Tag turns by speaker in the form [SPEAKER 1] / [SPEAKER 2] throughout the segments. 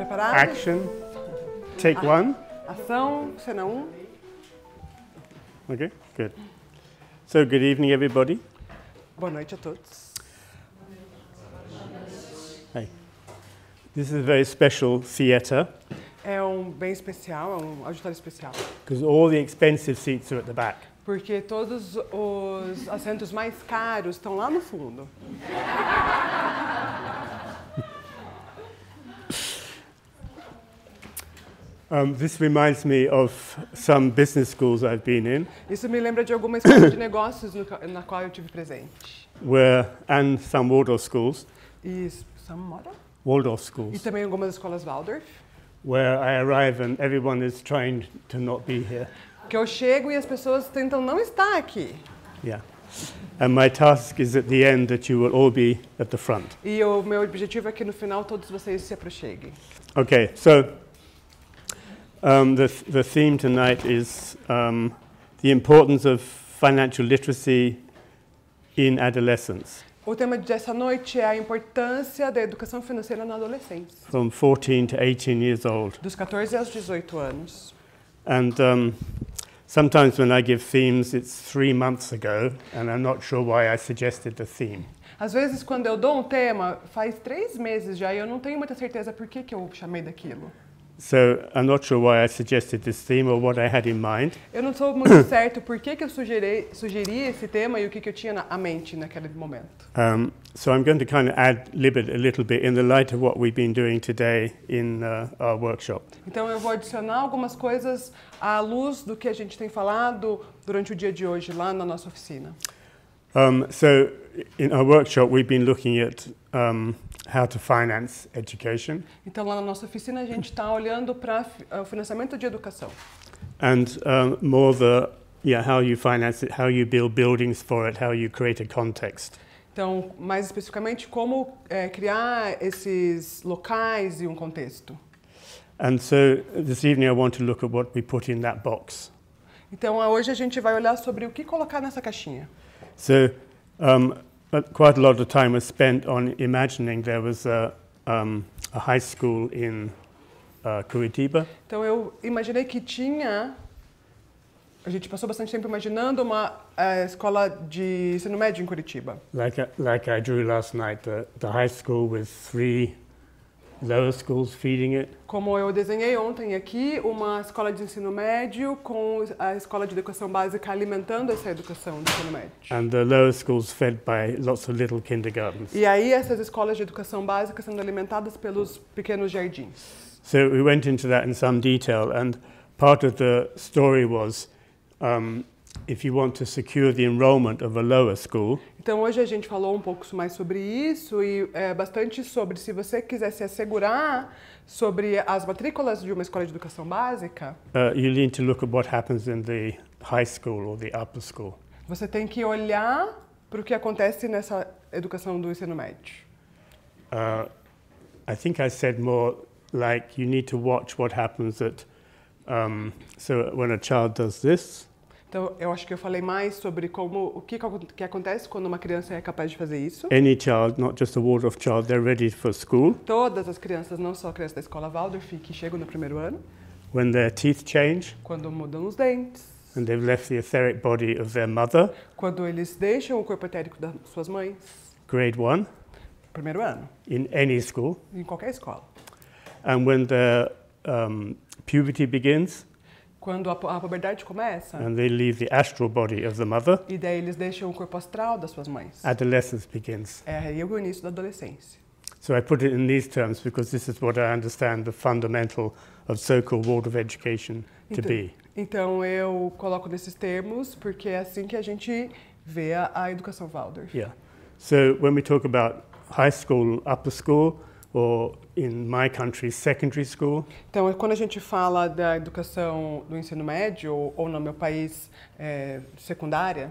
[SPEAKER 1] Preparados?
[SPEAKER 2] Action. Take one.
[SPEAKER 1] Ação, cena 1.
[SPEAKER 2] Okay, good. So, good evening, everybody.
[SPEAKER 1] Boa noite a todos.
[SPEAKER 2] Hey. This is a very special theatre
[SPEAKER 1] É bem especial, é um auditório especial.
[SPEAKER 2] because all the expensive seats are at the back.
[SPEAKER 1] Porque todos os assentos mais caros estão lá no fundo.
[SPEAKER 2] This reminds me of some business schools I've been in,
[SPEAKER 1] Isso me lembra de alguma escola de negócios na qual eu tive presente.
[SPEAKER 2] and some Waldorf schools,
[SPEAKER 1] E Samora?
[SPEAKER 2] Waldorf
[SPEAKER 1] E
[SPEAKER 2] schools,
[SPEAKER 1] também algumas escolas Waldorf.
[SPEAKER 2] where I arrive and everyone is trying to not be here.
[SPEAKER 1] Que eu chego e as pessoas tentam não estar aqui.
[SPEAKER 2] Yeah. And my task is at the end that you will all be at the front.
[SPEAKER 1] E o meu objetivo é que no final todos vocês se aproxeguem.
[SPEAKER 2] Okay, so the theme tonight is the importance of financial literacy in adolescence,
[SPEAKER 1] O tema dessa noite é a importância da educação financeira na adolescência,
[SPEAKER 2] from 14 to 18 years old.
[SPEAKER 1] dos 14 aos 18 anos.
[SPEAKER 2] And sometimes when I give themes, it's 3 months ago, and I'm not sure why I suggested the theme.
[SPEAKER 1] Às vezes, quando eu dou um tema, faz 3 meses já e eu não tenho muita certeza por que eu chamei daquilo.
[SPEAKER 2] So I'm not sure why I suggested this theme or what I had in mind.
[SPEAKER 1] Eu não sou muito certo por que eu sugeri esse tema e o que eu tinha na mente naquele momento.
[SPEAKER 2] So I'm going to kind of ad-lib it a little bit in the light of what we've been doing today in our workshop.
[SPEAKER 1] Então eu vou adicionar algumas coisas à luz do que a gente tem falado durante o dia de hoje lá na nossa oficina.
[SPEAKER 2] So in our workshop, we've been looking at how to finance education
[SPEAKER 1] Então lá na nossa oficina a gente está olhando para o financiamento de educação.
[SPEAKER 2] and more how you finance it, how you build buildings for it, how you create a context.
[SPEAKER 1] Então, mais especificamente, como criar esses locais e um contexto.
[SPEAKER 2] And so this evening, I want to look at what we put in that box.
[SPEAKER 1] Então, hoje a gente vai olhar sobre o que colocar nessa caixinha.
[SPEAKER 2] So quite a lot of time was spent on imagining there was a high school in Curitiba.
[SPEAKER 1] Então, eu imaginei que tinha... A gente passou bastante tempo imaginando uma escola de ensino médio em Curitiba.
[SPEAKER 2] Like I drew last night, the high school with 3 lower schools feeding it.
[SPEAKER 1] Como eu desenhei ontem aqui, uma escola de ensino médio com a escola de educação básica alimentando essa educação de ensino médio.
[SPEAKER 2] And the lower schools fed by lots of little kindergartens.
[SPEAKER 1] E aí essas escolas de educação básica sendo alimentadas pelos pequenos jardins.
[SPEAKER 2] So we went into that in some detail, and part of the story was if you want to secure the enrollment of a lower school,
[SPEAKER 1] Então hoje a gente falou um pouco mais sobre isso e bastante sobre se você quiser se assegurar sobre as matrículas de uma escola de educação básica,
[SPEAKER 2] you need to look at what happens in the high school or the upper school.
[SPEAKER 1] você tem que olhar para o que acontece nessa educação do ensino médio.
[SPEAKER 2] I think I said more like you need to watch what happens at so when a child does this.
[SPEAKER 1] Então, eu acho que eu falei mais sobre o que acontece quando uma criança é capaz de fazer isso.
[SPEAKER 2] Any child, not just a Waldorf child, they're ready for school.
[SPEAKER 1] Todas as crianças, não só crianças da escola Waldorf, que chegam no primeiro ano,
[SPEAKER 2] When their teeth change
[SPEAKER 1] quando mudam os dentes,
[SPEAKER 2] and they've left the etheric body of their mother,
[SPEAKER 1] quando eles deixam o corpo etérico das suas mães,
[SPEAKER 2] grade 1,
[SPEAKER 1] primeiro ano,
[SPEAKER 2] in any school,
[SPEAKER 1] em qualquer escola.
[SPEAKER 2] and when their puberty begins
[SPEAKER 1] Quando a puberdade começa,
[SPEAKER 2] and they leave the astral body of the mother,
[SPEAKER 1] e daí eles deixam o corpo astral das suas mães.
[SPEAKER 2] adolescence begins.
[SPEAKER 1] É aí o início da adolescência.
[SPEAKER 2] So I put it in these terms because this is what I understand the fundamental of so-called Waldorf education to be.
[SPEAKER 1] Então eu coloco nesses termos porque é assim que a gente vê a educação Waldorf.
[SPEAKER 2] Yeah. So when we talk about high school, upper school, or in my country, secondary school,
[SPEAKER 1] Então, quando a gente fala da educação do ensino médio, ou no meu país, secundária,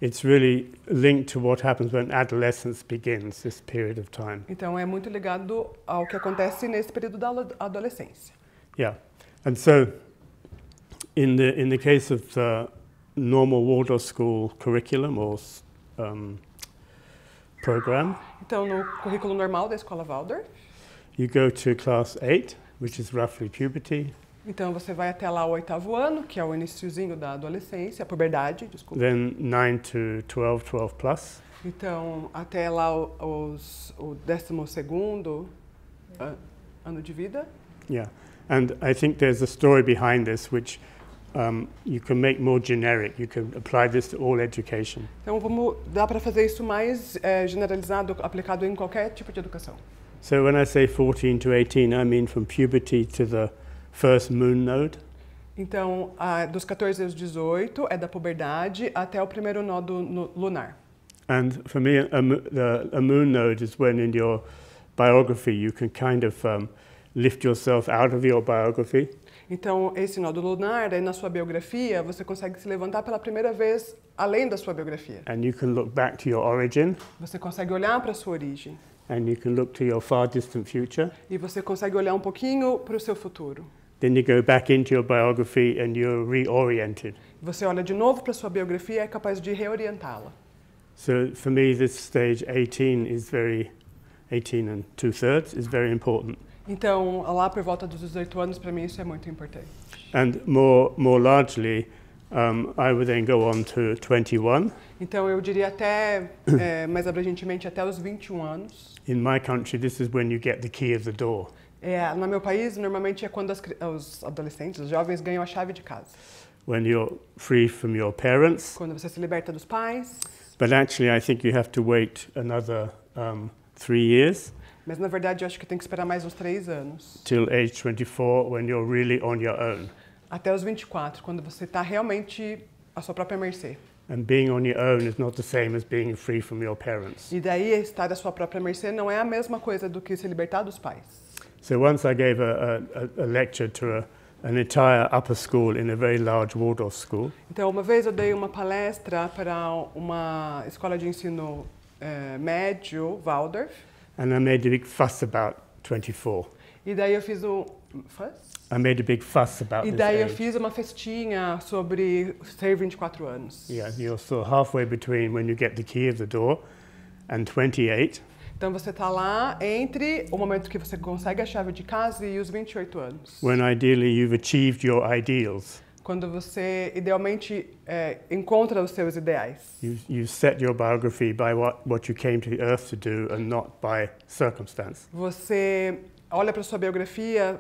[SPEAKER 2] it's really linked to what happens when adolescence begins, this period of time.
[SPEAKER 1] então é muito ligado ao que acontece nesse período da adolescência.
[SPEAKER 2] Yeah. And so in the case of the normal Waldorf school curriculum or program,
[SPEAKER 1] Então, no currículo normal da escola Waldorf,
[SPEAKER 2] you go to class 8, which is roughly puberty.
[SPEAKER 1] Então você vai até lá o 8º ano, que é o iniciozinho da adolescência, a puberdade, desculpa.
[SPEAKER 2] Then 9 to 12, 12 plus.
[SPEAKER 1] Então até lá o 12º ano de vida.
[SPEAKER 2] Yeah, and I think there's a story behind this which you can make more generic. You can apply this to all education.
[SPEAKER 1] Então dá para fazer isso mais generalizado, aplicado em qualquer tipo de educação.
[SPEAKER 2] So when I say 14 to 18, I mean from puberty to the first moon node.
[SPEAKER 1] Então, dos 14 aos 18 é da puberdade até o primeiro nodo lunar.
[SPEAKER 2] And for me, a moon node is when in your biography you can kind of lift yourself out of your biography.
[SPEAKER 1] Então, esse nodo lunar, aí na sua biografia, você consegue se levantar pela primeira vez além da sua biografia.
[SPEAKER 2] And you can look back to your origin.
[SPEAKER 1] Você consegue olhar para a sua origem.
[SPEAKER 2] And you can look to your far distant future.
[SPEAKER 1] E você consegue olhar um pouquinho para o seu futuro.
[SPEAKER 2] Then you go back into your biography and you're reoriented.
[SPEAKER 1] Você olha de novo para a sua biografia e é capaz de reorientá-la.
[SPEAKER 2] So for me, this stage 18 and 2/3 is very important.
[SPEAKER 1] Então, lá por volta dos 18 anos, para mim isso é muito importante.
[SPEAKER 2] And more largely, I would then go on to 21.
[SPEAKER 1] Então, eu diria até, mais abrangentemente, até os 21 anos.
[SPEAKER 2] In my country, this is when you get the key of the door.
[SPEAKER 1] No meu país, normalmente é quando os adolescentes, os jovens ganham a chave de casa.
[SPEAKER 2] When you're free from your parents.
[SPEAKER 1] Quando você se liberta dos pais.
[SPEAKER 2] But actually, I think you have to wait another 3 years.
[SPEAKER 1] Mas na verdade, eu acho que tem que esperar mais uns 3 anos.
[SPEAKER 2] Till age 24, when you're really on your own.
[SPEAKER 1] Até os 24, quando você está realmente à sua própria mercê.
[SPEAKER 2] And being on your own is not the same as being free from your parents.
[SPEAKER 1] E daí estar à sua própria mercê não é a mesma coisa do que se libertar dos pais.
[SPEAKER 2] So once I gave a lecture to an entire upper school in a very large Waldorf school.
[SPEAKER 1] Então, uma vez eu dei uma palestra para uma escola de ensino médio, Waldorf.
[SPEAKER 2] And I made a big fuss about 24.
[SPEAKER 1] E daí eu fiz
[SPEAKER 2] I made a big fuss about
[SPEAKER 1] E daí eu fiz uma festinha sobre ter 24 anos.
[SPEAKER 2] Yeah, you're sort of halfway between when you get the key of the door and 28.
[SPEAKER 1] Então você está lá entre o momento que você consegue a chave de casa e os 28 anos.
[SPEAKER 2] When ideally you've achieved your ideals.
[SPEAKER 1] Quando você idealmente encontra os seus ideais.
[SPEAKER 2] You set your biography by what you came to the earth to do and not by circumstance.
[SPEAKER 1] Você olha para sua biografia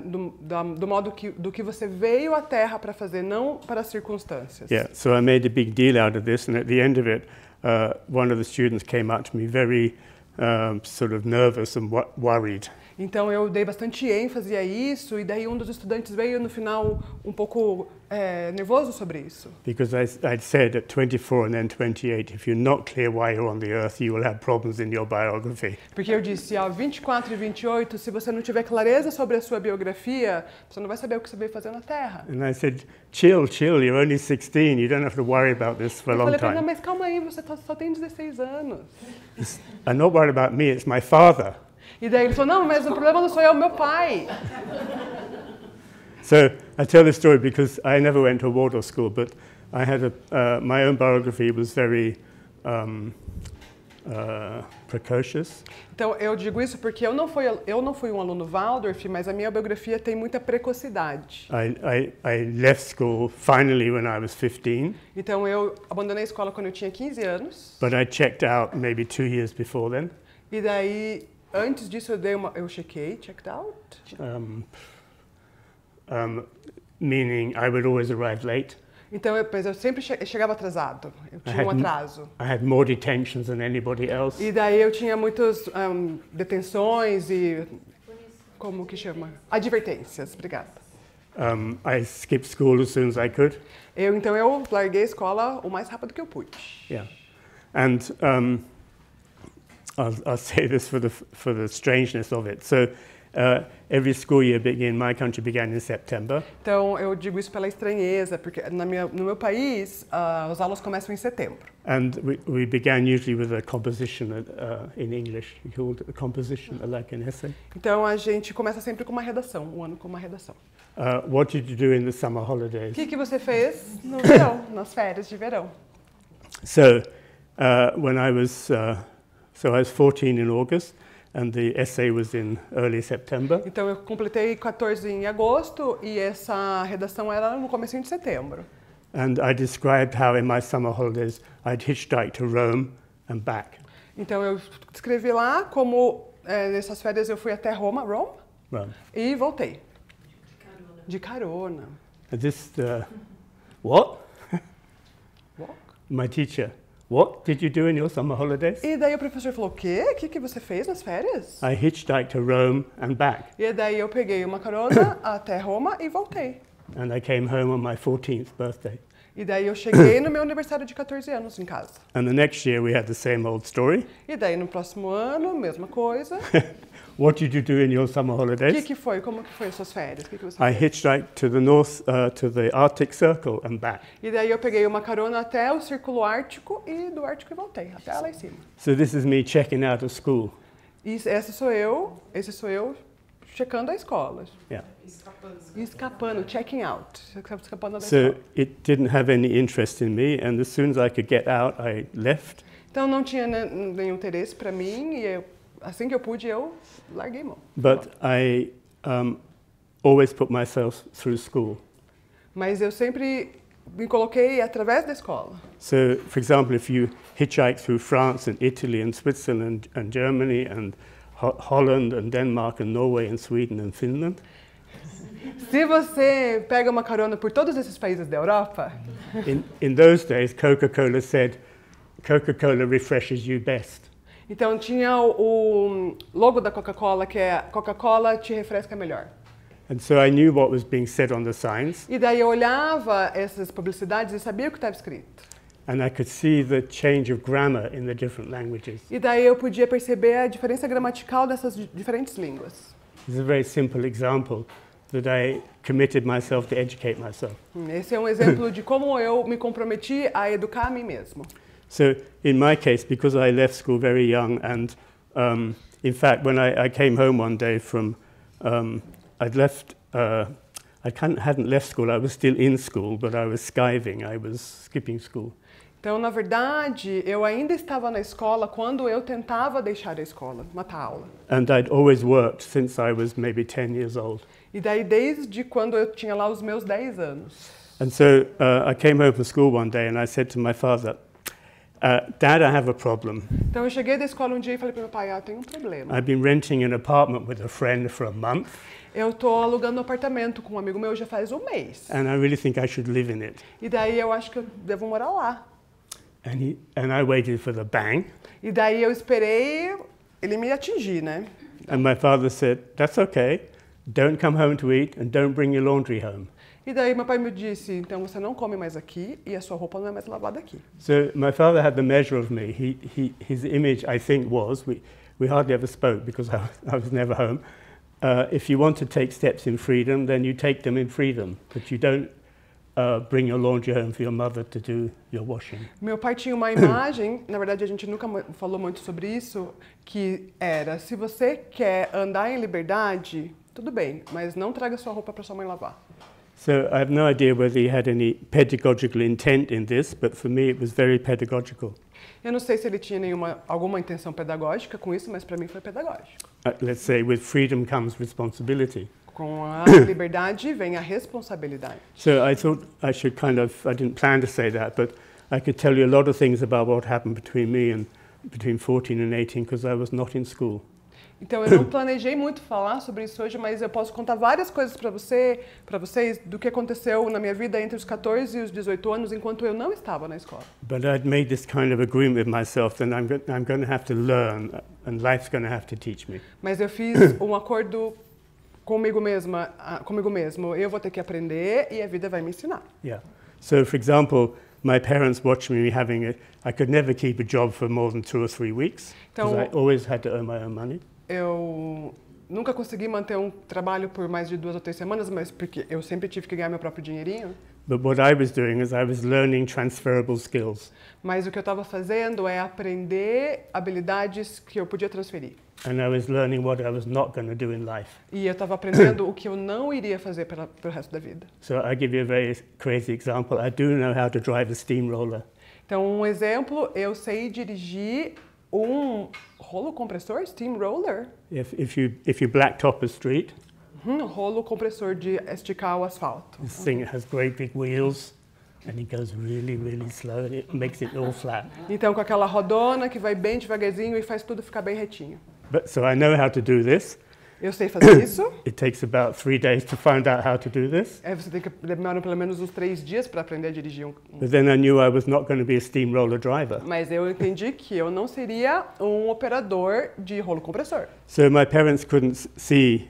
[SPEAKER 1] do modo do que você veio à Terra para fazer, não para as circunstâncias.
[SPEAKER 2] Yeah, so I made a big deal out of this, and at the end of it, one of the students came up to me very sort of nervous and worried.
[SPEAKER 1] Então eu dei bastante ênfase a isso e daí um dos estudantes veio no final um pouco nervoso sobre isso.
[SPEAKER 2] Because I'd said at 24 and then 28, if you're not clear why you're on the earth, you will have problems in your biography.
[SPEAKER 1] Porque eu disse, 24 e 28, se você não tiver clareza sobre a sua biografia, você não vai saber o que você veio fazer na Terra.
[SPEAKER 2] And I said, chill, you're only 16, you don't have to worry about this for a long
[SPEAKER 1] Eu falei,
[SPEAKER 2] time.
[SPEAKER 1] não, mas calma aí, você só tem 16 anos.
[SPEAKER 2] I'm not worried about me, it's my father.
[SPEAKER 1] E daí ele falou, não, mas o problema não sou eu, meu pai.
[SPEAKER 2] So I tell this story because I never went to a Waldorf school, but I had my own biography was very precocious.
[SPEAKER 1] Então eu digo isso porque eu não fui um aluno Waldorf, mas a minha biografia tem muita precocidade.
[SPEAKER 2] I left school finally when I was 15.
[SPEAKER 1] Então eu abandonei a escola quando eu tinha 15 anos.
[SPEAKER 2] But I checked out maybe 2 years before then.
[SPEAKER 1] E daí antes disso eu checked out.
[SPEAKER 2] Meaning I would always arrive late.
[SPEAKER 1] Então eu sempre chegava atrasado. Eu tinha um atraso.
[SPEAKER 2] I had more detentions than anybody else.
[SPEAKER 1] E daí eu tinha muitas detenções e como que chama? Advertências. Obrigada.
[SPEAKER 2] I skipped school as soon as I could.
[SPEAKER 1] Então eu larguei a escola o mais rápido que eu pude.
[SPEAKER 2] Yeah, and I'll say this for the strangeness of it. So every school year in my country began in September.
[SPEAKER 1] Então eu digo isso pela estranheza, porque no meu país as aulas começam em setembro.
[SPEAKER 2] And we began usually with a composition in English. You call it a composition, like an essay.
[SPEAKER 1] Então a gente começa sempre com uma redação, um ano com uma redação.
[SPEAKER 2] What did you do in the summer holidays?
[SPEAKER 1] O que você fez no verão, nas férias de verão?
[SPEAKER 2] So when I was 14 in August, and the essay was in early September.
[SPEAKER 1] Então eu completei 14 em agosto e essa redação era no comecinho de setembro.
[SPEAKER 2] And I described how in my summer holidays I'd hitchhiked to Rome and back.
[SPEAKER 1] Então eu escrevi lá como nessas férias eu fui até Roma,
[SPEAKER 2] Rome.
[SPEAKER 1] e voltei. De carona.
[SPEAKER 2] And this, what?
[SPEAKER 1] Walk.
[SPEAKER 2] My teacher, what did you do in your summer holidays?
[SPEAKER 1] E daí o professor falou, o quê? O que você fez nas férias?
[SPEAKER 2] I hitchhiked to Rome and back.
[SPEAKER 1] E daí eu peguei uma carona até Roma e voltei.
[SPEAKER 2] And I came home on my 14th birthday.
[SPEAKER 1] E daí eu cheguei no meu aniversário de 14 anos em casa.
[SPEAKER 2] And the next year we had the same old story.
[SPEAKER 1] E daí no próximo ano, mesma coisa.
[SPEAKER 2] What did you do in your summer
[SPEAKER 1] O
[SPEAKER 2] holidays?
[SPEAKER 1] que foi? Como que foi as suas férias? O que você
[SPEAKER 2] I
[SPEAKER 1] fez?
[SPEAKER 2] hitchhiked to the north, to the Arctic Circle and back.
[SPEAKER 1] E daí eu peguei uma carona até o Círculo Ártico e do Ártico e voltei, até lá em cima.
[SPEAKER 2] So this is me checking out of school.
[SPEAKER 1] E esse sou eu checando a escola.
[SPEAKER 2] Yeah.
[SPEAKER 1] Escapando, checking out. Escapando da
[SPEAKER 2] So
[SPEAKER 1] escola.
[SPEAKER 2] it didn't have any interest in me, and as soon as I could get out, I left.
[SPEAKER 1] Então não tinha nenhum interesse para mim e assim que eu pude, eu larguei mão.
[SPEAKER 2] But I always put myself through school.
[SPEAKER 1] Mas eu sempre me coloquei através da escola.
[SPEAKER 2] So, for example, if you hitchhike through France and Italy and Switzerland and Germany and Holland and Denmark and Norway and Sweden and Finland,
[SPEAKER 1] Se você pega uma carona por todos esses países da Europa,
[SPEAKER 2] in those days, Coca-Cola said, Coca-Cola refreshes you best.
[SPEAKER 1] então tinha o logo da Coca-Cola, que é Coca-Cola te refresca melhor.
[SPEAKER 2] And so I knew what was being said on the signs,
[SPEAKER 1] E daí eu olhava essas publicidades e sabia o que estava escrito.
[SPEAKER 2] and I could see the change of grammar in the different languages.
[SPEAKER 1] E daí eu podia perceber a diferença gramatical dessas diferentes línguas.
[SPEAKER 2] It's a very simple example that I committed myself to educate myself.
[SPEAKER 1] Esse é um exemplo de como eu me comprometi a educar a mim mesmo.
[SPEAKER 2] So in my case, because I left school very young, and in fact, when I came home one day from, I'd left, hadn't left school, I was still in school, but I was skiving, I was skipping school.
[SPEAKER 1] Então, na verdade, eu ainda estava na escola quando eu tentava deixar a escola, matar a aula.
[SPEAKER 2] And I'd always worked since I was maybe 10 years old.
[SPEAKER 1] E daí, desde quando eu tinha lá os meus 10 anos.
[SPEAKER 2] And so I came home from school one day and I said to my father, Dad, I have a problem.
[SPEAKER 1] Então, eu cheguei da escola um dia e falei para meu pai, eu tenho um problema.
[SPEAKER 2] I've been renting an apartment with a friend for a month,
[SPEAKER 1] Eu estou alugando um apartamento com um amigo meu já faz um mês.
[SPEAKER 2] and I really think I should live in it.
[SPEAKER 1] E daí, eu acho que eu devo morar lá.
[SPEAKER 2] And I waited for the bang.
[SPEAKER 1] E daí, eu esperei ele me atingir, né?
[SPEAKER 2] And my father said, that's okay. Don't come home to eat and don't bring your laundry home.
[SPEAKER 1] E daí, meu pai me disse, então você não come mais aqui e a sua roupa não é mais lavada aqui.
[SPEAKER 2] So my father had the measure of me. His image, I think, was, we hardly ever spoke because I was never home. If you want to take steps in freedom, then you take them in freedom. But you don't bring your laundry home for your mother to do your washing.
[SPEAKER 1] Meu pai tinha uma imagem, na verdade a gente nunca falou muito sobre isso, que era, se você quer andar em liberdade, tudo bem, mas não traga sua roupa para sua mãe lavar.
[SPEAKER 2] So I have no idea whether he had any pedagogical intent in this, but for me it was very pedagogical.
[SPEAKER 1] Eu não sei se ele tinha alguma intenção pedagógica com isso, mas para mim foi pedagógico.
[SPEAKER 2] Let's say with freedom comes responsibility.
[SPEAKER 1] Com a liberdade vem a responsabilidade.
[SPEAKER 2] So I thought I should I didn't plan to say that, but I could tell you a lot of things about what happened between me and between 14 and 18 because I was not in school.
[SPEAKER 1] Então eu não planejei muito falar sobre isso hoje, mas eu posso contar várias coisas para vocês do que aconteceu na minha vida entre os 14 e os 18 anos enquanto eu não estava na escola.
[SPEAKER 2] But I'd made this kind of agreement with myself that I'm going to have to learn and life's going to have to teach me.
[SPEAKER 1] Mas eu fiz um acordo comigo mesmo. Eu vou ter que aprender e a vida vai me ensinar.
[SPEAKER 2] Yeah. So for example, my parents watched me I could never keep a job for more than 2 or 3 weeks because I always had to earn my own money.
[SPEAKER 1] Eu nunca consegui manter um trabalho por mais de 2 ou 3 semanas, mas porque eu sempre tive que ganhar meu próprio dinheirinho.
[SPEAKER 2] But what I was doing is I was learning transferable skills.
[SPEAKER 1] Mas o que eu estava fazendo é aprender habilidades que eu podia transferir.
[SPEAKER 2] And I was learning what I was not going to do in life.
[SPEAKER 1] E eu estava aprendendo o que eu não iria fazer pelo resto da vida.
[SPEAKER 2] So I give you a very crazy example. I do know how to drive a steamroller.
[SPEAKER 1] Então, um exemplo, eu sei dirigir rolo compressor, steamroller?
[SPEAKER 2] If you blacktop a street,
[SPEAKER 1] Rolo compressor de esticar o asfalto.
[SPEAKER 2] this thing has great big wheels, and it goes really, really slow, and it makes it all flat.
[SPEAKER 1] Então, com aquela rodona que vai bem devagarzinho e faz tudo ficar bem retinho.
[SPEAKER 2] So I know how to do this.
[SPEAKER 1] Eu sei fazer isso.
[SPEAKER 2] It takes about 3 days to find out how to do this.
[SPEAKER 1] Você tem que demorar pelo menos uns 3 dias para aprender a dirigir
[SPEAKER 2] But then I knew I was not going to be a steamroller driver.
[SPEAKER 1] Mas eu entendi que eu não seria um operador de rolo compressor.
[SPEAKER 2] So my parents couldn't see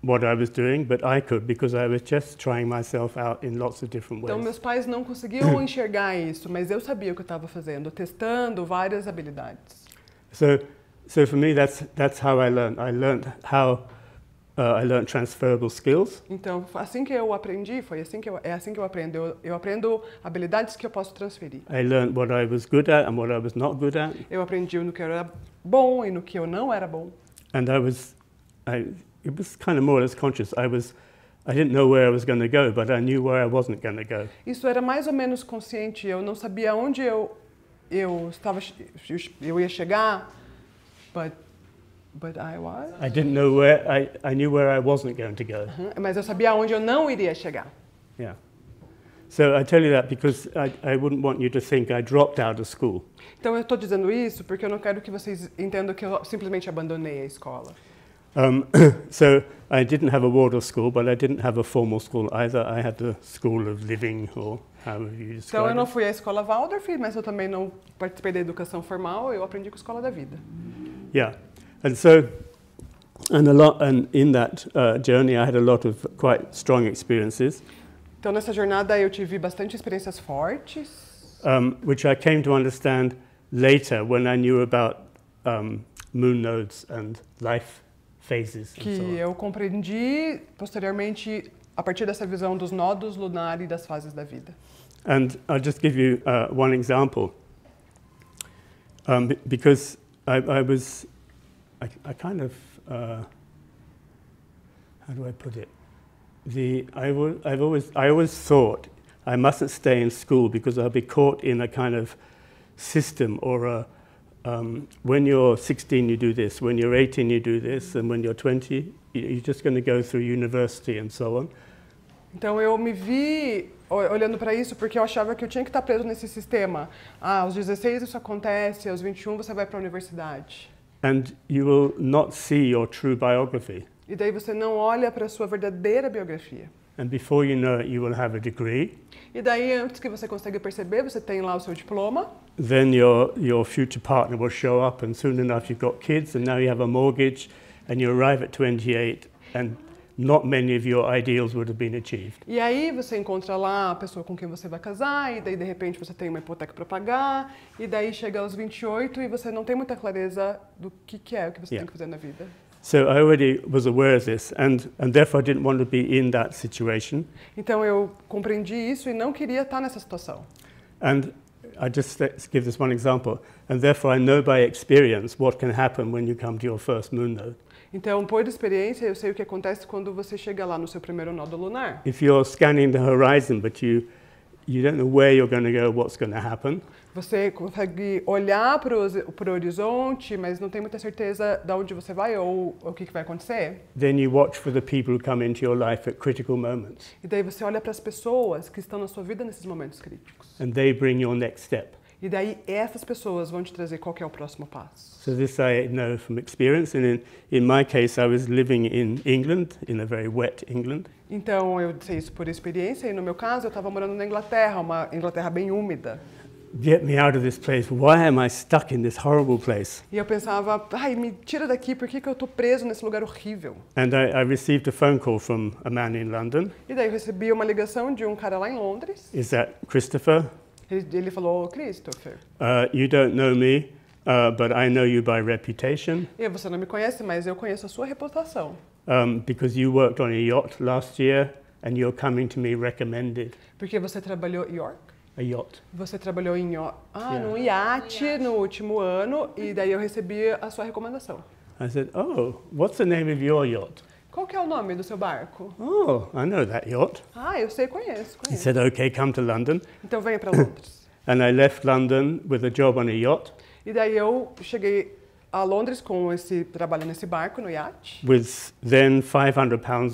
[SPEAKER 2] what I was doing, but I could because I was just trying myself out in lots of different
[SPEAKER 1] Então
[SPEAKER 2] ways.
[SPEAKER 1] meus pais não conseguiam enxergar isso, mas eu sabia o que eu estava fazendo, testando várias habilidades.
[SPEAKER 2] So for me, that's how I learned. I learned transferable skills.
[SPEAKER 1] Então, assim que eu aprendi, é assim que eu aprendo. Eu aprendo habilidades que eu posso transferir.
[SPEAKER 2] I learned what I was good at and what I was not good at.
[SPEAKER 1] Eu aprendi no que eu era bom e no que eu não era bom.
[SPEAKER 2] And it was kind of more or less conscious. I didn't know where I was going to go, but I knew where I wasn't going to go.
[SPEAKER 1] Isso era mais ou menos consciente. Eu não sabia onde eu ia chegar, but I was.
[SPEAKER 2] I didn't know where. I knew where I wasn't going to go.
[SPEAKER 1] Mas eu sabia onde eu não iria chegar.
[SPEAKER 2] Yeah. So I tell you that because I wouldn't want you to think I dropped out of school.
[SPEAKER 1] Então eu estou dizendo isso porque eu não quero que vocês entendam que eu simplesmente abandonei a escola.
[SPEAKER 2] So I didn't have a Waldorf school, but I didn't have a formal school either. I had the school of living, or however you describe
[SPEAKER 1] Então eu não
[SPEAKER 2] it.
[SPEAKER 1] fui à escola Waldorf, mas eu também não participei da educação formal. Eu aprendi com a escola da vida.
[SPEAKER 2] Yeah, and in that journey, I had a lot of quite strong experiences,
[SPEAKER 1] Então nessa jornada eu tive bastante experiências fortes,
[SPEAKER 2] which I came to understand later when I knew about moon nodes and life phases and so
[SPEAKER 1] que
[SPEAKER 2] on.
[SPEAKER 1] eu compreendi posteriormente a partir dessa visão dos nodos lunar e das fases da vida.
[SPEAKER 2] And I'll just give you one example, because I kind of, how do I put it? I always thought I mustn't stay in school because I'll be caught in a kind of system or when you're 16 you do this, when you're 18 you do this, and when you're 20 you're just going to go through university and so on.
[SPEAKER 1] Então eu me vi olhando para isso porque eu achava que eu tinha que estar preso nesse sistema. Aos 16 isso acontece, aos 21 você vai para a universidade.
[SPEAKER 2] And you will not see your true biography.
[SPEAKER 1] E daí você não olha para a sua verdadeira biografia.
[SPEAKER 2] And before you know it, you will have a degree.
[SPEAKER 1] E daí, antes que você consiga perceber, você tem lá o seu diploma.
[SPEAKER 2] Then your future partner will show up, and soon enough you've got kids, and now you have a mortgage, and you arrive at 28, and not many of your ideals would have been achieved.
[SPEAKER 1] E aí você encontra lá a pessoa com quem você vai casar, e daí de repente você tem uma hipoteca para pagar, e daí chega aos 28 e você não tem muita clareza do que é o que você tem que fazer na vida.
[SPEAKER 2] So I already was aware of this, and therefore I didn't want to be in that situation.
[SPEAKER 1] Então eu compreendi isso e não queria estar nessa situação.
[SPEAKER 2] And I just give this one example, and therefore I know by experience what can happen when you come to your first moon node.
[SPEAKER 1] Então, por experiência, eu sei o que acontece quando você chega lá no seu primeiro nódo lunar.
[SPEAKER 2] If you're scanning the horizon, but you don't know where you're going to go, what's going to happen.
[SPEAKER 1] Você consegue olhar para o horizonte, mas não tem muita certeza de onde você vai ou o que vai acontecer.
[SPEAKER 2] Then you watch for the people who come into your life at critical moments.
[SPEAKER 1] E daí você olha para as pessoas que estão na sua vida nesses momentos críticos.
[SPEAKER 2] And they bring your next step.
[SPEAKER 1] E daí essas pessoas vão te trazer qual que é o próximo passo.
[SPEAKER 2] So this I know from experience, and in my case I was living in England, in a very wet England.
[SPEAKER 1] Então eu sei isso por experiência e no meu caso eu estava morando na Inglaterra, uma Inglaterra bem úmida.
[SPEAKER 2] Get me out of this place. Why am I stuck in this horrible place?
[SPEAKER 1] E eu pensava, ai, me tira daqui, por que eu estou preso nesse lugar horrível?
[SPEAKER 2] And I received a phone call from a man in London.
[SPEAKER 1] E daí eu recebi uma ligação de um cara lá em Londres.
[SPEAKER 2] Is that Christopher?
[SPEAKER 1] Ele falou, Christopher.
[SPEAKER 2] You don't know me, but I know you by reputation.
[SPEAKER 1] E você não me conhece, mas eu conheço a sua reputação.
[SPEAKER 2] Because you worked on a yacht last year, and you're coming to me recommended.
[SPEAKER 1] Porque você trabalhou em York?
[SPEAKER 2] A yacht.
[SPEAKER 1] Você trabalhou num iate no último ano e daí eu recebi a sua recomendação.
[SPEAKER 2] I said, oh, what's the name of your yacht?
[SPEAKER 1] Qual que é o nome do seu barco?
[SPEAKER 2] Oh, I know that yacht.
[SPEAKER 1] Ah, eu sei, conheço.
[SPEAKER 2] He said, okay, come to London.
[SPEAKER 1] Então venha para Londres.
[SPEAKER 2] And I left London with a job on a yacht.
[SPEAKER 1] E daí eu cheguei a Londres com trabalhando nesse barco, no iate.
[SPEAKER 2] with then £500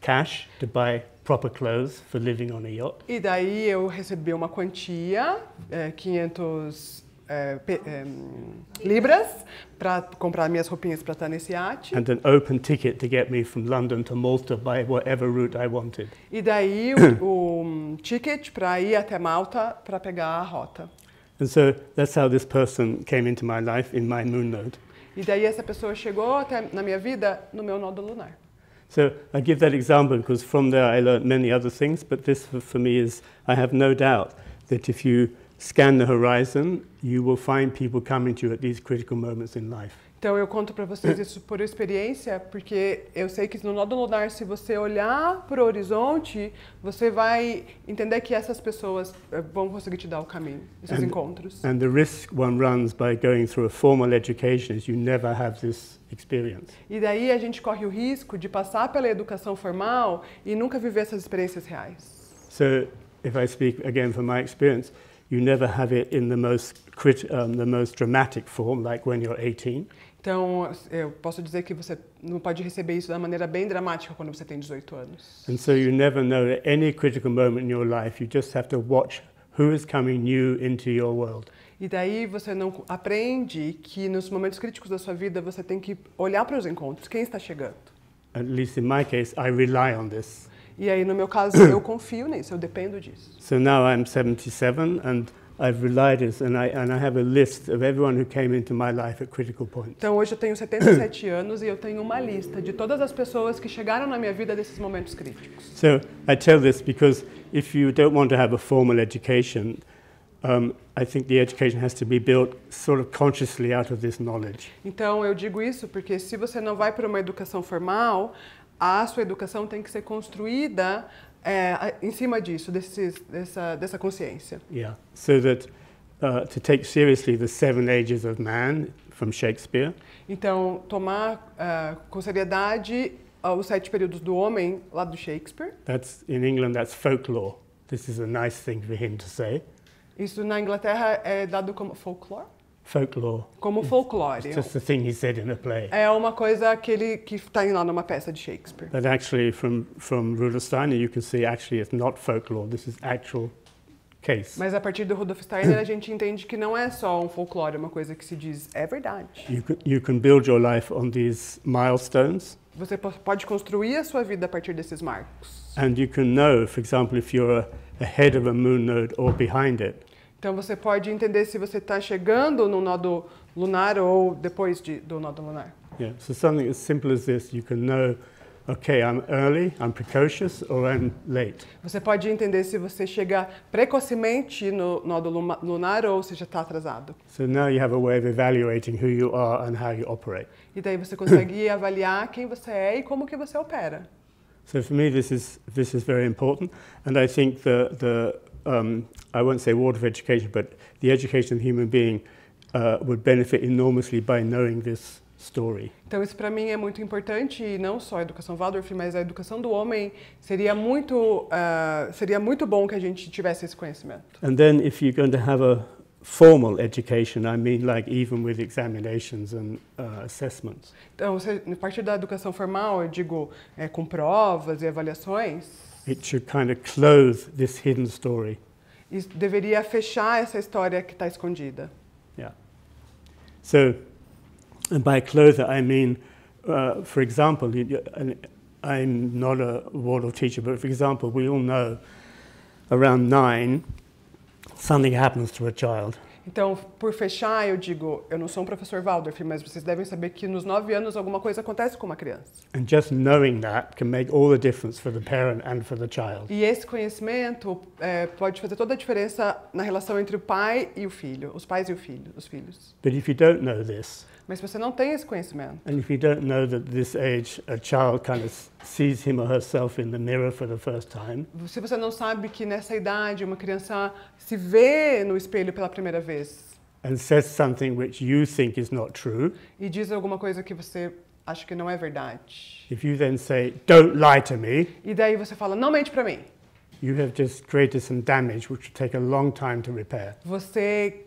[SPEAKER 2] cash to buy proper clothes for living on a yacht.
[SPEAKER 1] E daí eu recebi uma quantia, 500 libras, para comprar minhas roupinhas para estar nesse iate.
[SPEAKER 2] And an open ticket to get me from London to Malta by whatever route I wanted.
[SPEAKER 1] E daí o ticket para ir até Malta para pegar a rota.
[SPEAKER 2] And so that's how this person came into my life in my moon node.
[SPEAKER 1] E daí essa pessoa chegou até na minha vida no meu nódulo lunar.
[SPEAKER 2] So I give that example because from there I learned many other things, but this for me is, I have no doubt that if you scan the horizon, you will find people coming to you at these critical moments in life.
[SPEAKER 1] Então eu conto para vocês isso por experiência, porque eu sei que no nódulo lunar, se você olhar para o horizonte, você vai entender que essas pessoas vão conseguir te dar o caminho, esses encontros.
[SPEAKER 2] And the risk one runs by going through a formal education is you never have this experience.
[SPEAKER 1] E daí a gente corre o risco de passar pela educação formal e nunca viver essas experiências reais.
[SPEAKER 2] So if I speak again from my experience, you never have it in the most dramatic form, like when you're 18.
[SPEAKER 1] Então, eu posso dizer que você não pode receber isso da maneira bem dramática quando você tem 18 anos.
[SPEAKER 2] And so you never know at any critical moment in your life, you just have to watch who is coming new into your world.
[SPEAKER 1] E daí você não aprende que nos momentos críticos da sua vida você tem que olhar para os encontros, quem está chegando.
[SPEAKER 2] At least in my case, I rely on this.
[SPEAKER 1] E aí, no meu caso, eu confio nisso, eu dependo disso.
[SPEAKER 2] So now I'm 77 and I've relied this, and I have a list of everyone who came into my life at critical points.
[SPEAKER 1] Então hoje eu tenho 77 anos e eu tenho uma lista de todas as pessoas que chegaram na minha vida desses momentos críticos.
[SPEAKER 2] So I tell this because if you don't want to have a formal education, I think the education has to be built sort of consciously out of this knowledge.
[SPEAKER 1] Então eu digo isso porque se você não vai para uma educação formal, a sua educação tem que ser construída em cima disso, dessa consciência.
[SPEAKER 2] Yeah. So that to take seriously the 7 ages of man from Shakespeare.
[SPEAKER 1] Então tomar com seriedade os 7 períodos do homem lá do Shakespeare.
[SPEAKER 2] That's in England. That's folklore. This is a nice thing for him to say.
[SPEAKER 1] Isso na Inglaterra é dado como folklore.
[SPEAKER 2] Folklore.
[SPEAKER 1] Como folclore.
[SPEAKER 2] It's just the thing he said in a play.
[SPEAKER 1] É uma coisa que está lá numa peça de Shakespeare.
[SPEAKER 2] But actually, from Rudolf Steiner, you can see actually it's not folklore. This is actual case.
[SPEAKER 1] Mas a partir do Rudolf Steiner a gente entende que não é só um folclore, é uma coisa que se diz é verdade.
[SPEAKER 2] You can build your life on these milestones.
[SPEAKER 1] Você pode construir a sua vida a partir desses marcos.
[SPEAKER 2] And you can know, for example, if you're ahead of a moon node or behind it.
[SPEAKER 1] Então você pode entender se você está chegando no nódo lunar ou depois do nódo lunar.
[SPEAKER 2] Yeah. So something as simple as this, you can know, okay, I'm early, I'm precocious, or I'm late.
[SPEAKER 1] Você pode entender se você chega precocemente no nódo lunar ou se já está atrasado.
[SPEAKER 2] So now you have a way of evaluating who you are and how you operate.
[SPEAKER 1] E daí você consegue avaliar quem você é e como que você opera.
[SPEAKER 2] So for me, this is very important, and I think I won't say world of education, but the education of the human being would benefit enormously by knowing this story.
[SPEAKER 1] Então isso para mim é muito importante, e não só a educação Waldorf, mas a educação do homem seria muito bom que a gente tivesse esse conhecimento.
[SPEAKER 2] And then if you're going to have a formal education, I mean like even with examinations and assessments.
[SPEAKER 1] Então, a partir da educação formal, eu digo com provas e avaliações.
[SPEAKER 2] It should kind of clothe this hidden story.
[SPEAKER 1] Isso deveria fechar essa história que está escondida.
[SPEAKER 2] Yeah. So, and by clothe I mean, for example, I'm not a Waldorf teacher, but for example, we all know around 9, something happens to a child.
[SPEAKER 1] Então, por fechar, eu digo, eu não sou um professor Waldorf, mas vocês devem saber que nos 9 anos alguma coisa acontece com uma criança.
[SPEAKER 2] And just knowing that can make all the difference for the parent and for the child.
[SPEAKER 1] E esse conhecimento pode fazer toda a diferença na relação entre o pai e o filho, os pais e os filhos.
[SPEAKER 2] But if you don't know this,
[SPEAKER 1] mas se você não tem esse conhecimento,
[SPEAKER 2] and if you don't know that at this age a child kind of sees him or herself in the mirror for the first time,
[SPEAKER 1] se você não sabe que nessa idade uma criança se vê no espelho pela primeira vez,
[SPEAKER 2] and says something which you think is not true,
[SPEAKER 1] e diz alguma coisa que você acha que não é verdade,
[SPEAKER 2] if you then say, "Don't lie to me,"
[SPEAKER 1] e daí você fala, não mente para mim,
[SPEAKER 2] you have just created some damage which will take a long time to repair.
[SPEAKER 1] Você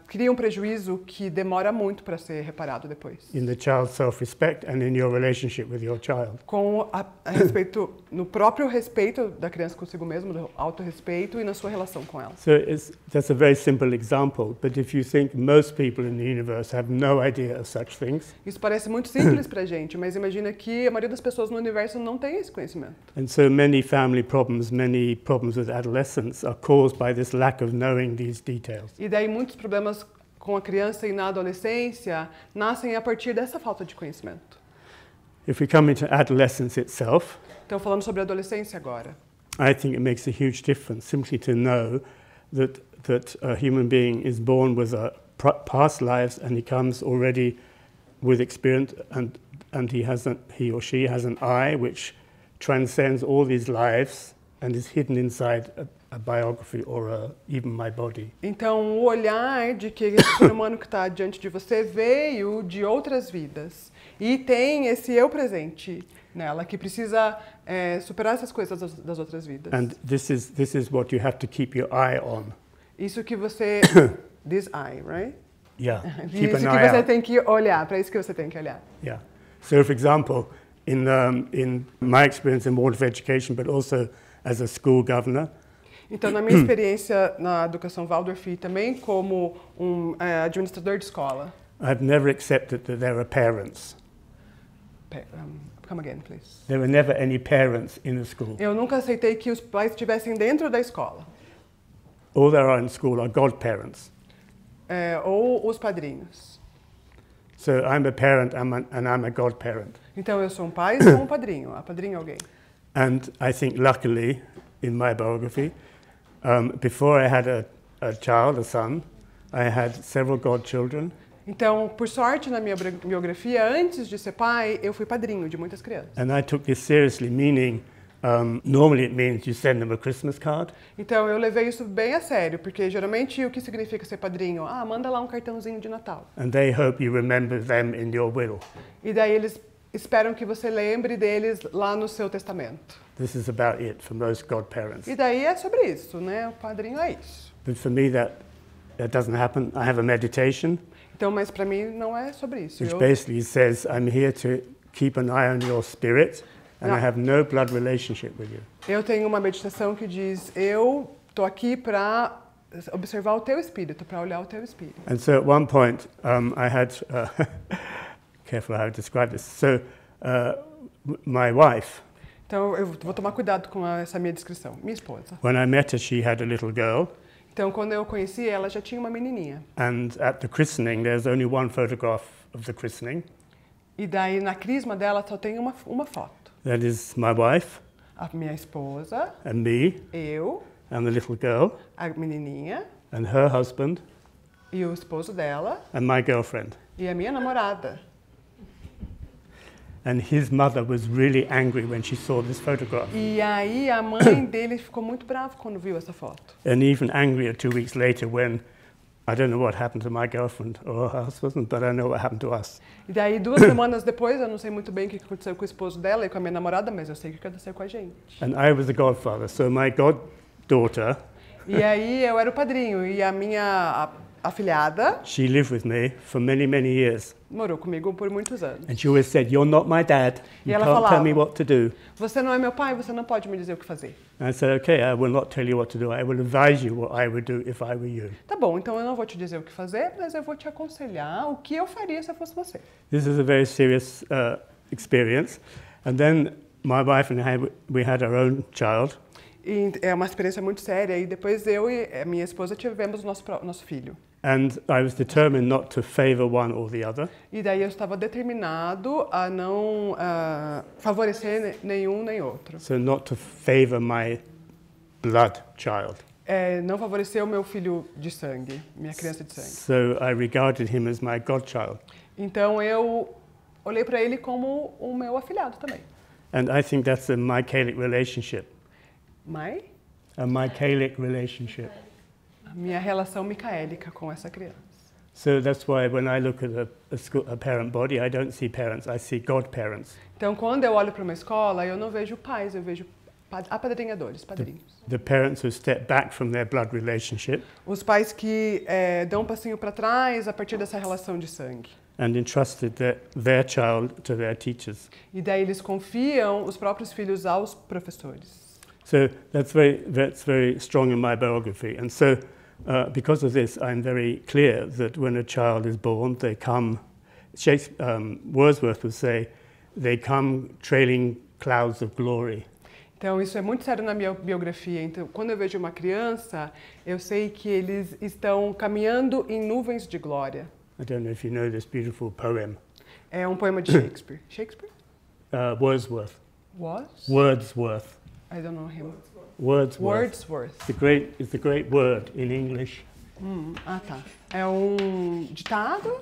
[SPEAKER 1] cria um prejuízo que demora muito para ser reparado depois.
[SPEAKER 2] In the child's self-respect and in your relationship with your child.
[SPEAKER 1] Com a respeito, no próprio respeito da criança consigo mesmo, do autorrespeito e na sua relação com ela.
[SPEAKER 2] So that's a very simple example, but if you think most people in the universe have no idea of such things.
[SPEAKER 1] Isso parece muito simples pra gente, mas imagina que a maioria das pessoas no universo não tem esse conhecimento.
[SPEAKER 2] And so many family problems, many problems with adolescents are caused by this lack of knowing these details.
[SPEAKER 1] E daí muitos problemas com a criança e na adolescência nascem a partir dessa falta de conhecimento.
[SPEAKER 2] If we come into adolescence itself,
[SPEAKER 1] Então, falando sobre a adolescência agora,
[SPEAKER 2] I think it makes a huge difference simply to know that a human being is born with past lives and he comes already with experience and he or she has an I which transcends all these lives and is hidden inside a biography or even my body.
[SPEAKER 1] Então, o olhar de que esse ser humano que está diante de você veio de outras vidas e tem esse eu presente nela, que precisa superar essas coisas das outras vidas.
[SPEAKER 2] And this is what you have to keep your eye on.
[SPEAKER 1] Isso que você... This eye, right?
[SPEAKER 2] Yeah, keep
[SPEAKER 1] Isso
[SPEAKER 2] an
[SPEAKER 1] que
[SPEAKER 2] eye
[SPEAKER 1] você
[SPEAKER 2] out.
[SPEAKER 1] tem que olhar, para isso que você tem que olhar.
[SPEAKER 2] Yeah. So, for example, in my experience in Board of Education, but also as a school governor,
[SPEAKER 1] Então, na minha experiência na educação Waldorf e também como administrador de escola.
[SPEAKER 2] I've never accepted that there are parents.
[SPEAKER 1] Come again, please.
[SPEAKER 2] There were never any parents in the school.
[SPEAKER 1] Eu nunca aceitei que os pais estivessem dentro da escola.
[SPEAKER 2] All there are in school are godparents.
[SPEAKER 1] Ou os padrinhos.
[SPEAKER 2] So I'm a parent and I'm a godparent.
[SPEAKER 1] Então, eu sou um pai e sou um padrinho. A padrinha é alguém.
[SPEAKER 2] And I think luckily, in my biography, before I had a child, a son, I had several godchildren.
[SPEAKER 1] Então, por sorte, na minha biografia, antes de ser pai, eu fui padrinho de muitas crianças.
[SPEAKER 2] And I took this seriously, meaning normally it means you send them a Christmas card.
[SPEAKER 1] Então, eu levei isso bem a sério, porque geralmente o que significa ser padrinho? Ah, manda lá um cartãozinho de Natal.
[SPEAKER 2] And they hope you remember them in your will.
[SPEAKER 1] E daí eles esperam que você lembre deles lá no seu testamento.
[SPEAKER 2] This is about it for most godparents.
[SPEAKER 1] E daí é sobre isso, né? O padrinho é isso.
[SPEAKER 2] But for me that doesn't happen. I have a meditation
[SPEAKER 1] Então, mas para mim não é sobre isso.
[SPEAKER 2] which basically says I'm here to keep an eye on your spirit and I have no blood relationship with you.
[SPEAKER 1] Eu tenho uma meditação que diz, eu tô aqui para observar o teu espírito, para olhar o teu espírito.
[SPEAKER 2] And so at one point I had, careful how I describe this, so my wife,
[SPEAKER 1] Então, eu vou tomar cuidado com essa minha descrição. Minha esposa.
[SPEAKER 2] when I met her, she had a little girl,
[SPEAKER 1] Então, quando eu conheci, ela já tinha uma menininha.
[SPEAKER 2] and at the christening there's only one photograph of the christening.
[SPEAKER 1] E daí, na crisma dela, só tem uma foto.
[SPEAKER 2] That is my wife
[SPEAKER 1] A minha esposa,
[SPEAKER 2] and me
[SPEAKER 1] eu,
[SPEAKER 2] and the little girl
[SPEAKER 1] a menininha
[SPEAKER 2] and her husband
[SPEAKER 1] e o esposo dela
[SPEAKER 2] and my girlfriend.
[SPEAKER 1] e a minha namorada.
[SPEAKER 2] And his mother was really angry when she saw this photograph.
[SPEAKER 1] E aí, a mãe dele ficou muito brava quando viu essa foto.
[SPEAKER 2] And even angrier 2 weeks later when I don't know what happened to my girlfriend or her husband, but I know what happened to us.
[SPEAKER 1] E daí, 2 semanas depois, eu não sei muito bem o que aconteceu com o esposo dela e com a minha namorada, mas eu sei o que aconteceu com a gente.
[SPEAKER 2] And I was the godfather, so my goddaughter,
[SPEAKER 1] E aí, eu era o padrinho e a minha afilhada
[SPEAKER 2] she lived with me for many, many years.
[SPEAKER 1] morou comigo por muitos anos.
[SPEAKER 2] And she always said, "You're not my dad.
[SPEAKER 1] E
[SPEAKER 2] You
[SPEAKER 1] ela
[SPEAKER 2] can't tell
[SPEAKER 1] falava,
[SPEAKER 2] me what to do."
[SPEAKER 1] você não é meu pai, você não pode me dizer o que fazer.
[SPEAKER 2] And I said, "Okay, I will not tell you what to do. I will advise you what I would do if I were you."
[SPEAKER 1] Tá bom, então eu não vou te dizer o que fazer, mas eu vou te aconselhar o que eu faria se eu fosse você.
[SPEAKER 2] This is a very serious experience. And then my wife and I, we had our own child.
[SPEAKER 1] E é uma experiência muito séria. E depois eu e a minha esposa tivemos o nosso filho.
[SPEAKER 2] And I was determined not to favor one or the other.
[SPEAKER 1] E daí eu estava determinado a não favorecer nenhum nem outro.
[SPEAKER 2] So not to favor my blood child.
[SPEAKER 1] Não favorecer o meu filho de sangue, minha criança de sangue.
[SPEAKER 2] So I regarded him as my godchild.
[SPEAKER 1] Então eu olhei para ele como o meu afilhado também.
[SPEAKER 2] And I think that's a mycalic relationship.
[SPEAKER 1] A
[SPEAKER 2] mycalic relationship.
[SPEAKER 1] minha relação micaélica com essa criança.
[SPEAKER 2] So that's why when I look at a parent body, I don't see parents, I see godparents.
[SPEAKER 1] Então, quando eu olho para uma escola, eu não vejo pais, eu vejo Apadrinhadores, padrinhos.
[SPEAKER 2] The parents who step back from their blood relationship
[SPEAKER 1] Os pais que dão um passinho para trás a partir dessa relação de sangue.
[SPEAKER 2] and entrusted their child to their teachers.
[SPEAKER 1] E daí eles confiam os próprios filhos aos professores.
[SPEAKER 2] So that's very strong in my biography. And so because of this, I'm very clear that when a child is born, they come, Wordsworth would say, they come trailing clouds of glory.
[SPEAKER 1] Então, isso é muito sério na minha biografia. Então, quando eu vejo uma criança, eu sei que eles estão caminhando em nuvens de glória.
[SPEAKER 2] I don't know if you know this beautiful poem.
[SPEAKER 1] É um poema de Shakespeare. Shakespeare?
[SPEAKER 2] Wordsworth.
[SPEAKER 1] Was?
[SPEAKER 2] Wordsworth.
[SPEAKER 1] I don't know him.
[SPEAKER 2] Wordsworth.
[SPEAKER 1] Wordsworth.
[SPEAKER 2] It's the great word in English.
[SPEAKER 1] Tá. É um ditado?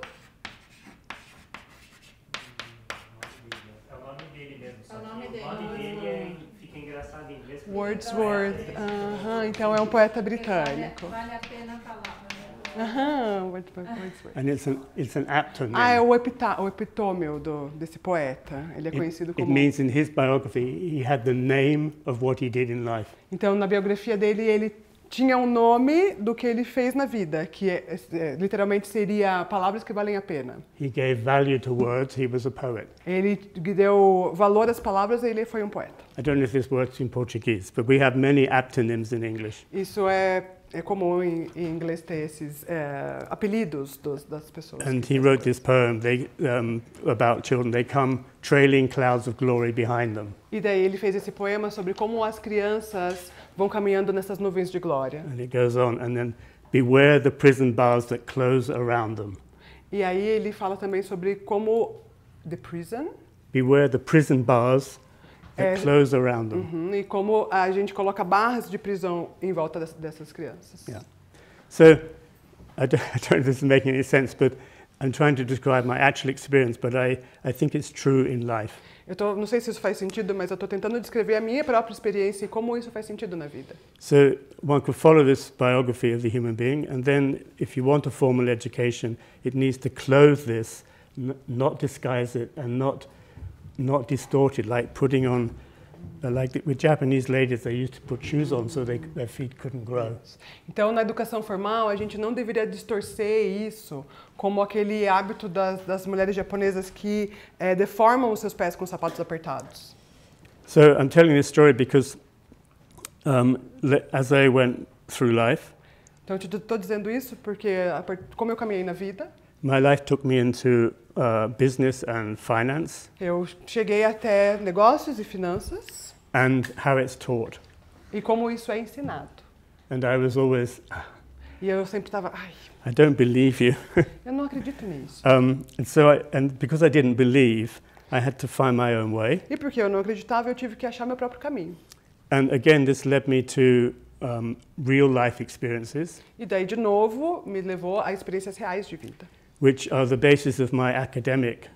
[SPEAKER 1] Wordsworth. Então é um poeta britânico.
[SPEAKER 3] Vale a pena falar.
[SPEAKER 1] Wordsworth.
[SPEAKER 2] And it's an aptonym.
[SPEAKER 1] É o epitômio desse poeta. Ele é conhecido como...
[SPEAKER 2] It means in his biography he had the name of what he did in life.
[SPEAKER 1] Então, na biografia dele, ele tinha um nome do que ele fez na vida, que literalmente seria palavras que valem a pena.
[SPEAKER 2] He gave value to words, he was a poet.
[SPEAKER 1] Ele deu valor às palavras e ele foi um poeta.
[SPEAKER 2] I don't know if this works in Portuguese, but we have many aptonyms in English.
[SPEAKER 1] Isso é comum em inglês ter esses apelidos das pessoas.
[SPEAKER 2] And he wrote this poem about children. They come trailing clouds of glory behind them.
[SPEAKER 1] E daí ele fez esse poema sobre como as crianças vão caminhando nessas nuvens de glória.
[SPEAKER 2] And it goes on, and then beware the prison bars that close around them.
[SPEAKER 1] E aí ele fala também sobre como the prison.
[SPEAKER 2] Beware the prison bars that close around them.
[SPEAKER 1] E como a gente coloca barras de prisão em volta dessas crianças.
[SPEAKER 2] Yeah. So I don't know if this is making any sense, but I'm trying to describe my actual experience, but I think it's true in life.
[SPEAKER 1] Não sei se isso faz sentido, mas eu estou tentando descrever a minha própria experiência e como isso faz sentido na vida.
[SPEAKER 2] So one could follow this biography of the human being, and then if you want a formal education, it needs to clothe this, not disguise it, and not distort it, like putting on, with Japanese ladies, they used to put shoes on so their feet couldn't grow.
[SPEAKER 1] Então, na educação formal, a gente não deveria distorcer isso, como aquele hábito das mulheres japonesas que deformam os seus pés com sapatos apertados.
[SPEAKER 2] So I'm telling this story because as I went through life,
[SPEAKER 1] então, eu estou dizendo isso porque, como eu caminhei na vida,
[SPEAKER 2] my life took me into business and finance.
[SPEAKER 1] Eu cheguei até negócios e finanças.
[SPEAKER 2] And how it's taught.
[SPEAKER 1] E como isso é ensinado.
[SPEAKER 2] And I was always.
[SPEAKER 1] E eu sempre estava,
[SPEAKER 2] I don't believe you.
[SPEAKER 1] Eu não acredito nisso.
[SPEAKER 2] And because I didn't believe, I had to find my own way.
[SPEAKER 1] E porque eu não acreditava, eu tive que achar meu próprio caminho.
[SPEAKER 2] And again, this led me to real life experiences.
[SPEAKER 1] E daí, de novo, me levou a experiências reais de vida.
[SPEAKER 2] Which are the basis of my academic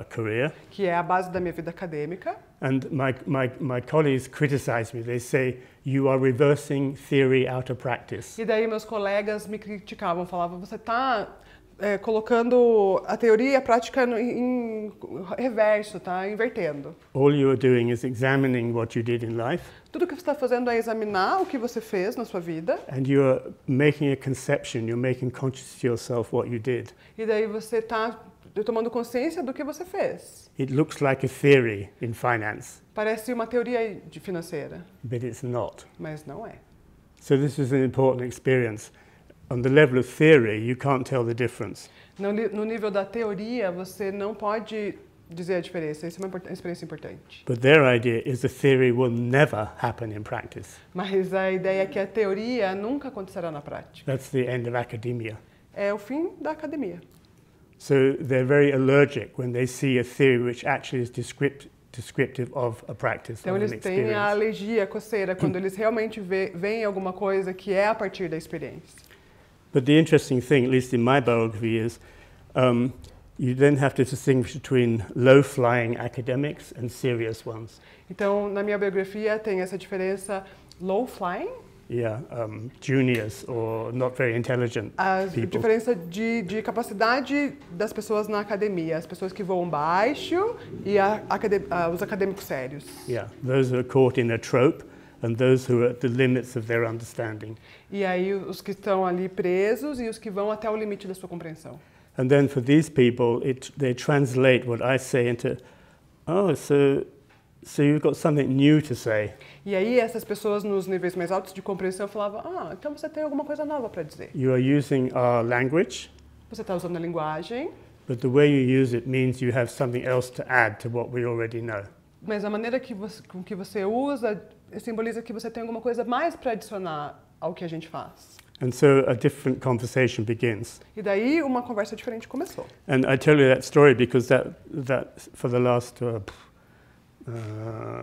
[SPEAKER 2] career.
[SPEAKER 1] Que é a base da minha vida acadêmica.
[SPEAKER 2] And my colleagues criticize me. They say, you are reversing theory out of practice.
[SPEAKER 1] E daí meus colegas me criticavam, falavam, você está colocando a teoria e a prática em reverso, tá invertendo.
[SPEAKER 2] All you are doing is examining what you did in life.
[SPEAKER 1] Tudo que você está fazendo é examinar o que você fez na sua vida.
[SPEAKER 2] And you are making a conception, you're making conscious to yourself what you did.
[SPEAKER 1] E daí você está tomando consciência do que você fez.
[SPEAKER 2] It looks like a theory in finance.
[SPEAKER 1] Parece uma teoria financeira.
[SPEAKER 2] But it's not.
[SPEAKER 1] Mas não é.
[SPEAKER 2] So this is an important experience. On the level of theory, you can't tell the difference.
[SPEAKER 1] No nível da teoria, você não pode dizer a diferença. Isso é uma experiência importante.
[SPEAKER 2] But their idea is the theory will never happen in practice.
[SPEAKER 1] Mas a ideia é que a teoria nunca acontecerá na prática.
[SPEAKER 2] That's the end of academia.
[SPEAKER 1] É o fim da academia.
[SPEAKER 2] So they're very allergic when they see a theory which actually is descriptive of a practice.
[SPEAKER 1] Então eles têm a alergia, a coceira, quando eles realmente veem alguma coisa que é a partir da experiência.
[SPEAKER 2] But the interesting thing, at least in my biography, is you then have to distinguish between low-flying academics and serious ones.
[SPEAKER 1] Então, na minha biografia tem essa diferença low-flying.
[SPEAKER 2] juniors or not very intelligent
[SPEAKER 1] A
[SPEAKER 2] people.
[SPEAKER 1] diferença de capacidade das pessoas na academia, as pessoas que voam baixo e os acadêmicos sérios.
[SPEAKER 2] Yeah, those who are caught in a trope and those who are at the limits of their understanding.
[SPEAKER 1] E aí os que estão ali presos e os que vão até o limite da sua compreensão.
[SPEAKER 2] And then for these people, they translate what I say into, oh, so you've got something new to say.
[SPEAKER 1] E aí essas pessoas nos níveis mais altos de compreensão falavam, então você tem alguma coisa nova para dizer.
[SPEAKER 2] You are using our language,
[SPEAKER 1] Você está usando a linguagem,
[SPEAKER 2] but the way you use it means you have something else to add to what we already know.
[SPEAKER 1] mas a maneira com que você usa simboliza que você tem alguma coisa mais para adicionar ao que a gente faz.
[SPEAKER 2] And so a different conversation begins.
[SPEAKER 1] E daí uma conversa diferente começou.
[SPEAKER 2] And I tell you that story because that for the last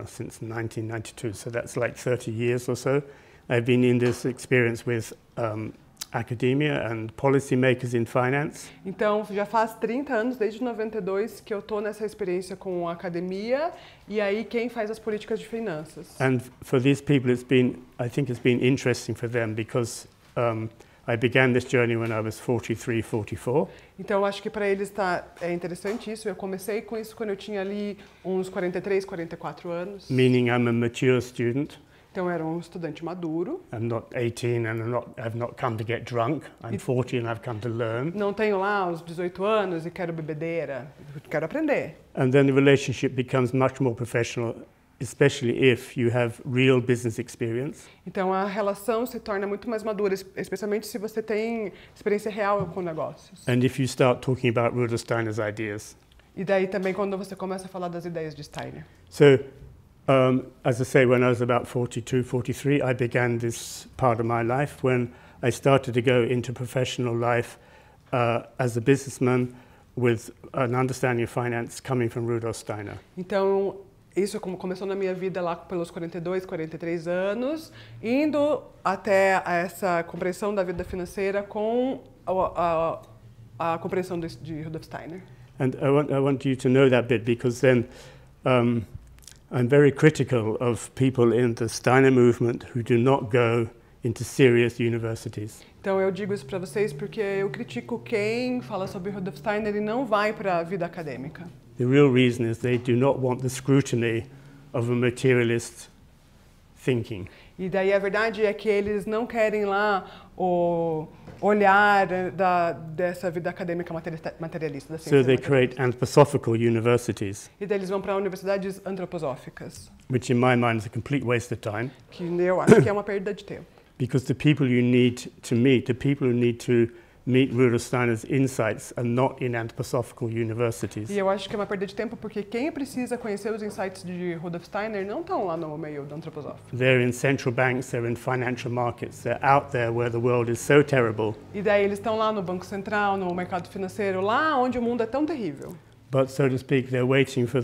[SPEAKER 2] since 1992, so that's like 30 years or so, I've been in this experience with academia and policymakers in finance.
[SPEAKER 1] Então, já faz 30 anos, desde 92, que eu estou nessa experiência com a academia e aí quem faz as políticas de finanças.
[SPEAKER 2] And for these people, I think it's been interesting for them because I began this journey when I was 43, 44.
[SPEAKER 1] Então, eu acho que para eles é interessante isso. Eu comecei com isso quando eu tinha ali uns 43, 44 anos.
[SPEAKER 2] Meaning I'm a mature student.
[SPEAKER 1] Então, eu era um estudante maduro.
[SPEAKER 2] I'm not 18 and I've not come to get drunk. I'm 40 and I've come to learn.
[SPEAKER 1] Não tenho lá os 18 anos e quero bebedeira. Quero aprender.
[SPEAKER 2] And then the relationship becomes much more professional, especially if you have real business experience.
[SPEAKER 1] Então, a relação se torna muito mais madura, especialmente se você tem experiência real com negócios.
[SPEAKER 2] And if you start talking about Rudolf Steiner's ideas.
[SPEAKER 1] E daí também quando você começa a falar das ideias de Steiner.
[SPEAKER 2] So, as I say, when I was about 42, 43, I began this part of my life when I started to go into professional life as a businessman with an understanding of finance coming from Rudolf Steiner.
[SPEAKER 1] Então, isso começou na minha vida lá pelos 42, 43 anos, indo até essa compreensão da vida financeira com a compreensão de Rudolf Steiner.
[SPEAKER 2] And I want you to know that bit because then I'm very critical of people in the Steiner movement who do not go into serious universities.
[SPEAKER 1] Então eu digo isso para vocês porque eu critico quem fala sobre Rudolf Steiner e não vai para a vida acadêmica.
[SPEAKER 2] The real reason is they do not want the scrutiny of a materialist thinking.
[SPEAKER 1] E daí a verdade é que eles não querem lá o olhar dessa vida acadêmica materialista, da ciência
[SPEAKER 2] So they
[SPEAKER 1] materialista.
[SPEAKER 2] create anthroposophical universities,
[SPEAKER 1] E daí eles vão para universidades antroposóficas,
[SPEAKER 2] which in my mind is a complete waste of time,
[SPEAKER 1] que eu acho que é uma perda de tempo.
[SPEAKER 2] because the people you need to meet, the people who need to meet Rudolf Steiner's insights are not in anthroposophical universities.
[SPEAKER 1] E eu acho que é uma perda de tempo porque quem precisa conhecer os insights de Rudolf Steiner não estão lá no meio do antroposófico.
[SPEAKER 2] They're in central banks, they're in financial markets, they're out there where the world is so terrible.
[SPEAKER 1] E daí eles estão lá no Banco Central, no mercado financeiro, lá onde o mundo é tão terrível.
[SPEAKER 2] But so to speak, they're waiting for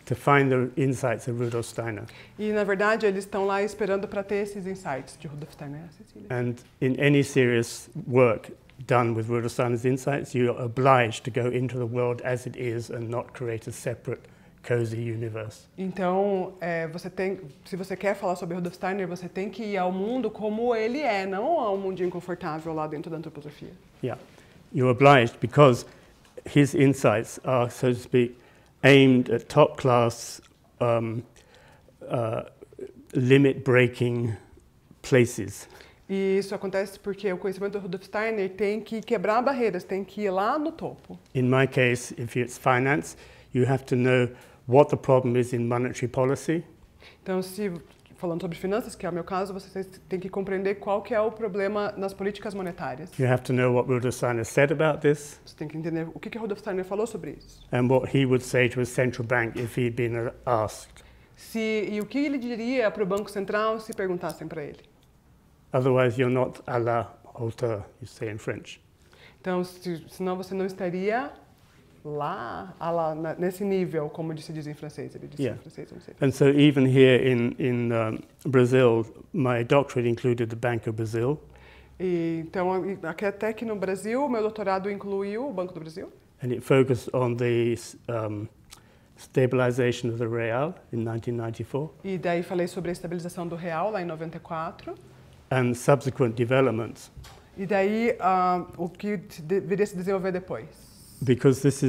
[SPEAKER 2] to find the insights of Rudolf Steiner.
[SPEAKER 1] E na verdade eles estão lá esperando para ter esses insights de Rudolf Steiner. Cecília.
[SPEAKER 2] And in any serious work done with Rudolf Steiner's insights, you're obliged to go into the world as it is and not create a separate, cozy universe.
[SPEAKER 1] Então, se você quer falar sobre Rudolf Steiner, você tem que ir ao mundo como ele é, não ao mundinho confortável lá dentro da antroposofia.
[SPEAKER 2] Yeah, you're obliged because his insights are, so to speak, aimed at top-class, limit-breaking places.
[SPEAKER 1] E isso acontece porque o conhecimento do Rudolf Steiner tem que quebrar barreiras, tem que ir lá no topo.
[SPEAKER 2] In my case, if it's finance, you have to know what the problem is in monetary policy.
[SPEAKER 1] Então, falando sobre finanças, que é o meu caso, vocês têm que compreender qual que é o problema nas políticas monetárias.
[SPEAKER 2] You have to know what Rudolf Steiner said about this.
[SPEAKER 1] Você tem que entender o que Rudolf Steiner falou sobre isso.
[SPEAKER 2] And what he would say to a central bank if he'd been asked.
[SPEAKER 1] E o que ele diria para o Banco Central se perguntassem para ele.
[SPEAKER 2] Otherwise, you're not à la hauteur, you say in French.
[SPEAKER 1] Então, senão você não estaria nesse nível, como se diz em francês. Ele disse em francês, não sei.
[SPEAKER 2] And so even here in Brazil, my doctorate included the Banco Brazil.
[SPEAKER 1] Então, até que no Brasil, meu doutorado incluiu o Banco do Brasil.
[SPEAKER 2] And it focused on the stabilization of the real in 1994,
[SPEAKER 1] E daí falei sobre a estabilização do real lá em 94.
[SPEAKER 2] and subsequent developments,
[SPEAKER 1] E daí o que deveria se desenvolver depois.
[SPEAKER 2] because this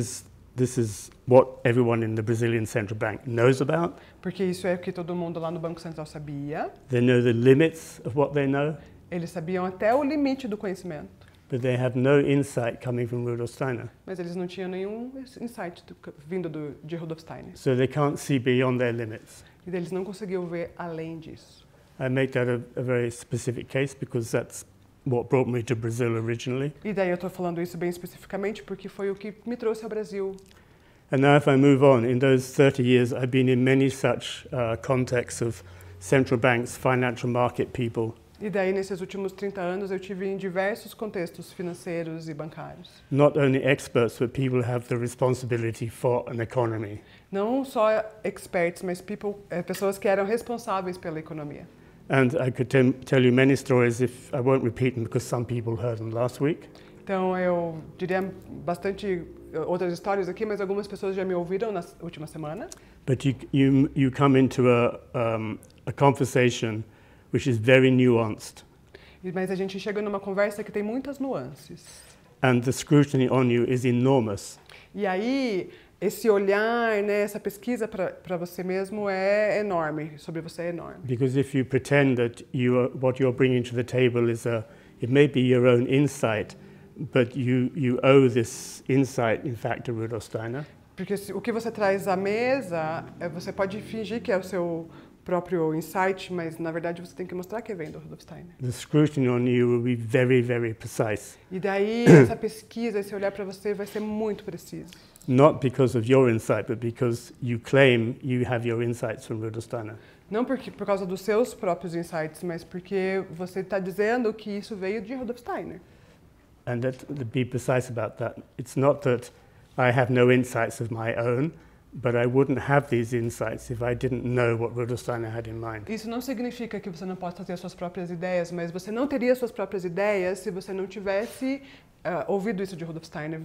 [SPEAKER 2] is what everyone in the Brazilian Central Bank knows about.
[SPEAKER 1] Porque isso é o que todo mundo lá no Banco Central sabia.
[SPEAKER 2] They know the limits of what they know,
[SPEAKER 1] Eles sabiam até o limite do conhecimento,
[SPEAKER 2] but they have no insight coming from Rudolf Steiner.
[SPEAKER 1] mas eles não tinham nenhum insight vindo de Rudolf Steiner.
[SPEAKER 2] So they can't see beyond their limits.
[SPEAKER 1] E daí eles não conseguiam ver além disso.
[SPEAKER 2] I make that a very specific case because that's what brought me to Brazil originally.
[SPEAKER 1] E daí eu estou falando isso bem especificamente porque foi o que me trouxe ao Brasil.
[SPEAKER 2] And now if I move on, in those 30 years I've been in many such contexts of central banks, financial market people,
[SPEAKER 1] E daí, nesses últimos 30 anos, eu tive em diversos contextos financeiros e bancários.
[SPEAKER 2] not only experts, but people who have the responsibility for an economy.
[SPEAKER 1] Não só experts, mas pessoas que eram responsáveis pela economia.
[SPEAKER 2] And I could tell you many stories if I won't repeat them because some people heard them last week.
[SPEAKER 1] Então, eu diria bastante outras histórias aqui, mas algumas pessoas já me ouviram na última semana.
[SPEAKER 2] But you come into a conversation which is very nuanced,
[SPEAKER 1] Mas a gente chega numa conversa que tem muitas nuances.
[SPEAKER 2] and the scrutiny on you is enormous.
[SPEAKER 1] E aí, esse olhar, né, essa pesquisa para você mesmo é enorme, sobre você é enorme.
[SPEAKER 2] Because if you pretend that what you're bringing to the table it may be your own insight, but you owe this insight, in fact, to Rudolf Steiner.
[SPEAKER 1] Porque o que você traz à mesa, você pode fingir que é o seu próprio insight, mas na verdade você tem que mostrar que vem do Rudolf Steiner.
[SPEAKER 2] The scrutiny on you will be very, very precise,
[SPEAKER 1] E daí essa pesquisa, esse olhar para você vai ser muito preciso.
[SPEAKER 2] not because of your insight, but because you claim you have your insights from Rudolf Steiner.
[SPEAKER 1] Não por causa dos seus próprios insights, mas porque você está dizendo que isso veio de Rudolf Steiner.
[SPEAKER 2] And to be precise about that, it's not that I have no insights of my own, but I wouldn't have these insights if I didn't know what Rudolf Steiner had in mind.
[SPEAKER 1] Isso não significa que você não possa ter as suas próprias ideias, mas você não teria as suas próprias ideias se você não tivesse ouvido isso de Rudolf Steiner,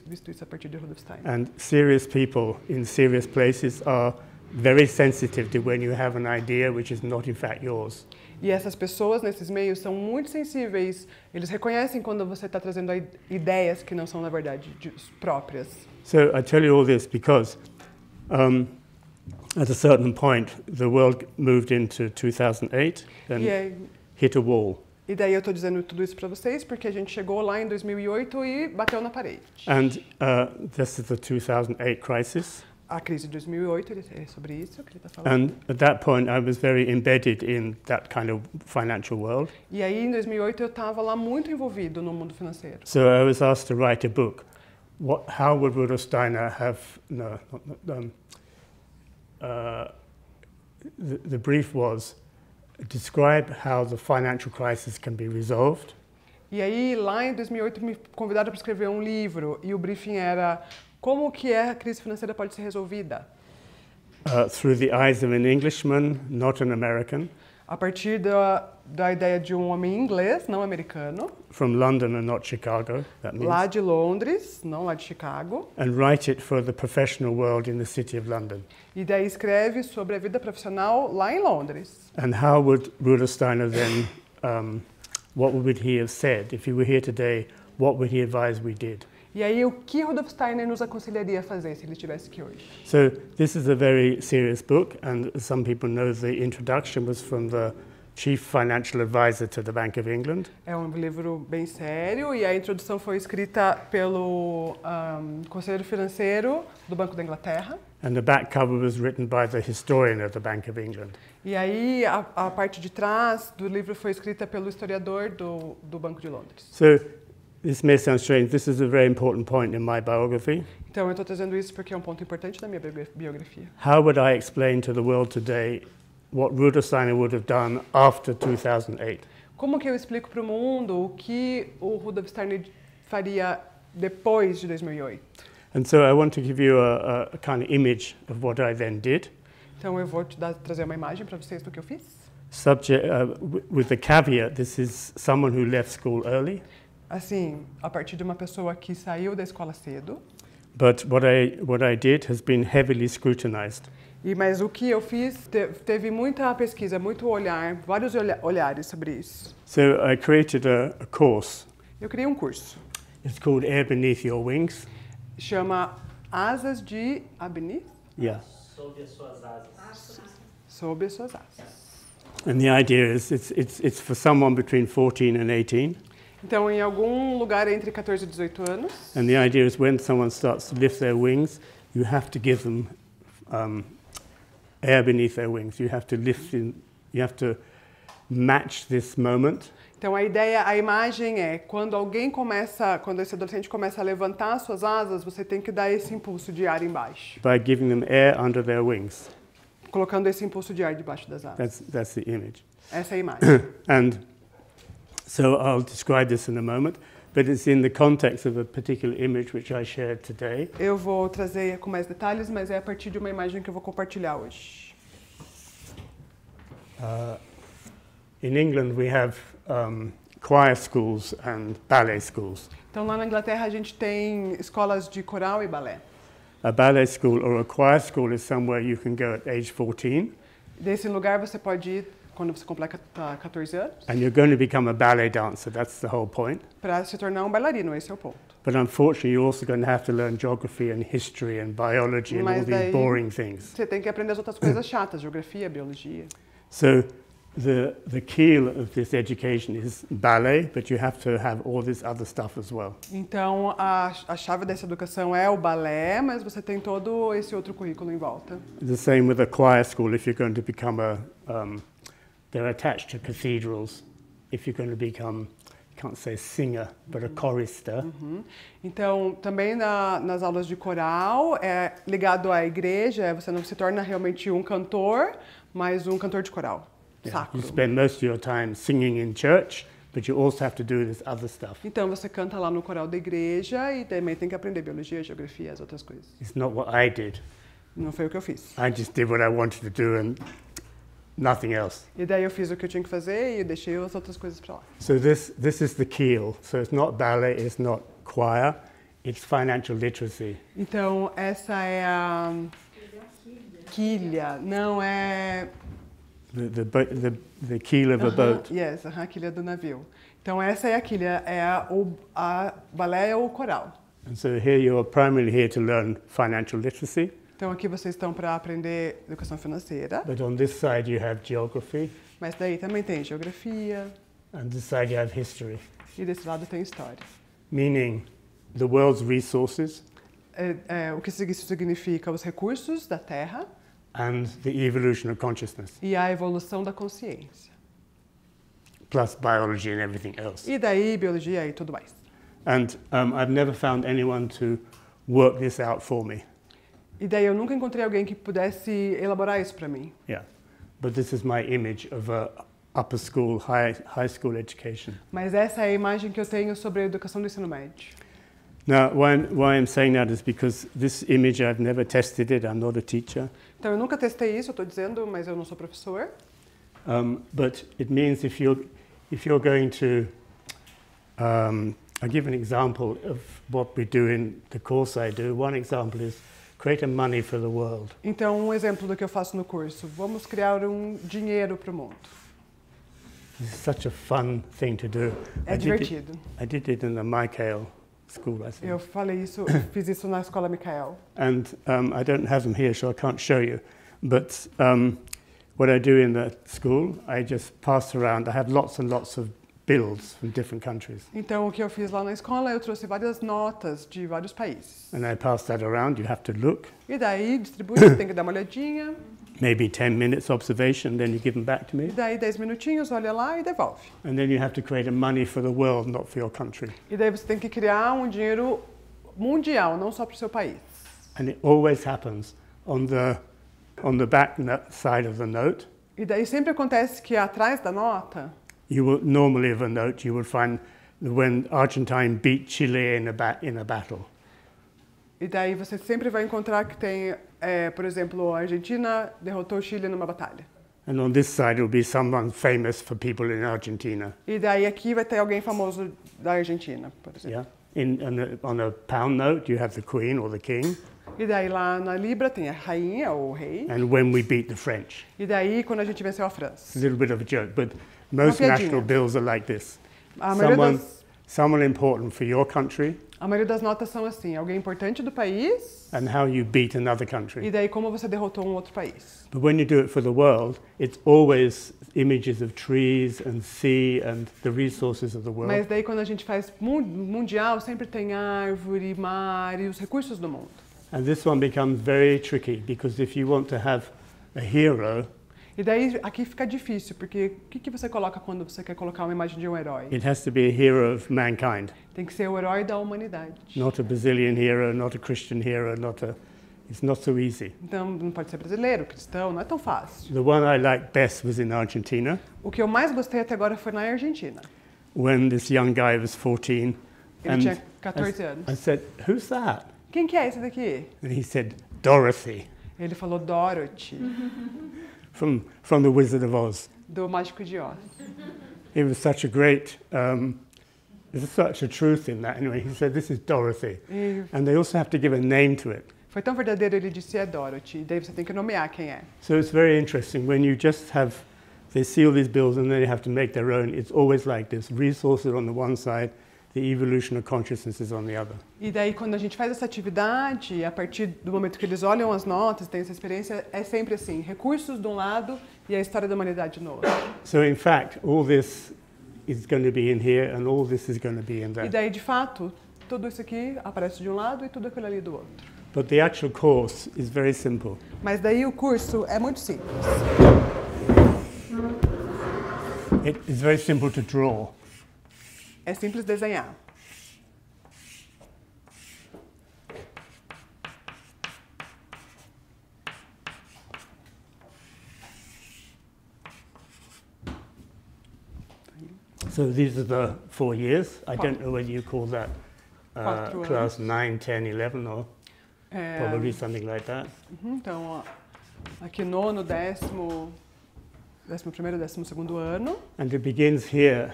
[SPEAKER 1] visto isso a partir de Rudolf Steiner.
[SPEAKER 2] And serious people in serious places are very sensitive to when you have an idea which is not in fact yours.
[SPEAKER 1] E essas pessoas nesses meios são muito sensíveis. Eles reconhecem quando você está trazendo ideias que não são, na verdade, próprias.
[SPEAKER 2] So I tell you all this because at a certain point the world moved into 2008 and hit a wall.
[SPEAKER 1] E daí eu estou dizendo tudo isso para vocês porque a gente chegou lá em 2008 e bateu na parede.
[SPEAKER 2] And this is the 2008 crisis.
[SPEAKER 1] A crise de 2008 é sobre isso que ele está falando.
[SPEAKER 2] And at that point, I was very embedded in that kind of financial world.
[SPEAKER 1] E aí, em 2008, eu estava lá muito envolvido no mundo financeiro.
[SPEAKER 2] So I was asked to write a book. How would Rudolf Steiner have? The brief was describe how the financial crisis can be resolved.
[SPEAKER 1] E aí, lá em 2008, me convidaram para escrever um livro e o briefing era como que a crise financeira pode ser resolvida.
[SPEAKER 2] Through the eyes of an Englishman, not an American.
[SPEAKER 1] A partir da ideia de um homem inglês, não americano.
[SPEAKER 2] From London and not Chicago, that means.
[SPEAKER 1] Lá de Londres, não lá de Chicago.
[SPEAKER 2] And write it for the professional world in the City of London.
[SPEAKER 1] E daí escreve sobre a vida profissional lá em Londres.
[SPEAKER 2] And how would Rudolf Steiner then, what would he have said? If he were here today, what would he advise we did?
[SPEAKER 1] E aí, o que Rudolf Steiner nos aconselharia a fazer se ele estivesse aqui hoje?
[SPEAKER 2] So this is a very serious book, and as some people know, the introduction was from the Chief Financial Advisor to the Bank of England.
[SPEAKER 1] É um livro bem sério e a introdução foi escrita pelo conselheiro financeiro do Banco da Inglaterra.
[SPEAKER 2] And the back cover was written by the historian of the Bank of England.
[SPEAKER 1] E aí, a parte de trás do livro foi escrita pelo historiador do Banco de Londres.
[SPEAKER 2] So this may sound strange. This is a very important point in my biography.
[SPEAKER 1] Então, eu estou trazendo isso porque é um ponto importante da minha biografia.
[SPEAKER 2] How would I explain to the world today what Rudolf Steiner would have done after 2008?
[SPEAKER 1] Como que eu explico para o mundo o que o Rudolf Steiner faria depois de 2008?
[SPEAKER 2] And so I want to give you a kind of image of what I then did.
[SPEAKER 1] Então, eu vou trazer uma imagem para vocês do que eu fiz.
[SPEAKER 2] Subject, with the caveat, this is someone who left school early.
[SPEAKER 1] Assim, a partir de uma pessoa que saiu da escola cedo.
[SPEAKER 2] But what I did has been heavily scrutinized.
[SPEAKER 1] Mas o que eu fiz, teve muita pesquisa, muito olhar, vários olhares sobre isso.
[SPEAKER 2] So I created a course.
[SPEAKER 1] Eu criei um curso.
[SPEAKER 2] It's called Air Beneath Your Wings.
[SPEAKER 1] Chama Asas de Abni?
[SPEAKER 2] Yeah.
[SPEAKER 4] Sob as suas asas.
[SPEAKER 1] Sob as suas asas.
[SPEAKER 2] And the idea is it's for someone between 14 and 18.
[SPEAKER 1] Então, em algum lugar entre 14 e 18 anos.
[SPEAKER 2] And the idea is when someone starts to lift their wings, you have to give them air beneath their wings. You have to you have to match this moment.
[SPEAKER 1] Então a ideia, a imagem é quando esse adolescente começa a levantar as suas asas, você tem que dar esse impulso de ar embaixo.
[SPEAKER 2] By giving them air under their wings.
[SPEAKER 1] Colocando esse impulso de ar debaixo das asas.
[SPEAKER 2] That's the image.
[SPEAKER 1] Essa é a imagem.
[SPEAKER 2] And so I'll describe this in a moment, but it's in the context of a particular image which I shared today.
[SPEAKER 1] Eu vou trazer com mais detalhes, mas é a partir de uma imagem que eu vou compartilhar hoje.
[SPEAKER 2] In England we have choir schools and ballet schools.
[SPEAKER 1] Então lá na Inglaterra a gente tem escolas de coral e balé.
[SPEAKER 2] A ballet school or a choir school is somewhere you can go at age 14.
[SPEAKER 1] Desse lugar você pode ir quando você completa 14 anos.
[SPEAKER 2] And you're going to become a ballet dancer, that's the whole point.
[SPEAKER 1] Para se tornar um bailarino, esse é o ponto.
[SPEAKER 2] But unfortunately you're also going to have to learn geography and history and biology and all these boring things.
[SPEAKER 1] Você tem que aprender as outras coisas chatas, geografia, biologia.
[SPEAKER 2] So the keel of this education is ballet, but you have to have all this other stuff as well.
[SPEAKER 1] Então a chave dessa educação é o balé, mas você tem todo esse outro currículo em volta.
[SPEAKER 2] The same with a choir school. If you're going to become they're attached to cathedrals. If you're going to become, can't say singer, but a chorister.
[SPEAKER 1] Então também nas aulas de coral é ligado à igreja. Você não se torna realmente um cantor, mas um cantor de coral. Sacro.
[SPEAKER 2] You spend most of your time singing in church, but you also have to do this other stuff.
[SPEAKER 1] Então você canta lá no coral da igreja e também tem que aprender biologia, geografia, as outras coisas.
[SPEAKER 2] It's not what I did.
[SPEAKER 1] Não foi o que eu fiz.
[SPEAKER 2] I just did what I wanted to do and nothing else.
[SPEAKER 1] E daí eu fiz o que eu tinha que fazer e deixei as outras coisas para lá.
[SPEAKER 2] So this is the keel. So it's not ballet, it's not choir, it's financial literacy.
[SPEAKER 1] Então essa é a quilha, não é
[SPEAKER 2] The keel of a boat.
[SPEAKER 1] Yes, a quilha do navio. Então essa é a quilha, é a balé é o coral.
[SPEAKER 2] And so here you are primarily here to learn financial literacy.
[SPEAKER 1] Então aqui vocês estão para aprender educação financeira.
[SPEAKER 2] But on this side you have geography.
[SPEAKER 1] Mas daí também tem geografia.
[SPEAKER 2] And this side you have history.
[SPEAKER 1] E desse lado tem história.
[SPEAKER 2] Meaning the world's resources.
[SPEAKER 1] O que isso significa? Os recursos da Terra.
[SPEAKER 2] And the evolution of consciousness.
[SPEAKER 1] E a evolução da consciência.
[SPEAKER 2] Plus biology and everything else.
[SPEAKER 1] E daí biologia e tudo mais.
[SPEAKER 2] And I've never found anyone to work this out for me.
[SPEAKER 1] E daí eu nunca encontrei alguém que pudesse elaborar isso para mim.
[SPEAKER 2] Yeah, but this is my image of a upper school, high school education.
[SPEAKER 1] Mas essa é a imagem que eu tenho sobre a educação do ensino médio.
[SPEAKER 2] Now, why I'm saying that is because this image I've never tested it. I'm not a teacher.
[SPEAKER 1] Então eu nunca testei isso, eu estou dizendo, mas eu não sou professor.
[SPEAKER 2] But it means if you're going to, I'll give an example of what we do in the course I do. One example is create a money for the world.
[SPEAKER 1] Então um exemplo do que eu faço no curso, vamos criar um dinheiro para o mundo.
[SPEAKER 2] This is such a fun thing to do.
[SPEAKER 1] É divertido.
[SPEAKER 2] I did it in the Michael school, I think.
[SPEAKER 1] Eu fiz isso na escola Michael.
[SPEAKER 2] And I don't have them here, so I can't show you. But what I do in the school, I just pass around. I have lots and lots of bills from different countries.
[SPEAKER 1] Então o que eu fiz lá na escola, eu trouxe várias notas de vários países.
[SPEAKER 2] And I pass that around. You have to look.
[SPEAKER 1] E daí distribui, você tem que dar uma olhadinha.
[SPEAKER 2] Maybe 10 minutes observation, then you give them back to me.
[SPEAKER 1] E daí 10 minutinhos, olha lá e devolve.
[SPEAKER 2] And then you have to create a money for the world, not for your country.
[SPEAKER 1] E daí você tem que criar um dinheiro mundial, não só para o seu país.
[SPEAKER 2] And it always happens on the back side of the note.
[SPEAKER 1] E daí sempre acontece que atrás da nota,
[SPEAKER 2] You will normally of a note you will find when Argentine beat Chile in a battle.
[SPEAKER 1] e daí você sempre vai encontrar que tem, por exemplo, a Argentina derrotou o Chile numa batalha.
[SPEAKER 2] And on this side will be someone famous for people in Argentina.
[SPEAKER 1] E daí aqui vai ter alguém famoso da Argentina, por exemplo.
[SPEAKER 2] Yeah. On a pound note, you have the Queen or the King.
[SPEAKER 1] E daí lá na Libra tem a rainha ou o rei.
[SPEAKER 2] And when we beat the French.
[SPEAKER 1] E daí quando a gente venceu a
[SPEAKER 2] A
[SPEAKER 1] França.
[SPEAKER 2] little bit of a joke, but most
[SPEAKER 1] piadinha.
[SPEAKER 2] national bills are like this.
[SPEAKER 1] A maioria,
[SPEAKER 2] Someone important for your country
[SPEAKER 1] a maioria das notas são assim, alguém importante do país
[SPEAKER 2] and how you beat another
[SPEAKER 1] e
[SPEAKER 2] country.
[SPEAKER 1] daí como você derrotou um outro país.
[SPEAKER 2] But when you do it for the world, it's always images of trees and sea and the resources of the
[SPEAKER 1] Mas
[SPEAKER 2] world.
[SPEAKER 1] daí quando a gente faz mundial, sempre tem árvore, mar e os recursos do mundo.
[SPEAKER 2] And this one becomes very tricky because if you want to have a hero,
[SPEAKER 1] E daí aqui fica difícil, porque o que você coloca quando você quer colocar uma imagem de um herói?
[SPEAKER 2] it has to be a hero of mankind,
[SPEAKER 1] Tem que ser o herói da humanidade.
[SPEAKER 2] not a Brazilian hero, not a Christian hero, it's not so easy.
[SPEAKER 1] Então não pode ser brasileiro, cristão, não é tão fácil.
[SPEAKER 2] The one I liked best was in Argentina,
[SPEAKER 1] O que eu mais gostei até agora foi na Argentina.
[SPEAKER 2] when this young guy was 14.
[SPEAKER 1] Ele
[SPEAKER 2] And
[SPEAKER 1] tinha 14 anos.
[SPEAKER 2] I said, "Who's that?"
[SPEAKER 1] Quem que é esse daqui?
[SPEAKER 2] And he said, "Dorothy,
[SPEAKER 1] Ele falou Dorothy,
[SPEAKER 2] from The Wizard of Oz."
[SPEAKER 1] do Mágico de Oz.
[SPEAKER 2] It was such a great, there's such a truth in that. Anyway, he said, "This is Dorothy."
[SPEAKER 1] E
[SPEAKER 2] And they also have to give a name to it.
[SPEAKER 1] foi tão verdadeiro, ele disse é Dorothy. E daí você tem que nomear quem é.
[SPEAKER 2] So it's very interesting when you just have, they seal these bills and then they have to make their own. It's always like this, resources on the one side, the evolution of consciousness is on the other.
[SPEAKER 1] E daí quando a gente faz essa atividade, a partir do momento que eles olham as notas, têm essa experiência, é sempre assim, recursos de um lado e a história da humanidade no outro.
[SPEAKER 2] So in fact, all this is going to be in here and all this is going to be in
[SPEAKER 1] E
[SPEAKER 2] there.
[SPEAKER 1] daí, de fato, tudo isso aqui aparece de um lado e tudo aquilo ali do outro.
[SPEAKER 2] But the actual course is very simple.
[SPEAKER 1] Mas daí o curso é muito simples.
[SPEAKER 2] It is very simple to draw.
[SPEAKER 1] É simples desenhar.
[SPEAKER 2] So these are the 4 years. I don't know whether you call that
[SPEAKER 1] Quatro
[SPEAKER 2] class 9, 10, 11 or
[SPEAKER 1] É,
[SPEAKER 2] probably something like that.
[SPEAKER 1] então, ó, aqui nono, décimo primeiro, 12º ano.
[SPEAKER 2] And it begins here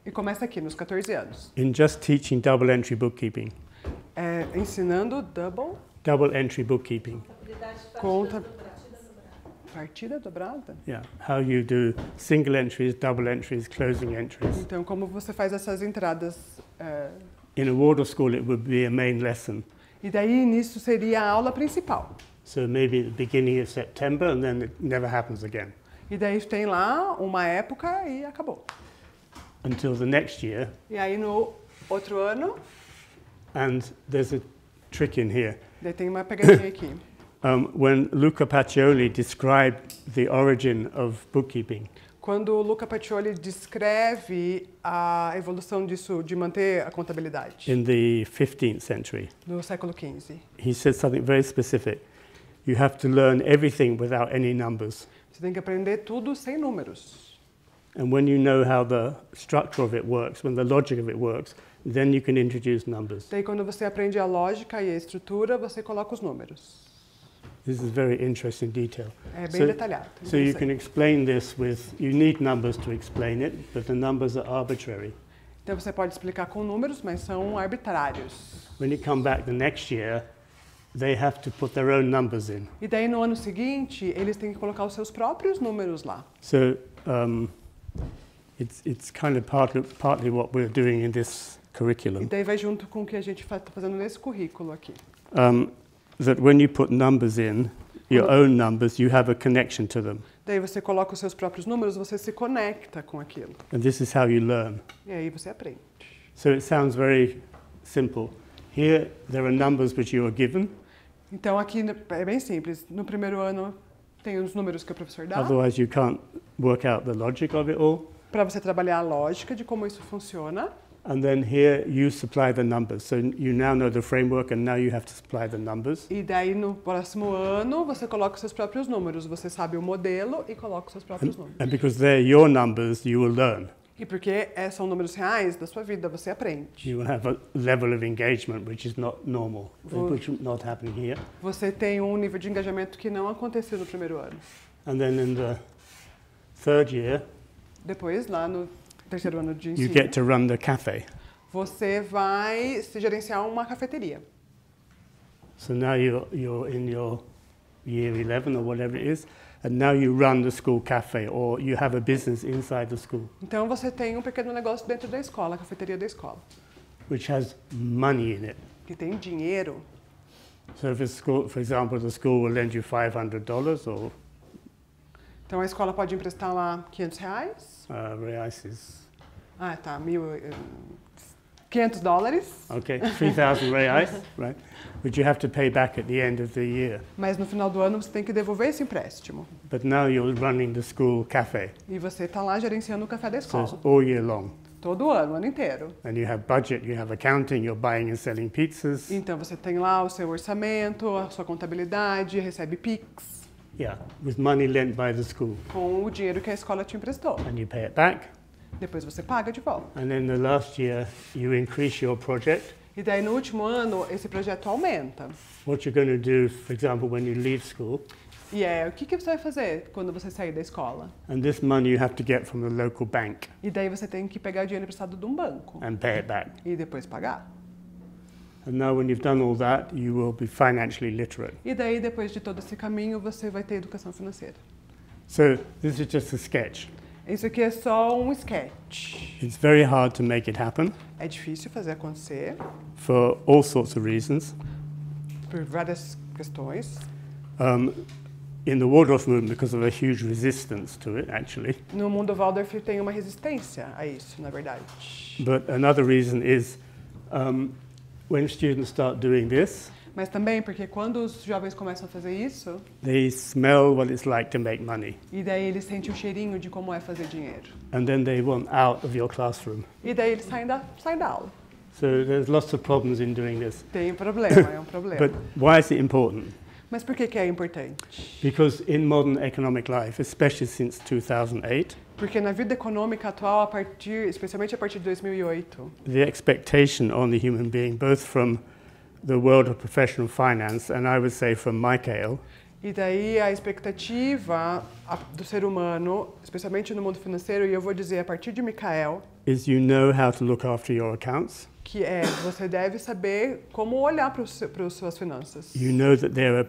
[SPEAKER 1] E começa aqui, nos 14 anos.
[SPEAKER 2] in just teaching double entry bookkeeping.
[SPEAKER 1] É, ensinando
[SPEAKER 2] Double entry bookkeeping.
[SPEAKER 1] conta, partida dobrada.
[SPEAKER 2] Yeah. How you do single entries, double entries, closing entries.
[SPEAKER 1] Então, como você faz essas entradas.
[SPEAKER 2] In a Waldorf school, it would be a main lesson.
[SPEAKER 1] E daí, nisso seria a aula principal.
[SPEAKER 2] So maybe at the beginning of September and then it never happens again.
[SPEAKER 1] E daí tem lá uma época e acabou.
[SPEAKER 2] Until the next year.
[SPEAKER 1] E aí, no outro ano,
[SPEAKER 2] And there's a trick in here.
[SPEAKER 1] daí tem uma pegadinha aqui.
[SPEAKER 2] When Luca Pacioli described the origin of bookkeeping,
[SPEAKER 1] Quando o Luca Pacioli descreve a evolução disso, de manter a contabilidade,
[SPEAKER 2] in the 15th century,
[SPEAKER 1] no século XV,
[SPEAKER 2] he said something very specific. You have to learn everything without any numbers.
[SPEAKER 1] você tem que aprender tudo sem números.
[SPEAKER 2] And when you know how the structure of it works, when the logic of it works, then you can introduce numbers.
[SPEAKER 1] Daí, quando você aprende a lógica e a estrutura, você coloca os números.
[SPEAKER 2] This is very interesting detail.
[SPEAKER 1] É bem detalhado.
[SPEAKER 2] So you
[SPEAKER 1] interessante.
[SPEAKER 2] can explain this with, you need numbers to explain it, but the numbers are arbitrary.
[SPEAKER 1] Então, você pode explicar com números, mas são arbitrários.
[SPEAKER 2] When you come back the next year, they have to put their own numbers in.
[SPEAKER 1] E daí, no ano seguinte, eles têm que colocar os seus próprios números lá.
[SPEAKER 2] So it's kind of partly what we're doing in this
[SPEAKER 1] E
[SPEAKER 2] curriculum.
[SPEAKER 1] daí vai junto com o que a gente está fazendo nesse currículo aqui.
[SPEAKER 2] That when you put numbers in, your own numbers, you have a connection to them.
[SPEAKER 1] Daí você coloca os seus próprios números, você se conecta com aquilo.
[SPEAKER 2] And this is how you learn.
[SPEAKER 1] E aí você aprende.
[SPEAKER 2] So it sounds very simple. Here, there are numbers which you are given.
[SPEAKER 1] Então aqui é bem simples. No primeiro ano tem os números que o professor dá,
[SPEAKER 2] Otherwise, you can't work out the logic of it all.
[SPEAKER 1] para você trabalhar a lógica de como isso funciona.
[SPEAKER 2] And then here, you supply the numbers. So you now know the framework, and now you have to supply the numbers.
[SPEAKER 1] E daí no próximo ano você coloca os seus próprios números. Você sabe o modelo e coloca os seus próprios números.
[SPEAKER 2] And because they're your numbers, you will learn.
[SPEAKER 1] E porque são números reais da sua vida, você aprende.
[SPEAKER 2] You will have a level of engagement which is not normal, which is not happening here.
[SPEAKER 1] Você tem um nível de engajamento que não aconteceu no primeiro ano.
[SPEAKER 2] And then in the third year,
[SPEAKER 1] Depois, lá no terceiro ano de
[SPEAKER 2] you
[SPEAKER 1] ensino,
[SPEAKER 2] get to run the cafe.
[SPEAKER 1] você vai se gerenciar uma cafeteria.
[SPEAKER 2] So now you're in your year 11 or whatever it is, and now you run the school cafe or you have a business inside the school.
[SPEAKER 1] Então você tem um pequeno negócio dentro da escola, a cafeteria da escola,
[SPEAKER 2] Which has money in it.
[SPEAKER 1] que tem dinheiro.
[SPEAKER 2] So if a school, for example, the school will lend you $500 or
[SPEAKER 1] Então a escola pode emprestar lá R$500.
[SPEAKER 2] reais is,
[SPEAKER 1] Ah, tá, $500.
[SPEAKER 2] okay, 3,000 reais, right? Which you have to pay back at the end of the year.
[SPEAKER 1] Mas no final do ano você tem que devolver esse empréstimo.
[SPEAKER 2] But now you're running the school cafe,
[SPEAKER 1] E você está lá gerenciando o café da
[SPEAKER 2] so
[SPEAKER 1] escola.
[SPEAKER 2] it's all year long.
[SPEAKER 1] Todo ano, o ano inteiro.
[SPEAKER 2] And you have budget, you have accounting, you're buying and selling pizzas.
[SPEAKER 1] Então você tem lá o seu orçamento, a sua contabilidade, recebe Pix,
[SPEAKER 2] Yeah, with money lent by the school.
[SPEAKER 1] com o dinheiro que a escola te emprestou.
[SPEAKER 2] And you pay it back.
[SPEAKER 1] Depois você paga de volta.
[SPEAKER 2] And then the last year, you increase your project.
[SPEAKER 1] E daí no último ano, esse projeto aumenta.
[SPEAKER 2] What you're going to do, for example, when you leave school,
[SPEAKER 1] E o que você vai fazer quando você sair da escola?
[SPEAKER 2] and this money you have to get from the local bank
[SPEAKER 1] E daí você tem que pegar o dinheiro emprestado de um banco
[SPEAKER 2] and pay it back.
[SPEAKER 1] e depois pagar.
[SPEAKER 2] And now when you've done all that, you will be financially literate.
[SPEAKER 1] E daí, depois de todo esse caminho, você vai ter educação financeira.
[SPEAKER 2] So this is just a sketch.
[SPEAKER 1] Isso aqui é só um sketch.
[SPEAKER 2] It's very hard to make it happen
[SPEAKER 1] É difícil fazer acontecer
[SPEAKER 2] for all sorts of reasons.
[SPEAKER 1] por várias questões.
[SPEAKER 2] In the Waldorf movement, because of a huge resistance to it, actually.
[SPEAKER 1] No mundo Waldorf tem uma resistência a isso, na verdade.
[SPEAKER 2] But another reason is when students start doing this,
[SPEAKER 1] Mas também porque quando os jovens começam a fazer isso,
[SPEAKER 2] they smell what it's like to make money.
[SPEAKER 1] e daí eles sentem o cheirinho de como é fazer dinheiro.
[SPEAKER 2] And then they want out of your classroom.
[SPEAKER 1] E daí eles saem da aula.
[SPEAKER 2] So there's lots of problems in doing this.
[SPEAKER 1] Tem um problema, é um problema.
[SPEAKER 2] But why is it important?
[SPEAKER 1] Mas por que é importante?
[SPEAKER 2] Because in modern economic life, especially since 2008,
[SPEAKER 1] Porque na vida econômica atual, especialmente a partir de 2008,
[SPEAKER 2] the expectation on the human being, both from the world of professional finance and I would say from Michael,
[SPEAKER 1] e daí a expectativa do ser humano, especialmente no mundo financeiro, e eu vou dizer a partir de Michael,
[SPEAKER 2] is you know how to look after your accounts.
[SPEAKER 1] que você deve saber como olhar para as suas finanças.
[SPEAKER 2] You know that they're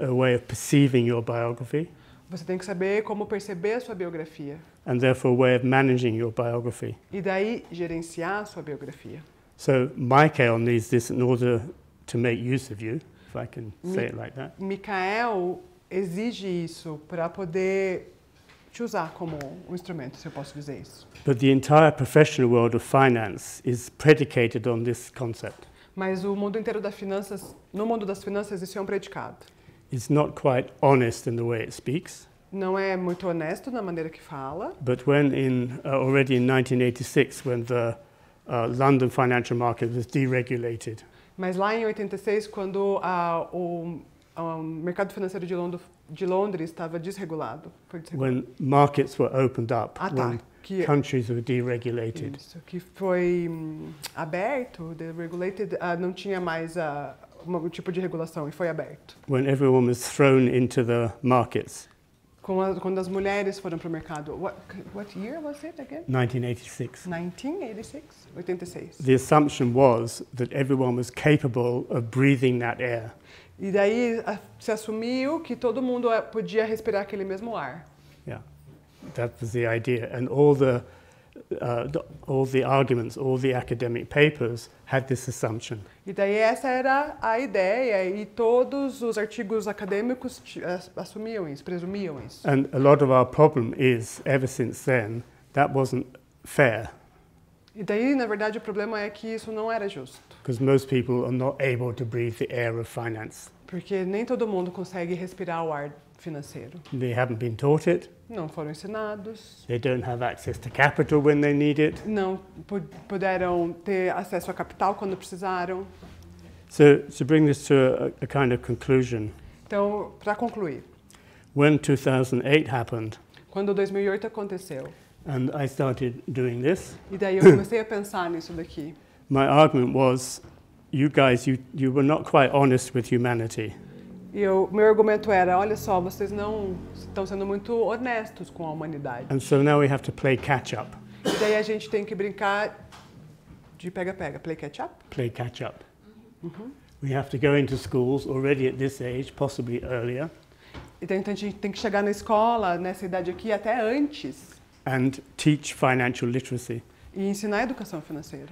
[SPEAKER 2] a way of perceiving your biography
[SPEAKER 1] Você tem que saber como perceber a sua biografia.
[SPEAKER 2] and therefore a way of managing your biography.
[SPEAKER 1] E daí gerenciar a sua biografia.
[SPEAKER 2] So Michael needs this in order to make use of you, if I can say it like that.
[SPEAKER 1] Michael exige isso para poder te usar como um instrumento, se eu posso dizer isso.
[SPEAKER 2] But the entire professional world of finance is predicated on this concept.
[SPEAKER 1] Mas o mundo inteiro das finanças, no mundo das finanças, isso é um predicado.
[SPEAKER 2] It's not quite honest in the way it speaks.
[SPEAKER 1] Não é muito honesto na maneira que fala,
[SPEAKER 2] But when already in 1986, when the London financial market was deregulated,
[SPEAKER 1] mas lá em 86, quando o mercado financeiro de Londres estava desregulado, foi desregulado.
[SPEAKER 2] when markets were opened up, when
[SPEAKER 1] Que,
[SPEAKER 2] countries were deregulated,
[SPEAKER 1] isso, que foi aberto, deregulated, não tinha mais um tipo de regulação e foi aberto.
[SPEAKER 2] when everyone was thrown into the markets,
[SPEAKER 1] Quando as mulheres foram para o mercado, what year was it again?
[SPEAKER 2] 1986.
[SPEAKER 1] 1986? 86.
[SPEAKER 2] The assumption was that everyone was capable of breathing that air.
[SPEAKER 1] E daí se assumiu que todo mundo podia respirar aquele mesmo ar.
[SPEAKER 2] Yeah, that was the idea, and all the arguments, all the academic papers had this assumption.
[SPEAKER 1] E daí essa era a ideia e todos os artigos acadêmicos assumiam isso, presumiam isso.
[SPEAKER 2] And a lot of our problem is, ever since then, that wasn't fair,
[SPEAKER 1] E daí, na verdade, o problema é que isso não era justo.
[SPEAKER 2] because most people are not able to breathe the air of finance.
[SPEAKER 1] Porque nem todo mundo consegue respirar o ar financeiro.
[SPEAKER 2] They haven't been taught it,
[SPEAKER 1] Não foram ensinados,
[SPEAKER 2] they don't have access to capital when they need it.
[SPEAKER 1] não puderam ter acesso a capital quando precisaram.
[SPEAKER 2] So to bring this to a kind of conclusion,
[SPEAKER 1] Então, para concluir,
[SPEAKER 2] when 2008 happened,
[SPEAKER 1] quando 2008 aconteceu,
[SPEAKER 2] and I started doing this,
[SPEAKER 1] e daí eu comecei a pensar nisso daqui,
[SPEAKER 2] my argument was, you guys, you were not quite honest with humanity.
[SPEAKER 1] e meu argumento era, olha só, vocês não estão sendo muito honestos com a humanidade.
[SPEAKER 2] And so now we have to play catch up.
[SPEAKER 1] E daí a gente tem que brincar de pega-pega, play catch-up.
[SPEAKER 2] play catch up. We have to go into schools already at this age, possibly earlier,
[SPEAKER 1] Então a gente tem que chegar na escola, nessa idade aqui, até antes,
[SPEAKER 2] and teach financial literacy.
[SPEAKER 1] e ensinar a educação financeira.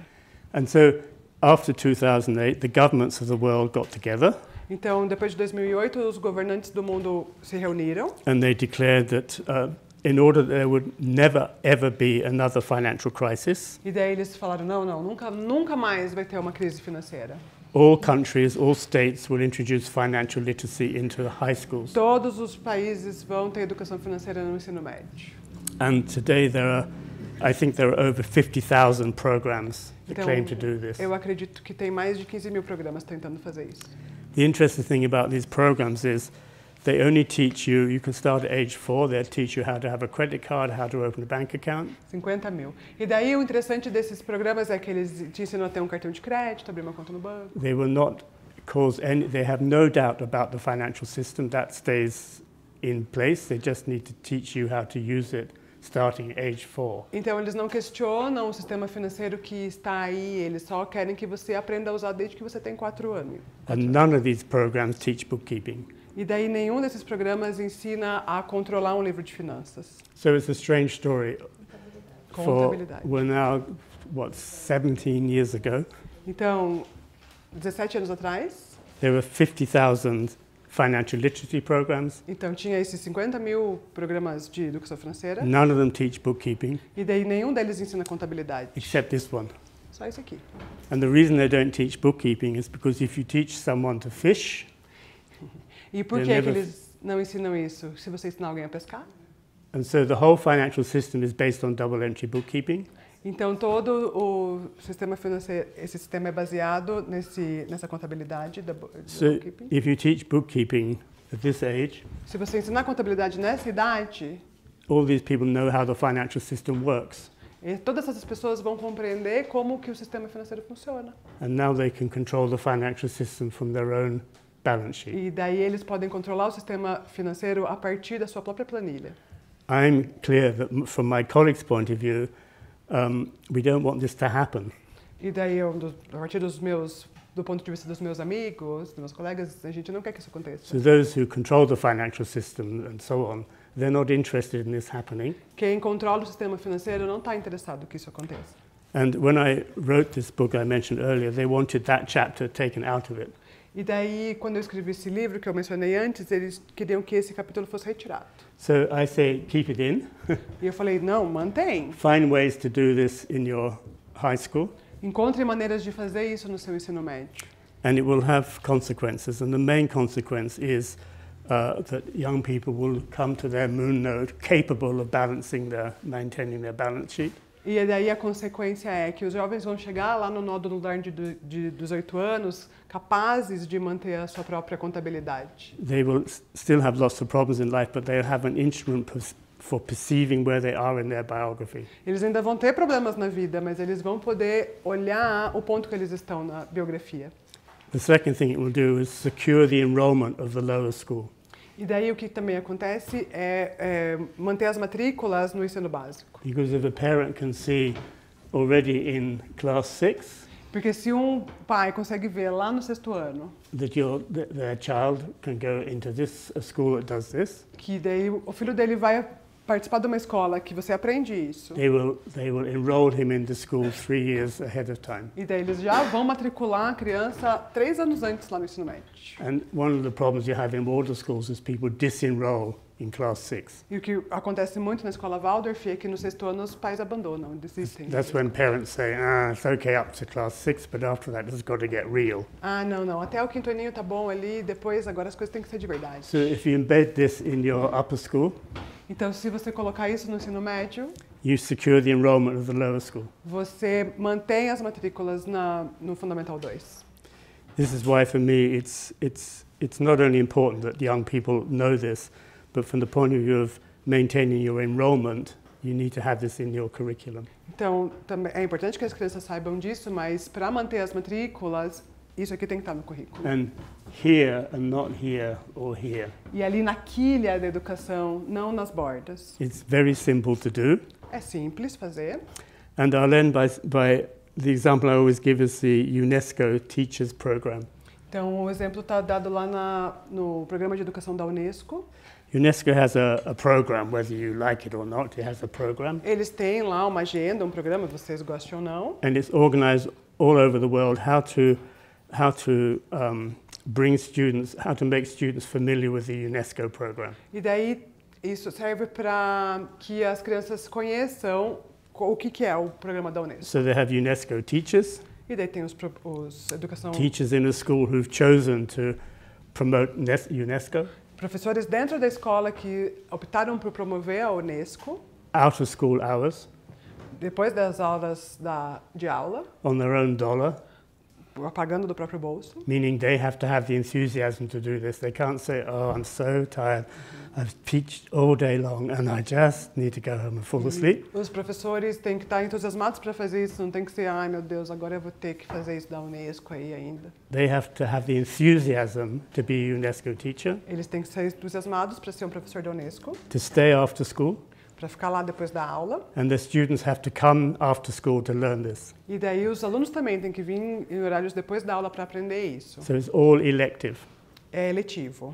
[SPEAKER 2] And so, after 2008, the governments of the world got together
[SPEAKER 1] Então, depois de 2008, os governantes do mundo se reuniram
[SPEAKER 2] and they declared that in order that there would never ever be another financial crisis,
[SPEAKER 1] e daí eles falaram, não, nunca mais vai ter uma crise financeira.
[SPEAKER 2] all countries, all states will introduce financial literacy into high schools.
[SPEAKER 1] Todos os países vão ter educação financeira no ensino médio.
[SPEAKER 2] And today I think there are over 50,000 programs that
[SPEAKER 1] Então,
[SPEAKER 2] claim to do this.
[SPEAKER 1] eu acredito que tem mais de 15 mil programas tentando fazer isso.
[SPEAKER 2] The interesting thing about these programs is they only teach you, you can start at age 4, they'll teach you how to have a credit card, how to open a bank account.
[SPEAKER 1] 50 mil. E daí o interessante desses programas é que eles te ensinam a ter um cartão de crédito, abrir uma conta no banco.
[SPEAKER 2] They will not cause any, they have no doubt about the financial system, that stays in place. They just need to teach you how to use it starting at age 4.
[SPEAKER 1] Então eles não questionam o sistema financeiro que está aí, eles só querem que você aprenda a usar desde que você tem 4 anos.
[SPEAKER 2] And none of these programs teach bookkeeping.
[SPEAKER 1] E daí nenhum desses programas ensina a controlar um livro de finanças.
[SPEAKER 2] So it's a strange story.
[SPEAKER 1] Contabilidade.
[SPEAKER 2] We're now, 17 years ago,
[SPEAKER 1] Então, 17 anos atrás,
[SPEAKER 2] there were 50,000 financial literacy programs.
[SPEAKER 1] então tinha esses 50 mil programas de educação financeira,
[SPEAKER 2] None of them teach bookkeeping,
[SPEAKER 1] e daí nenhum deles ensina contabilidade.
[SPEAKER 2] except this one.
[SPEAKER 1] Só isso aqui.
[SPEAKER 2] And the reason they don't teach bookkeeping is because if you teach someone to fish,
[SPEAKER 1] E por
[SPEAKER 2] They
[SPEAKER 1] que
[SPEAKER 2] never-
[SPEAKER 1] eles não ensinam isso? Se você ensinar alguém a pescar?
[SPEAKER 2] and so the whole financial system is based on double entry bookkeeping.
[SPEAKER 1] Então todo o sistema financeiro, esse sistema é baseado nessa contabilidade da
[SPEAKER 2] So
[SPEAKER 1] bookkeeping.
[SPEAKER 2] if you teach bookkeeping at this age,
[SPEAKER 1] Se você ensinar contabilidade nessa idade,
[SPEAKER 2] all these people know how the financial system works.
[SPEAKER 1] todas essas pessoas vão compreender como que o sistema financeiro funciona.
[SPEAKER 2] And now they can control the financial system from their own balance sheet.
[SPEAKER 1] E daí eles podem controlar o sistema financeiro a partir da sua própria planilha.
[SPEAKER 2] I'm clear that from my colleagues' point of view, we don't want this to happen.
[SPEAKER 1] E daí, a partir do ponto de vista dos meus amigos, dos meus colegas, a gente não quer que isso aconteça.
[SPEAKER 2] So those who control the financial system and so on, they're not interested in this happening.
[SPEAKER 1] Quem controla o sistema financeiro não está interessado que isso aconteça.
[SPEAKER 2] And when I wrote this book I mentioned earlier, they wanted that chapter taken out of it.
[SPEAKER 1] E daí, quando eu escrevi esse livro que eu mencionei antes, eles queriam que esse capítulo fosse retirado.
[SPEAKER 2] So I say keep it in.
[SPEAKER 1] E eu falei, não, mantém.
[SPEAKER 2] Find ways to do this in your high school,
[SPEAKER 1] Encontre maneiras de fazer isso no seu ensino médio.
[SPEAKER 2] and it will have consequences. And the main consequence is that young people will come to their moon node capable of maintaining their balance sheet.
[SPEAKER 1] E daí a consequência é que os jovens vão chegar lá no nódulo lunar de 18 anos capazes de manter a sua própria contabilidade.
[SPEAKER 2] They will still have lots of problems in life, but they'll have an instrument for perceiving where they are in their biography.
[SPEAKER 1] Eles ainda vão ter problemas na vida, mas eles vão poder olhar o ponto que eles estão na biografia.
[SPEAKER 2] The second thing it will do is secure the enrollment of the lower school.
[SPEAKER 1] E daí o que também acontece é manter as matrículas no ensino básico.
[SPEAKER 2] Because if a parent can see already in class 6
[SPEAKER 1] Porque se um pai consegue ver lá no 6º ano
[SPEAKER 2] that their child can go into a school that does this,
[SPEAKER 1] que daí o filho dele vai participar de uma escola que você aprende isso,
[SPEAKER 2] they will enroll him into school 3 years ahead of time.
[SPEAKER 1] e daí eles já vão matricular a criança 3 anos antes lá no ensino médio.
[SPEAKER 2] And one of the problems you have in Waldorf schools is people disenroll in class 6.
[SPEAKER 1] E o que acontece muito na escola Waldorf é que no 6º ano os pais abandonam, desistem.
[SPEAKER 2] That's when parents say, it's okay up to class 6, but after that it's got to get real.
[SPEAKER 1] Ah, não, até o 5º aninho tá bom ali, depois agora as coisas têm que ser de verdade.
[SPEAKER 2] So if you embed this in your upper school,
[SPEAKER 1] Então, se você colocar isso no ensino médio,
[SPEAKER 2] you secure the enrollment of the lower school.
[SPEAKER 1] você mantém as matrículas no Fundamental 2.
[SPEAKER 2] This is why, for me, it's not only important that young people know this, but from the point of view of maintaining your enrollment, you need to have this in your curriculum.
[SPEAKER 1] Então, também é importante que as crianças saibam disso, mas para manter as matrículas, isso aqui tem que estar no currículo.
[SPEAKER 2] And here and not here or here.
[SPEAKER 1] E ali na quilha da educação, não nas bordas.
[SPEAKER 2] It's very simple to do.
[SPEAKER 1] É simples fazer.
[SPEAKER 2] And I'll end by the example I always give is the UNESCO Teachers Program.
[SPEAKER 1] Então, o exemplo está dado lá no Programa de Educação da UNESCO.
[SPEAKER 2] UNESCO has a program, whether you like it or not, it has a program.
[SPEAKER 1] Eles têm lá uma agenda, um programa, vocês gostem ou não.
[SPEAKER 2] And it's organized all over the world how to bring students, how to make students familiar with the UNESCO program.
[SPEAKER 1] E daí, isso serve para que as crianças conheçam o que é o programa da UNESCO.
[SPEAKER 2] So they have UNESCO teachers,
[SPEAKER 1] E daí tem os educação
[SPEAKER 2] teachers in a school who've chosen to promote UNESCO,
[SPEAKER 1] professores dentro da escola que optaram por promover a UNESCO
[SPEAKER 2] out of school hours,
[SPEAKER 1] depois das aulas de aula,
[SPEAKER 2] on their own dollar,
[SPEAKER 1] pagando do próprio bolso.
[SPEAKER 2] meaning they have to have the enthusiasm to do this. They can't say, oh, I'm so tired, I've teached all day long and I just need to go home and fall asleep.
[SPEAKER 1] Os professores têm que estar entusiasmados para fazer isso, não tem que ser, ai meu Deus, agora eu vou ter que fazer isso da UNESCO aí ainda.
[SPEAKER 2] They have to have the enthusiasm to be a UNESCO teacher,
[SPEAKER 1] Eles têm que ser entusiasmados para ser um professor da UNESCO,
[SPEAKER 2] to stay after school,
[SPEAKER 1] para ficar lá depois da aula.
[SPEAKER 2] and the students have to come after school to learn this.
[SPEAKER 1] E daí os alunos também têm que vir em horários depois da aula para aprender isso.
[SPEAKER 2] So it's all elective.
[SPEAKER 1] É eletivo.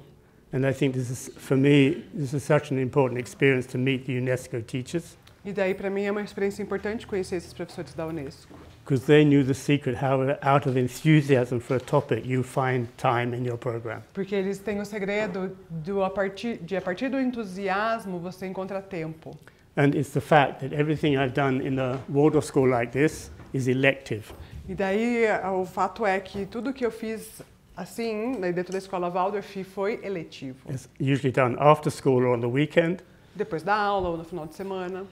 [SPEAKER 2] And I think this is, for me, this is such an important experience to meet the UNESCO teachers,
[SPEAKER 1] E daí para mim é uma experiência importante conhecer esses professores da UNESCO.
[SPEAKER 2] because they knew the secret how out of enthusiasm for a topic you find time in your program.
[SPEAKER 1] Porque eles têm o segredo a partir do entusiasmo você encontra tempo.
[SPEAKER 2] And it's the fact that everything I've done in a Waldorf school like this is elective.
[SPEAKER 1] E daí o fato é que tudo que eu fiz assim, dentro da escola Waldorf, foi eletivo.
[SPEAKER 2] It's usually done after school or on the weekend,
[SPEAKER 1] Depois da aula ou no final de semana.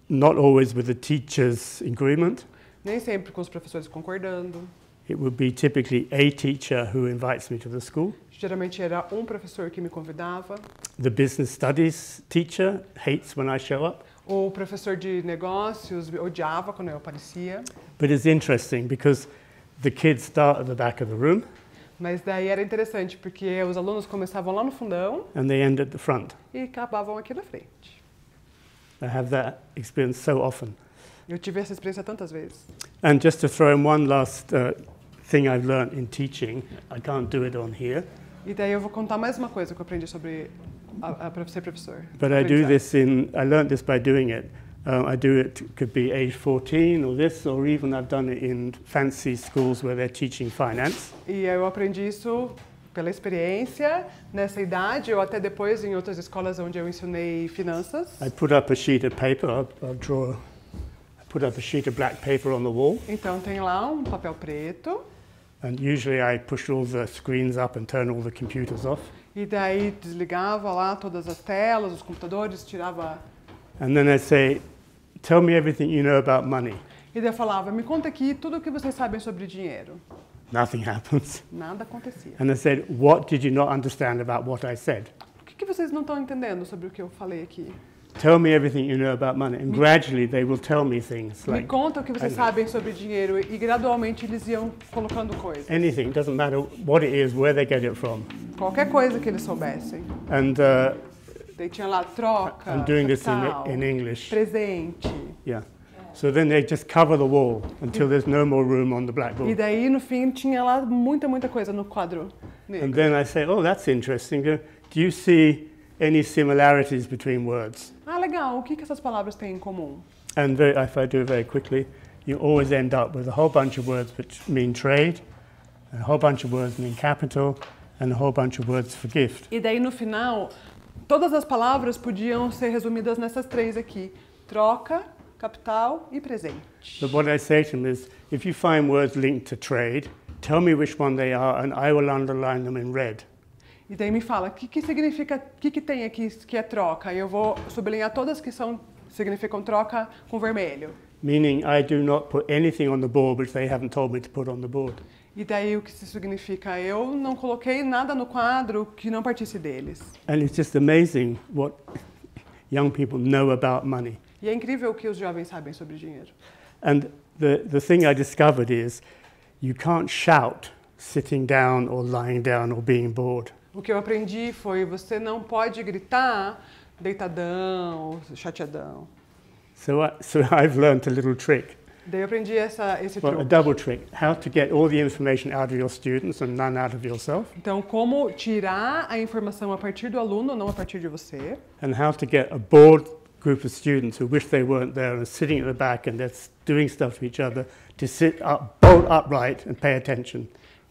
[SPEAKER 2] not always with the teacher's agreement.
[SPEAKER 1] Nem sempre com os professores concordando.
[SPEAKER 2] It would be typically a teacher who invites me to the school.
[SPEAKER 1] Geralmente era um professor que me convidava.
[SPEAKER 2] The business studies teacher hates when I show up.
[SPEAKER 1] O professor de negócios odiava quando eu aparecia.
[SPEAKER 2] But it's interesting because the kids start at the back of the room
[SPEAKER 1] Mas daí era interessante, porque os alunos começavam lá no fundão
[SPEAKER 2] and they end at the front.
[SPEAKER 1] e acabavam aqui na frente.
[SPEAKER 2] I have that experience so often.
[SPEAKER 1] Eu tive essa experiência tantas vezes.
[SPEAKER 2] And just to throw in one last thing I've learned in teaching, I can't do it on here,
[SPEAKER 1] E daí eu vou contar mais uma coisa que eu aprendi sobre ser professor.
[SPEAKER 2] but I do this I learned this by doing it. I do it, could be age 14 or this, or even I've done it in fancy schools where they're teaching finance.
[SPEAKER 1] E eu aprendi isso pela experiência, nessa idade, ou até depois em outras escolas onde eu ensinei finanças.
[SPEAKER 2] I put up a sheet of paper, I put up a sheet of black paper on the wall,
[SPEAKER 1] Então tem lá um papel preto,
[SPEAKER 2] and usually I push all the screens up and turn all the computers off.
[SPEAKER 1] e daí desligava lá todas as telas, os computadores, tirava...
[SPEAKER 2] And then I say, tell me everything you know about money.
[SPEAKER 1] E daí eu falava, me conta aqui tudo o que vocês sabem sobre dinheiro.
[SPEAKER 2] Nothing happens.
[SPEAKER 1] Nada acontecia.
[SPEAKER 2] And I said, what did you not understand about what I said?
[SPEAKER 1] O que vocês não estão entendendo sobre o que eu falei aqui?
[SPEAKER 2] Tell me everything you know about money. And gradually they will tell me things
[SPEAKER 1] Me
[SPEAKER 2] like
[SPEAKER 1] conta o que vocês sabem sobre dinheiro. E gradualmente eles iam colocando coisas.
[SPEAKER 2] anything, doesn't matter what it is, where they get it from.
[SPEAKER 1] Qualquer coisa que eles soubessem.
[SPEAKER 2] And
[SPEAKER 1] Daí tinha lá troca,
[SPEAKER 2] I'm doing this
[SPEAKER 1] capital,
[SPEAKER 2] in English.
[SPEAKER 1] presente.
[SPEAKER 2] Yeah. So then they just cover the wall until there's no more room on the
[SPEAKER 1] E
[SPEAKER 2] blackboard.
[SPEAKER 1] daí, no fim, tinha lá muita coisa no quadro
[SPEAKER 2] And
[SPEAKER 1] negro.
[SPEAKER 2] then I say, oh, that's interesting. Do you see any similarities between words?
[SPEAKER 1] Ah, legal. O que essas palavras têm em comum?
[SPEAKER 2] And if I do it very quickly, you always end up with a whole bunch of words which mean trade, a whole bunch of words mean capital, and a whole bunch of words for gift.
[SPEAKER 1] E daí, no final, todas as palavras podiam ser resumidas nessas três aqui. Troca, capital e presente.
[SPEAKER 2] But what I say to them is, if you find words linked to trade, tell me which one they are, and I will underline them in red.
[SPEAKER 1] E daí me fala, o que significa, o que tem aqui que é troca? E eu vou sublinhar todas que significam troca com vermelho.
[SPEAKER 2] Meaning I do not put anything on the board which they haven't told me to put on the board.
[SPEAKER 1] E daí o que isso significa? Eu não coloquei nada no quadro que não partisse deles.
[SPEAKER 2] And it's just amazing what young people know about money.
[SPEAKER 1] E é incrível o que os jovens sabem sobre dinheiro.
[SPEAKER 2] And the thing I discovered is you can't shout sitting down or lying down or being bored.
[SPEAKER 1] O que eu aprendi foi, você não pode gritar deitadão, chateadão.
[SPEAKER 2] So I've learned a little trick.
[SPEAKER 1] Daí eu aprendi esse
[SPEAKER 2] Well, a
[SPEAKER 1] truque.
[SPEAKER 2] double trick. How to get all the information out of your students and none out of yourself.
[SPEAKER 1] Então, como tirar a informação a partir do aluno, não a partir de você.
[SPEAKER 2] And how to get a bored group of students who wish they weren't there and sitting at the back and they're doing stuff to each other to sit up, bolt upright and pay attention.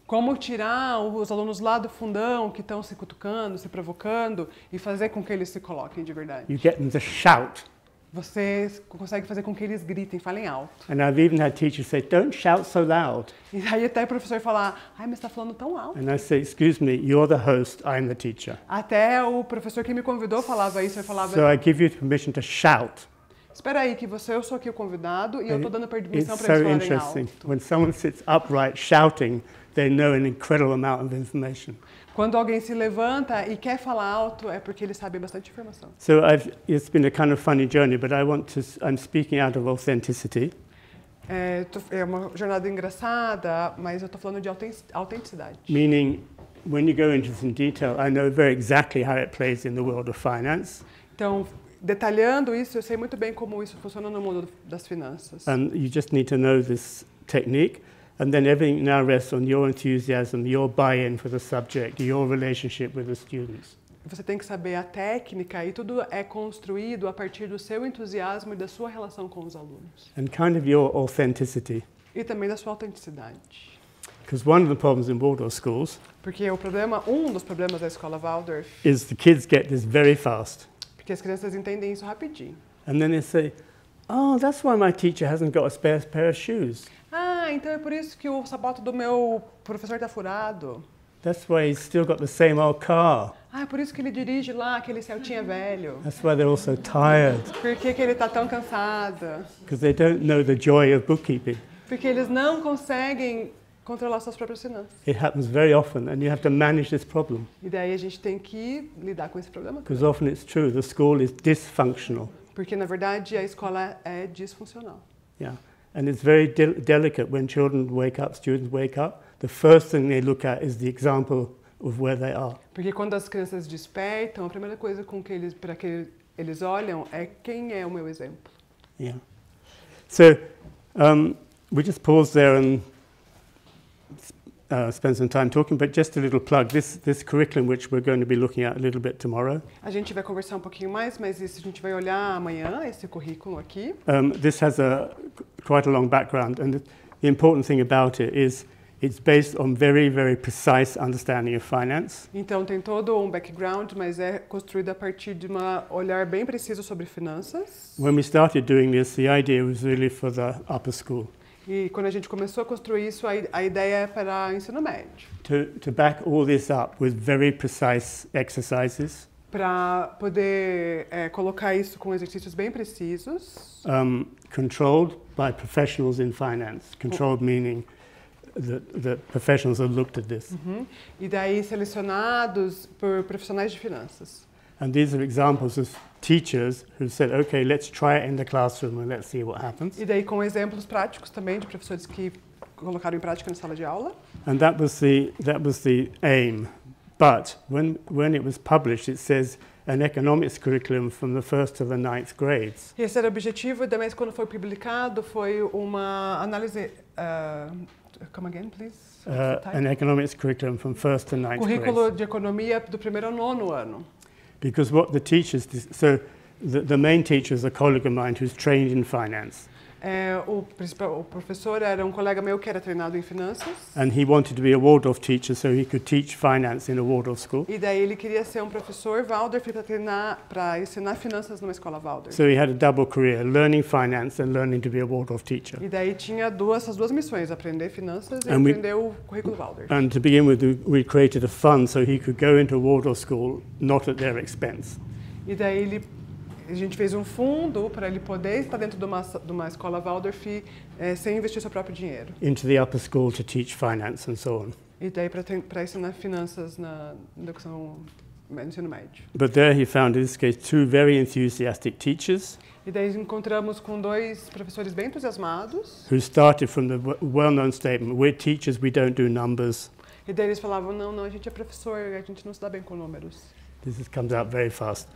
[SPEAKER 1] Como tirar os alunos lá do fundão que estão se cutucando, se provocando e fazer com que eles se coloquem de verdade.
[SPEAKER 2] You get them to shout.
[SPEAKER 1] Você consegue fazer com que eles gritem, falem alto.
[SPEAKER 2] And I've even had teachers say, don't shout so loud.
[SPEAKER 1] E aí até o professor falar, ai, mas está falando tão alto.
[SPEAKER 2] And I say, excuse me, you're the host, I'm the teacher.
[SPEAKER 1] Até o professor que me convidou falava isso, ele falava,
[SPEAKER 2] So I give you permission to shout.
[SPEAKER 1] espera aí, que eu sou aqui o convidado e eu estou dando
[SPEAKER 2] It's
[SPEAKER 1] permissão para
[SPEAKER 2] so
[SPEAKER 1] eles falarem
[SPEAKER 2] interesting.
[SPEAKER 1] alto.
[SPEAKER 2] When someone sits upright shouting, they know an incredible amount of information.
[SPEAKER 1] Quando alguém se levanta e quer falar alto, é porque ele sabe bastante informação.
[SPEAKER 2] So it's been a kind of funny journey, but I'm speaking out of authenticity.
[SPEAKER 1] É uma jornada engraçada, mas eu estou falando de autenticidade.
[SPEAKER 2] Meaning, when you go into this in detail, I know very exactly how it plays in the world of finance.
[SPEAKER 1] Então, detalhando isso, eu sei muito bem como isso funciona no mundo das finanças.
[SPEAKER 2] And you just need to know this technique. And then everything now rests on your enthusiasm, your buy-in for the subject, your relationship with the students.
[SPEAKER 1] Você tem que saber a técnica e tudo é construído a partir do seu entusiasmo e da sua relação com os alunos.
[SPEAKER 2] And kind of your authenticity.
[SPEAKER 1] E também da sua autenticidade.
[SPEAKER 2] Because one of the problems in Waldorf schools
[SPEAKER 1] Porque um dos problemas da escola Waldorf,
[SPEAKER 2] is the kids get this very fast.
[SPEAKER 1] porque as crianças entendem isso rapidinho.
[SPEAKER 2] And then they say, oh, that's why my teacher hasn't got a spare pair of shoes.
[SPEAKER 1] Ah, então é por isso que o sapato do meu professor está furado.
[SPEAKER 2] That's why he's still got the same old car.
[SPEAKER 1] Ah, é por isso que ele dirige lá aquele Celtinha velho.
[SPEAKER 2] That's why they're all so tired.
[SPEAKER 1] Por que ele está tão cansado?
[SPEAKER 2] Because they don't know the joy of bookkeeping.
[SPEAKER 1] Porque eles não conseguem controlar suas próprias finanças.
[SPEAKER 2] It happens very often, and you have to manage this problem.
[SPEAKER 1] E daí a gente tem que lidar com esse problema.
[SPEAKER 2] Because often it's true, the school is dysfunctional.
[SPEAKER 1] Porque, na verdade, a escola é disfuncional.
[SPEAKER 2] Yeah. And it's very delicate when children wake up, students wake up. The first thing they look at is the example of where they are.
[SPEAKER 1] Porque quando as crianças despertam, a primeira coisa para que eles olham é quem é o meu exemplo.
[SPEAKER 2] Yeah. So we just pause there and spend some time talking, but just a little plug. This curriculum, which we're going to be looking at a little bit tomorrow,
[SPEAKER 1] A gente vai conversar um pouquinho mais, mas isso a gente vai olhar amanhã, esse currículo aqui.
[SPEAKER 2] this has quite a long background, and the important thing about it is it's based on very, very precise understanding of finance.
[SPEAKER 1] Então tem todo um background, mas é construído a partir de um olhar bem preciso sobre finanças.
[SPEAKER 2] When we started doing this, the idea was really for the upper school,
[SPEAKER 1] E quando a gente começou a construir isso, a ideia é para ensino médio.
[SPEAKER 2] to back all this up with very precise exercises,
[SPEAKER 1] Para poder colocar isso com exercícios bem precisos,
[SPEAKER 2] controlled by professionals in finance. Controlled meaning that professionals have looked at this.
[SPEAKER 1] e daí selecionados por profissionais de finanças.
[SPEAKER 2] And these are examples of teachers who said, okay, let's try it in the classroom and let's see what happens.
[SPEAKER 1] E daí com exemplos práticos também de professores que colocaram em prática na sala de aula.
[SPEAKER 2] And that was the aim. But when it was published, it says an economics curriculum from the 1st to the 9th grades.
[SPEAKER 1] E esse era o objetivo, e também quando foi publicado foi uma análise... come again, please?
[SPEAKER 2] An economics curriculum from 1st to 9th
[SPEAKER 1] Currículo
[SPEAKER 2] grades.
[SPEAKER 1] de economia do primeiro ao nono ano.
[SPEAKER 2] Because what the teachers, so the main teacher is a colleague of mine who's trained in finance.
[SPEAKER 1] O professor era um colega meu que era treinado em finanças.
[SPEAKER 2] And he wanted to be a Waldorf teacher so he could teach finance in a Waldorf school.
[SPEAKER 1] E daí ele queria ser um professor Waldorf para ensinar finanças numa escola Waldorf.
[SPEAKER 2] So he had a double career, learning finance and learning to be a Waldorf teacher.
[SPEAKER 1] E daí tinha essas duas missões, aprender finanças e
[SPEAKER 2] And we-
[SPEAKER 1] aprender o currículo Waldorf.
[SPEAKER 2] And to begin with, we created a fund so he could go into a Waldorf school, not at their expense.
[SPEAKER 1] E daí a gente fez um fundo para ele poder estar dentro de uma escola Waldorf sem investir seu próprio dinheiro.
[SPEAKER 2] Into the upper school to teach finance and so on.
[SPEAKER 1] E daí para ensinar finanças na educação no ensino médio.
[SPEAKER 2] But there he found, in this case, two very enthusiastic teachers
[SPEAKER 1] E daí encontramos com dois professores bem entusiasmados.
[SPEAKER 2] who started from the well-known statement, we're teachers, we don't do numbers.
[SPEAKER 1] E daí eles falavam, não, a gente é professor, a gente não se dá bem com números.
[SPEAKER 2] comes out very fast.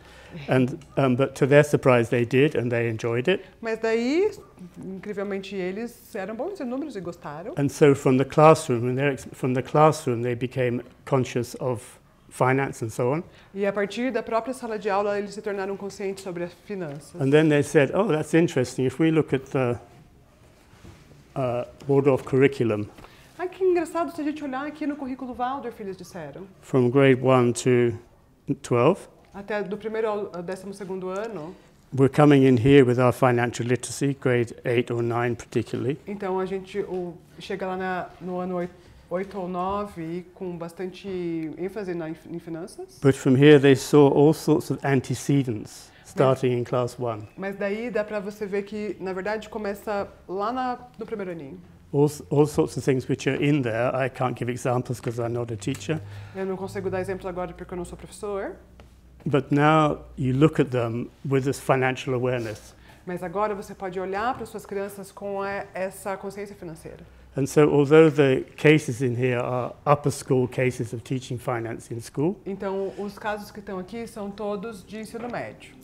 [SPEAKER 2] But to their surprise, they did, and they enjoyed it.
[SPEAKER 1] Mas daí, incrivelmente, eles eram bons em números e gostaram.
[SPEAKER 2] And so from the classroom, they became conscious of finance and so on.
[SPEAKER 1] E a partir da própria sala de aula, eles se tornaram conscientes sobre as finanças.
[SPEAKER 2] And then they said, oh, that's interesting. If we look at the Waldorf curriculum
[SPEAKER 1] Ah, que engraçado se a gente olhar aqui no currículo Waldorf, eles disseram.
[SPEAKER 2] from grade 1 to 12,
[SPEAKER 1] Até do primeiro ao 12º ano.
[SPEAKER 2] we're coming in here with our financial literacy, grade 8 or 9 particularly.
[SPEAKER 1] Então a gente chega lá no ano 8 ou 9 com bastante ênfase em finanças.
[SPEAKER 2] But from here they saw all sorts of antecedents starting in class 1.
[SPEAKER 1] Mas daí dá para você ver que, na verdade, começa lá no primeiro aninho.
[SPEAKER 2] All sorts of things which are in there. I can't give examples because I'm not a teacher.
[SPEAKER 1] Eu não consigo dar exemplos agora porque eu não sou professor.
[SPEAKER 2] But now you look at them with this financial awareness.
[SPEAKER 1] Mas agora você pode olhar para as suas crianças com essa consciência financeira.
[SPEAKER 2] And so although the cases in here are upper school cases of teaching finance in school,
[SPEAKER 1] Então, os casos que estão aqui são todos de ensino médio.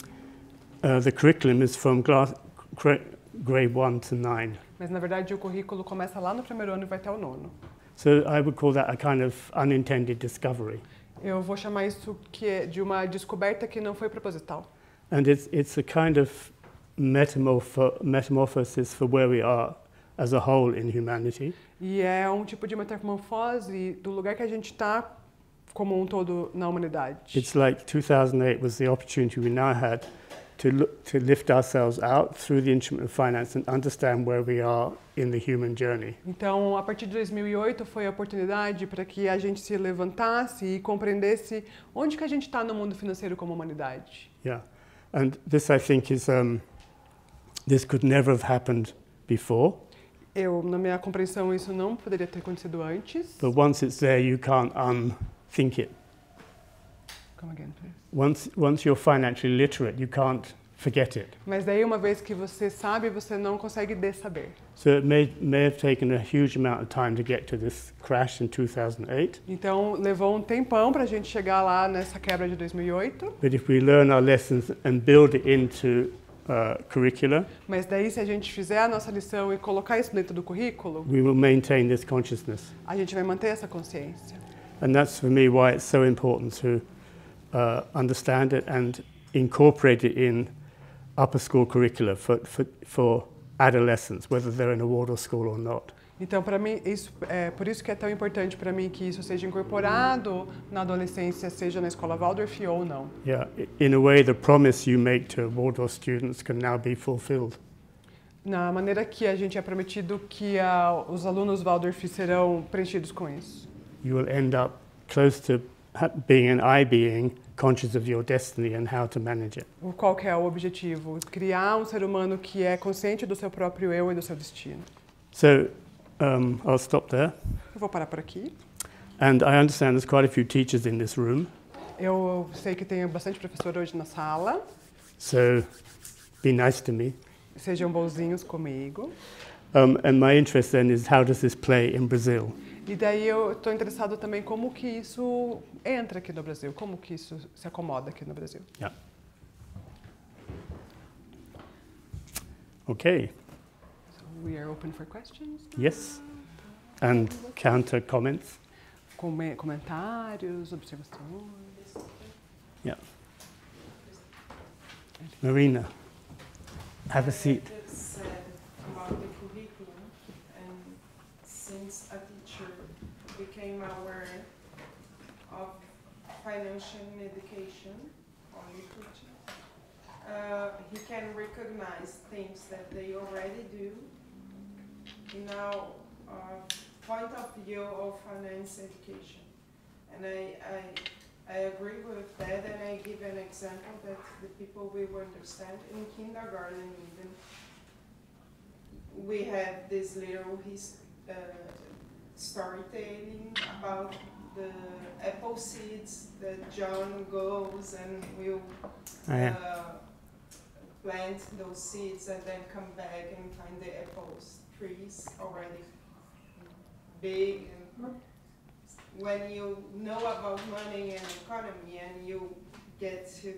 [SPEAKER 2] the curriculum is from grade 1 to 9.
[SPEAKER 1] Mas, na verdade, o currículo começa lá no primeiro ano e vai até o 9º.
[SPEAKER 2] So I would call that a kind of unintended discovery.
[SPEAKER 1] Eu vou chamar isso que é de uma descoberta que não foi proposital.
[SPEAKER 2] And it's a kind of metamorphosis for where we are as a whole in humanity.
[SPEAKER 1] E é um tipo de metamorfose do lugar que a gente está como um todo na humanidade.
[SPEAKER 2] It's like 2008 was the opportunity we now had to lift ourselves out through the instrument of finance and understand where we are in the human journey.
[SPEAKER 1] Então, a partir de 2008 foi a oportunidade para que a gente se levantasse e compreendesse onde que a gente está no mundo financeiro como humanidade.
[SPEAKER 2] Yeah, and this I think is this could never have happened before.
[SPEAKER 1] Na minha compreensão, isso não poderia ter acontecido antes.
[SPEAKER 2] But once it's there, you can't unthink it.
[SPEAKER 1] Come again, please.
[SPEAKER 2] Once you're financially literate, you can't forget it.
[SPEAKER 1] Mas daí, uma vez que você sabe, você não consegue dessaber.
[SPEAKER 2] So it may have taken a huge amount of time to get to this crash in 2008.
[SPEAKER 1] Então, levou um tempão para a gente chegar lá nessa quebra de 2008.
[SPEAKER 2] But if we learn our lessons and build it into curricula,
[SPEAKER 1] Mas daí, se a gente fizer a nossa lição e colocar isso dentro do currículo,
[SPEAKER 2] we will maintain this consciousness.
[SPEAKER 1] a gente vai manter essa consciência.
[SPEAKER 2] And that's for me why it's so important to understand it and incorporate it in upper school curricula for adolescents, whether they're in a Waldorf school or not.
[SPEAKER 1] Então, para mim, por isso que é tão importante para mim que isso seja incorporado na adolescência, seja na escola Waldorf ou não.
[SPEAKER 2] Yeah, in a way, the promise you make to Waldorf students can now be fulfilled.
[SPEAKER 1] Na maneira que a gente é prometido que os alunos Waldorf serão preenchidos com isso.
[SPEAKER 2] You will end up close to being an I being, conscious of your destiny and how to manage it.
[SPEAKER 1] Qual que é o objetivo? Criar um ser humano que é consciente do seu próprio eu e do seu destino.
[SPEAKER 2] So I'll stop there.
[SPEAKER 1] Eu vou parar por aqui.
[SPEAKER 2] And I understand there's quite a few teachers in this room.
[SPEAKER 1] Eu sei que tem bastante professor hoje na sala.
[SPEAKER 2] So be nice to me.
[SPEAKER 1] Sejam bonzinhos comigo.
[SPEAKER 2] And my interest then is how does this play in Brazil?
[SPEAKER 1] E daí eu estou interessado também como que isso entra aqui no Brasil, como que isso se acomoda aqui no Brasil.
[SPEAKER 2] Yeah. Okay.
[SPEAKER 1] So we are open for questions.
[SPEAKER 2] Yes. And counter comments.
[SPEAKER 1] Comentários, observações.
[SPEAKER 2] Yeah. Marina, have a seat.
[SPEAKER 3] Said about the curriculum, and since a teacher became aware of financial education or literature, he can recognize things that they already do in our point of view of finance education. And I agree with that, and I give an example that the people will understand. In kindergarten even, we have this little storytelling about the apple seeds that John goes and will plant those seeds and then come back and find the apples trees already big. And when you know about money and economy and you get to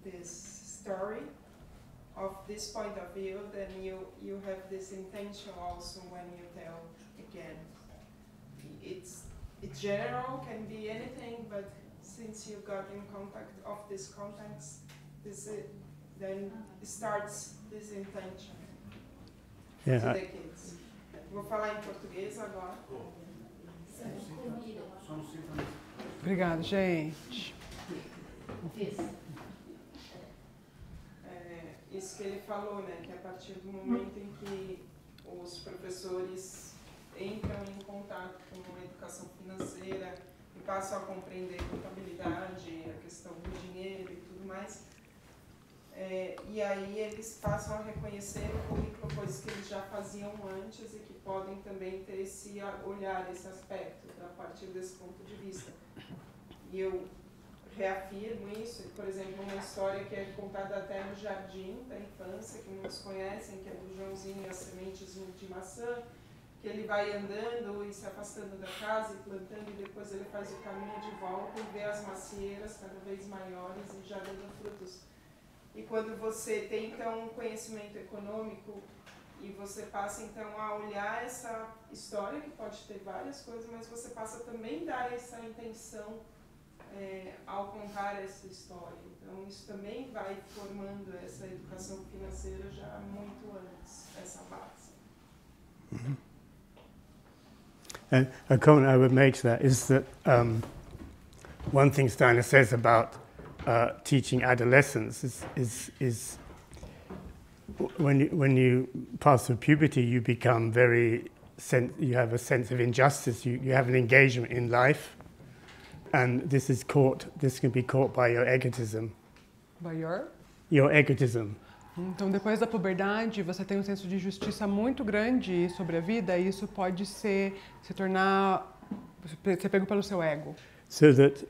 [SPEAKER 3] this story of this point of view, then you have this intention also when you tell again. It's general, can be anything, but since you got in contact of this context, then starts this intention to the kids. Vou falar em português agora.
[SPEAKER 1] Obrigada, gente.
[SPEAKER 3] Isso que ele falou, né, que a partir do momento em que os professores entram em contato com a educação financeira e passam a compreender contabilidade, a questão do dinheiro e tudo mais, e aí eles passam a reconhecer no currículo coisas que eles já faziam antes e que podem também ter esse olhar, esse aspecto, a partir desse ponto de vista. E eu reafirmo isso, por exemplo, uma história que é contada até no jardim da infância, que muitos conhecem, que é do Joãozinho e as sementes de maçã, que ele vai andando e se afastando da casa e plantando, e depois ele faz o caminho de volta e vê as macieiras cada vez maiores e já dando frutos. E quando você tem, então, um conhecimento econômico e você passa, então, a olhar essa história, que pode ter várias coisas, mas você passa também a dar essa intenção ao contar essa história. Então, isso também vai formando essa educação financeira já muito antes, essa base.
[SPEAKER 2] Mm-hmm. And a comment I would make to that is that one thing Steiner says about teaching adolescents is when you pass through puberty, you become you have a sense of injustice. You have an engagement in life, and this can be caught by your egotism.
[SPEAKER 1] By your?
[SPEAKER 2] Your egotism.
[SPEAKER 1] Então, depois da puberdade, você tem um senso de justiça muito grande sobre a vida, e isso pode ser pego pelo seu ego.
[SPEAKER 2] So that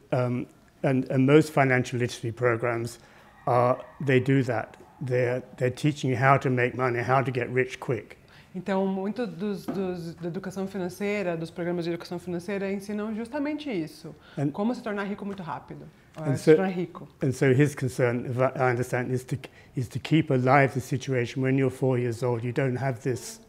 [SPEAKER 2] and most financial literacy programs they do that. They're teaching you how to make money, how to get rich quick.
[SPEAKER 1] Então, muito da educação financeira, dos programas de educação financeira, ensinam justamente isso. Como se tornar rico muito rápido. Se tornar rico.
[SPEAKER 2] And so his concern, if I understand, is to keep alive the situation when you're 4 years old. You don't have this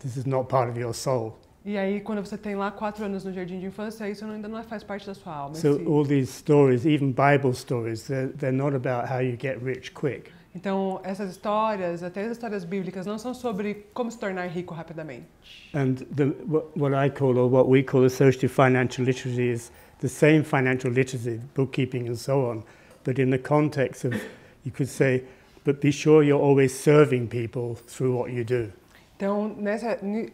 [SPEAKER 2] is not part of your soul.
[SPEAKER 1] E aí, quando você tem lá 4 anos no jardim de infância, isso ainda não faz parte da sua alma.
[SPEAKER 2] So all these stories, even Bible stories, they're not about how you get rich quick.
[SPEAKER 1] Então, essas histórias, até as histórias bíblicas, não são sobre como se tornar rico rapidamente.
[SPEAKER 2] And what I call, or what we call, associative financial literacy is the same financial literacy, bookkeeping and so on, but in the context of, you could say, but be sure you're always serving people through what you do.
[SPEAKER 1] Então,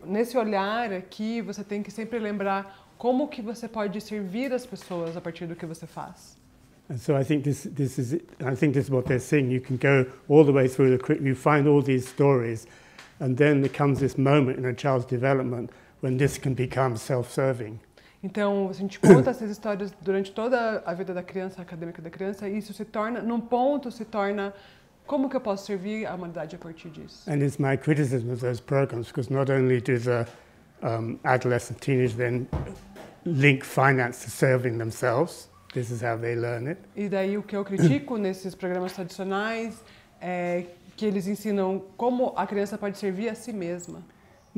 [SPEAKER 1] nesse olhar aqui, você tem que sempre lembrar como que você pode servir as pessoas a partir do que você faz.
[SPEAKER 2] And so I think this is what they're saying. You can go all the way through you find all these stories, and then there comes this moment in a child's development when this can become self-serving.
[SPEAKER 1] Então, a gente conta essas histórias durante toda a vida da criança, acadêmica da criança, e isso num ponto, se torna como que eu posso servir a humanidade a partir disso.
[SPEAKER 2] And it's my criticism of those programs, because not only do the adolescent teenagers then link finance to serving themselves. This is how they learn it.
[SPEAKER 1] E daí o que eu critico nesses programas tradicionais é que eles ensinam como a criança pode servir a si mesma.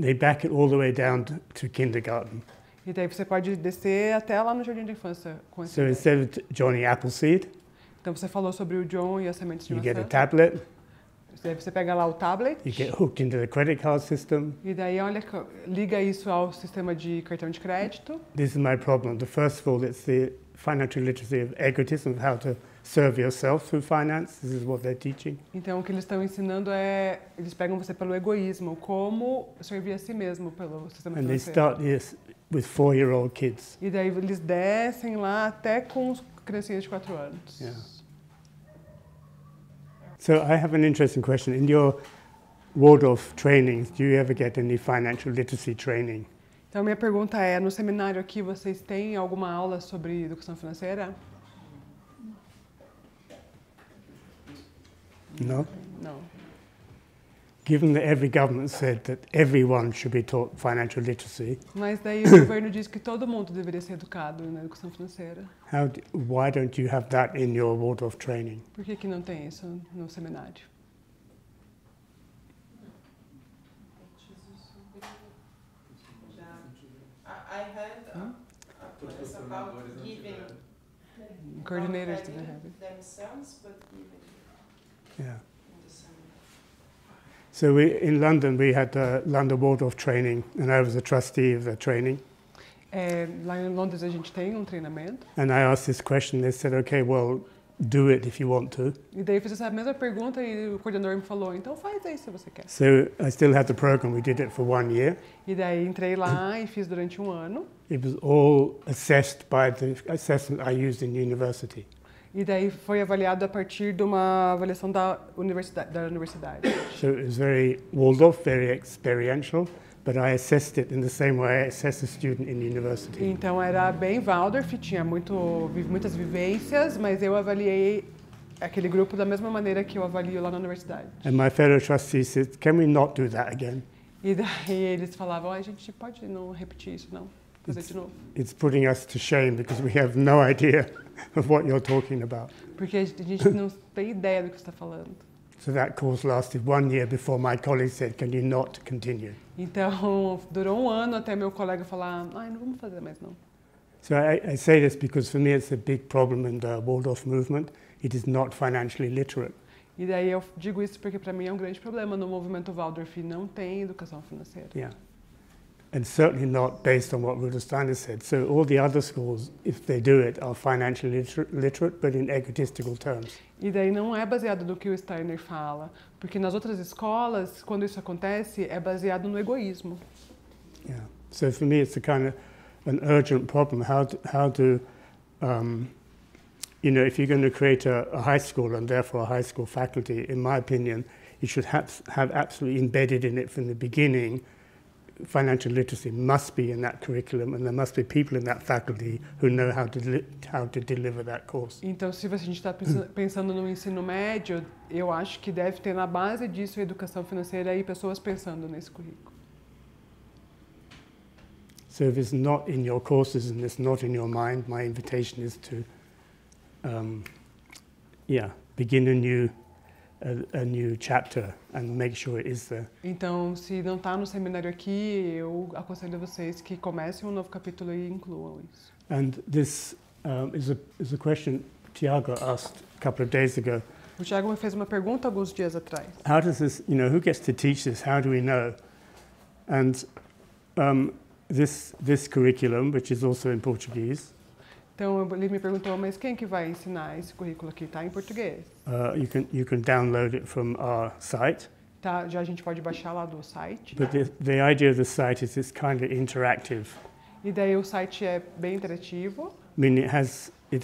[SPEAKER 2] They back it all the way down to kindergarten.
[SPEAKER 1] E daí você pode descer até lá no jardim de infância com esse.
[SPEAKER 2] So instead of Johnny Appleseed,
[SPEAKER 1] então você falou sobre o John e as sementes de
[SPEAKER 2] you
[SPEAKER 1] maçã.
[SPEAKER 2] get a tablet.
[SPEAKER 1] Daí você pega lá o tablet.
[SPEAKER 2] You get hooked into the credit card system.
[SPEAKER 1] E daí liga isso ao sistema de cartão de crédito.
[SPEAKER 2] This is my problem. First of all, it's the financial literacy of egotism, of how to serve yourself through finance. This is what they're teaching.
[SPEAKER 1] Então o que eles estão ensinando eles pegam você pelo egoísmo, como servir a si mesmo pelo sistema
[SPEAKER 2] And they
[SPEAKER 1] financeiro.
[SPEAKER 2] start this with 4-year-old kids.
[SPEAKER 1] E daí eles descem lá até com os criancinhas de 4 anos.
[SPEAKER 2] Yeah. So I have an interesting question. In your Waldorf trainings, do you ever get any financial literacy training?
[SPEAKER 1] Então, minha pergunta é, no seminário aqui, vocês têm alguma aula sobre educação financeira?
[SPEAKER 2] No?
[SPEAKER 1] Não.
[SPEAKER 2] given that every government said that everyone should be taught financial literacy,
[SPEAKER 1] Mas daí o governo diz que todo mundo deveria ser educado na educação financeira.
[SPEAKER 2] why don't you have that in your Waldorf training?
[SPEAKER 1] Por que não tem isso no seminário?
[SPEAKER 3] I had a class about giving.
[SPEAKER 1] Coordinators
[SPEAKER 3] not
[SPEAKER 1] didn't
[SPEAKER 3] having
[SPEAKER 1] have it.
[SPEAKER 3] themselves, but giving
[SPEAKER 2] Yeah.
[SPEAKER 3] in the seminar.
[SPEAKER 2] So in London, we had the London Waldorf training, and I was a trustee of the training.
[SPEAKER 1] Lá em Londres a gente tem treinamento.
[SPEAKER 2] And I asked this question. They said, okay, well, do it if you want to.
[SPEAKER 1] E daí eu fiz essa mesma pergunta e o coordenador me falou, então faz aí se você quer.
[SPEAKER 2] So I still had the program. We did it for 1 year.
[SPEAKER 1] E daí entrei lá e fiz durante 1 ano.
[SPEAKER 2] It was all assessed by the assessment I used in university.
[SPEAKER 1] E daí foi avaliado a partir de uma avaliação da universidade.
[SPEAKER 2] So it was very Waldorf, very experiential, but I assessed it in the same way I assess a student in university.
[SPEAKER 1] Então era bem Waldorf, tinha muitas vivências, mas eu avaliei aquele grupo da mesma maneira que eu avalio lá na universidade.
[SPEAKER 2] And my fellow trustees said, can we not do that again?
[SPEAKER 1] E daí eles falavam, a gente pode não repetir isso não, fazer de novo.
[SPEAKER 2] It's putting us to shame because we have no idea of what you're talking about.
[SPEAKER 1] Porque a gente não tem ideia do que você está falando.
[SPEAKER 2] So that course lasted 1 year before my colleague said, can you not continue?
[SPEAKER 1] Então durou 1 ano até meu colega falar, não vamos fazer mais não.
[SPEAKER 2] So I say this because for me it's a big problem in the Waldorf movement. It is not financially literate.
[SPEAKER 1] E daí eu digo isso porque para mim é um grande problema no movimento Waldorf, não tem educação financeira.
[SPEAKER 2] Yeah. And certainly not based on what Rudolf Steiner said. So all the other schools, if they do it, are financially literate, but in egotistical terms.
[SPEAKER 1] E daí não é baseado no que o Steiner fala, porque nas outras escolas, quando isso acontece, é baseado no egoísmo.
[SPEAKER 2] Yeah. So for me, it's a kind of an urgent problem. How to you know, if you're going to create a high school and therefore a high school faculty, in my opinion, you should have absolutely embedded in it from the beginning. Financial literacy must be in that curriculum, and there must be people in that faculty who know how to deliver that course.
[SPEAKER 1] Então, se a gente está pensando no ensino médio, eu acho que deve ter na base disso a educação financeira e pessoas pensando nesse currículo.
[SPEAKER 2] So if it's not in your courses and it's not in your mind, my invitation is to, begin a new chapter and make sure it is there.
[SPEAKER 1] Então, se não está no seminário aqui, eu aconselho vocês que comecem um novo capítulo e incluam isso.
[SPEAKER 2] And this is a question Tiago asked a couple of days ago.
[SPEAKER 1] O Thiago me fez uma pergunta alguns dias atrás.
[SPEAKER 2] How does this, who gets to teach this? How do we know? And this curriculum, which is also in Portuguese,
[SPEAKER 1] Então ele me perguntou, mas quem que vai ensinar esse currículo aqui? Está em português.
[SPEAKER 2] you can download it from our site.
[SPEAKER 1] Tá, já a gente pode baixar lá do site.
[SPEAKER 2] But the idea of the site is it's kind of interactive.
[SPEAKER 1] E daí o site é bem interativo.
[SPEAKER 2] I mean, it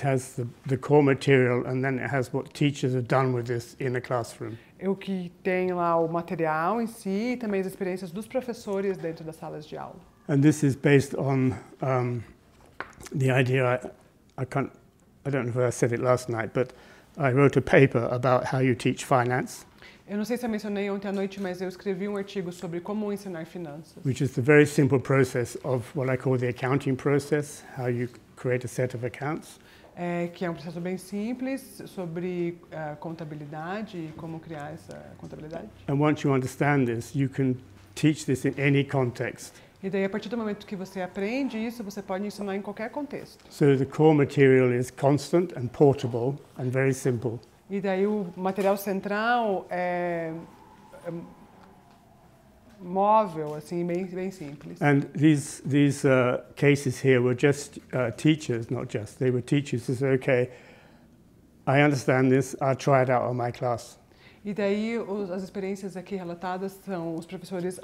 [SPEAKER 2] has the core material, and then it has what teachers have done with this in a classroom.
[SPEAKER 1] O que tem lá o material em si e também as experiências dos professores dentro das salas de aula.
[SPEAKER 2] And this is based on the idea. I don't know if I said it last night, but I wrote a paper about how you teach finance.
[SPEAKER 1] Eu não sei se eu mencionei ontem à noite, mas eu escrevi um artigo sobre como ensinar finanças.
[SPEAKER 2] Which is the very simple process of what I call the accounting process, how you create a set of accounts.
[SPEAKER 1] Que é um processo bem simples sobre contabilidade e como criar essa contabilidade.
[SPEAKER 2] And once you understand this, you can teach this in any context.
[SPEAKER 1] E daí, a partir do momento que você aprende isso, você pode ensinar em qualquer contexto.
[SPEAKER 2] So the core material is constant and portable and very simple.
[SPEAKER 1] E daí o material central é móvel, assim, bem simples.
[SPEAKER 2] And these cases here were just teachers, not just. They were teachers who said, okay, I understand this, I'll try it out on my class.
[SPEAKER 1] E daí as experiências aqui relatadas são os professores,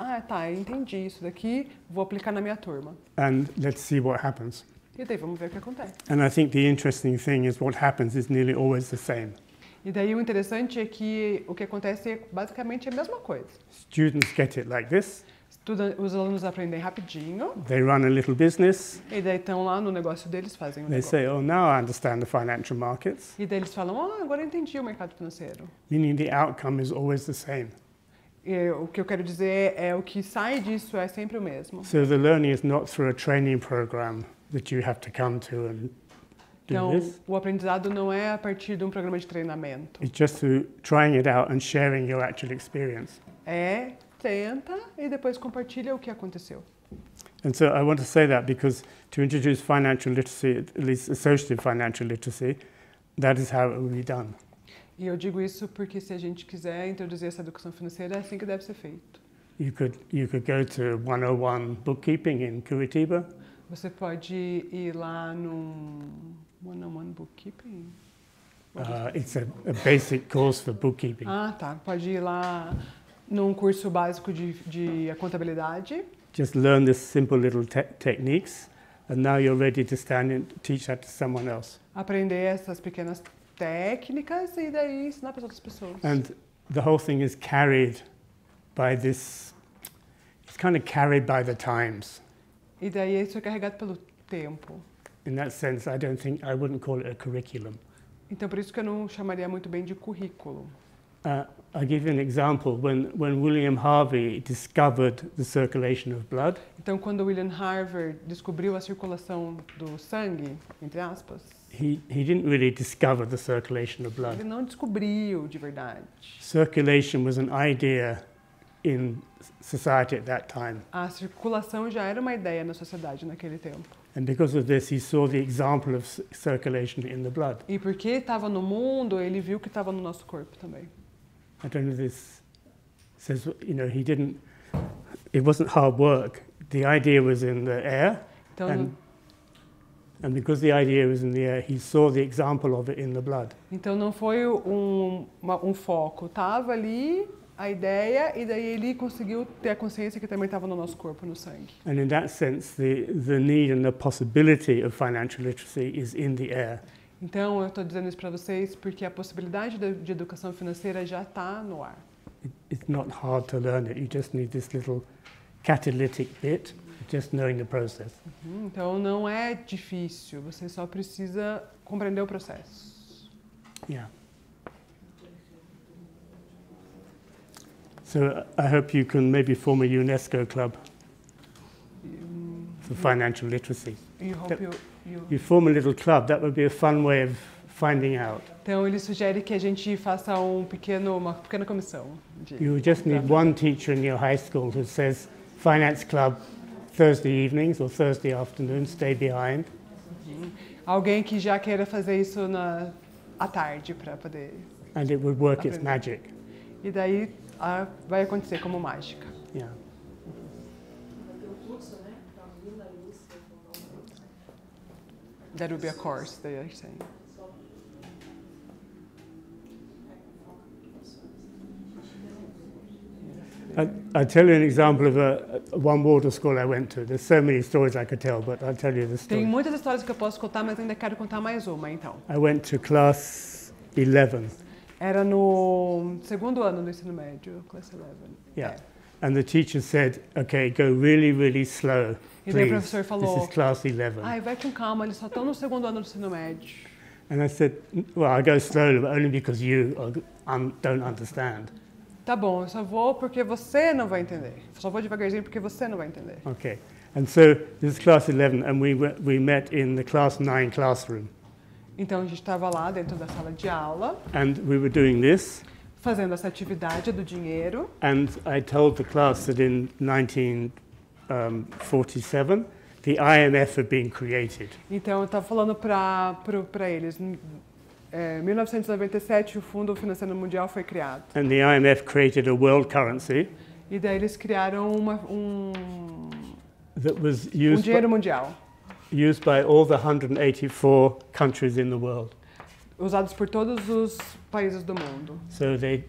[SPEAKER 1] entendi isso daqui, vou aplicar na minha turma.
[SPEAKER 2] And let's see what happens.
[SPEAKER 1] E daí vamos ver o que acontece.
[SPEAKER 2] And I think the interesting thing is what happens is nearly always the same.
[SPEAKER 1] E daí o interessante é que o que acontece é basicamente a mesma coisa.
[SPEAKER 2] Students get it like this.
[SPEAKER 1] Os alunos aprendem rapidinho.
[SPEAKER 2] They run a little business.
[SPEAKER 1] E daí estão lá no negócio deles, fazem
[SPEAKER 2] They say, oh, now I understand the financial markets.
[SPEAKER 1] E daí eles falam, agora eu entendi o mercado financeiro.
[SPEAKER 2] Meaning the outcome is always the same.
[SPEAKER 1] O que eu quero dizer é o que sai disso é sempre o mesmo.
[SPEAKER 2] So the learning is not through a training program that you have to come to and do
[SPEAKER 1] Então,
[SPEAKER 2] this.
[SPEAKER 1] o aprendizado não é a partir de um programa de treinamento.
[SPEAKER 2] It's just through trying it out and sharing your actual experience.
[SPEAKER 1] Tenta e depois compartilha o que aconteceu.
[SPEAKER 2] And so I want to say that because to introduce financial literacy, at least associative financial literacy, that is how it will be done.
[SPEAKER 1] E eu digo isso porque se a gente quiser introduzir essa educação financeira, é assim que deve ser feito.
[SPEAKER 2] You could go to 101 bookkeeping in Curitiba.
[SPEAKER 1] Você pode ir lá num one-on-one bookkeeping.
[SPEAKER 2] It's a basic course for bookkeeping.
[SPEAKER 1] Ah, tá. Pode ir lá num curso básico de contabilidade.
[SPEAKER 2] Just learn this simple little techniques, and now you're ready to stand and teach that to someone else.
[SPEAKER 1] Aprender essas pequenas técnicas e daí ensinar para as outras pessoas.
[SPEAKER 2] And the whole thing is carried by this, it's kind of carried by the times.
[SPEAKER 1] E daí isso é carregado pelo tempo.
[SPEAKER 2] In that sense, I wouldn't call it a curriculum.
[SPEAKER 1] Então por isso que eu não chamaria muito bem de currículo.
[SPEAKER 2] I'll give you an example. When William Harvey discovered the circulation of blood,
[SPEAKER 1] Então quando William Harvey descobriu a circulação do sangue, entre aspas,
[SPEAKER 2] he didn't really discover the circulation of blood.
[SPEAKER 1] ele não descobriu de verdade.
[SPEAKER 2] Circulation was an idea in society at that time.
[SPEAKER 1] A circulação já era uma ideia na sociedade naquele tempo.
[SPEAKER 2] And because of this, he saw the example of circulation in the blood.
[SPEAKER 1] E porque estava no mundo, ele viu que estava no nosso corpo também.
[SPEAKER 2] I don't know if this says, it wasn't hard work. The idea was in the air,
[SPEAKER 1] Então,
[SPEAKER 2] and because the idea was in the air, he saw the example of it in the blood.
[SPEAKER 1] então não foi um foco, estava ali a ideia e daí ele conseguiu ter a consciência que também estava no nosso corpo, no sangue.
[SPEAKER 2] And in that sense, the need and the possibility of financial literacy is in the air.
[SPEAKER 1] Então eu estou dizendo isso para vocês porque a possibilidade de educação financeira já está no ar.
[SPEAKER 2] It's not hard to learn it. You just need this little catalytic bit, just knowing the process.
[SPEAKER 1] Então não é difícil, você só precisa compreender o processo.
[SPEAKER 2] Yeah. So I hope you can maybe form a UNESCO club for financial literacy.
[SPEAKER 1] You hope you...
[SPEAKER 2] You form a little club, that would be a fun way of finding out.
[SPEAKER 1] Então ele sugere que a gente faça uma pequena comissão.
[SPEAKER 2] You just need one teacher in your high school who says, finance club, Thursday evenings or Thursday afternoons, stay behind.
[SPEAKER 1] Alguém que já queira fazer isso à tarde para poder...
[SPEAKER 2] And it would work its magic.
[SPEAKER 1] E daí vai acontecer como mágica.
[SPEAKER 2] Yeah.
[SPEAKER 1] That would be a course, they are saying.
[SPEAKER 2] I'll tell you an example of one water school I went to. There's so many stories I could tell, but I'll tell you the story.
[SPEAKER 1] Tem muitas histórias que eu posso contar, mas ainda quero contar mais uma, então.
[SPEAKER 2] I went to class 11.
[SPEAKER 1] Era no segundo ano do ensino médio, class 11.
[SPEAKER 2] Yeah. And the teacher said, okay, go really, really slow,
[SPEAKER 1] E daí o
[SPEAKER 2] please.
[SPEAKER 1] professor falou,
[SPEAKER 2] This is class 11.
[SPEAKER 1] ai, vai com calma, eles só estão no segundo ano do ensino médio.
[SPEAKER 2] And I said, well, I'll go slowly, but only because you don't understand.
[SPEAKER 1] Tá bom, eu só vou porque você não vai entender. Só vou devagarzinho porque você não vai entender.
[SPEAKER 2] Okay. And so this is class 11, and we met in the class 9 classroom.
[SPEAKER 1] Então a gente estava lá dentro da sala de aula,
[SPEAKER 2] And we were doing this.
[SPEAKER 1] fazendo essa atividade do dinheiro.
[SPEAKER 2] And I told the class that in 1947, the IMF had been created.
[SPEAKER 1] Então eu estava falando para eles, em 1997 o Fundo Financeiro Mundial foi criado.
[SPEAKER 2] And the IMF created a world currency
[SPEAKER 1] E daí eles criaram
[SPEAKER 2] that was
[SPEAKER 1] dinheiro mundial,
[SPEAKER 2] used by all the 184 countries in the world.
[SPEAKER 1] usados por todos os países do mundo.
[SPEAKER 2] So they'd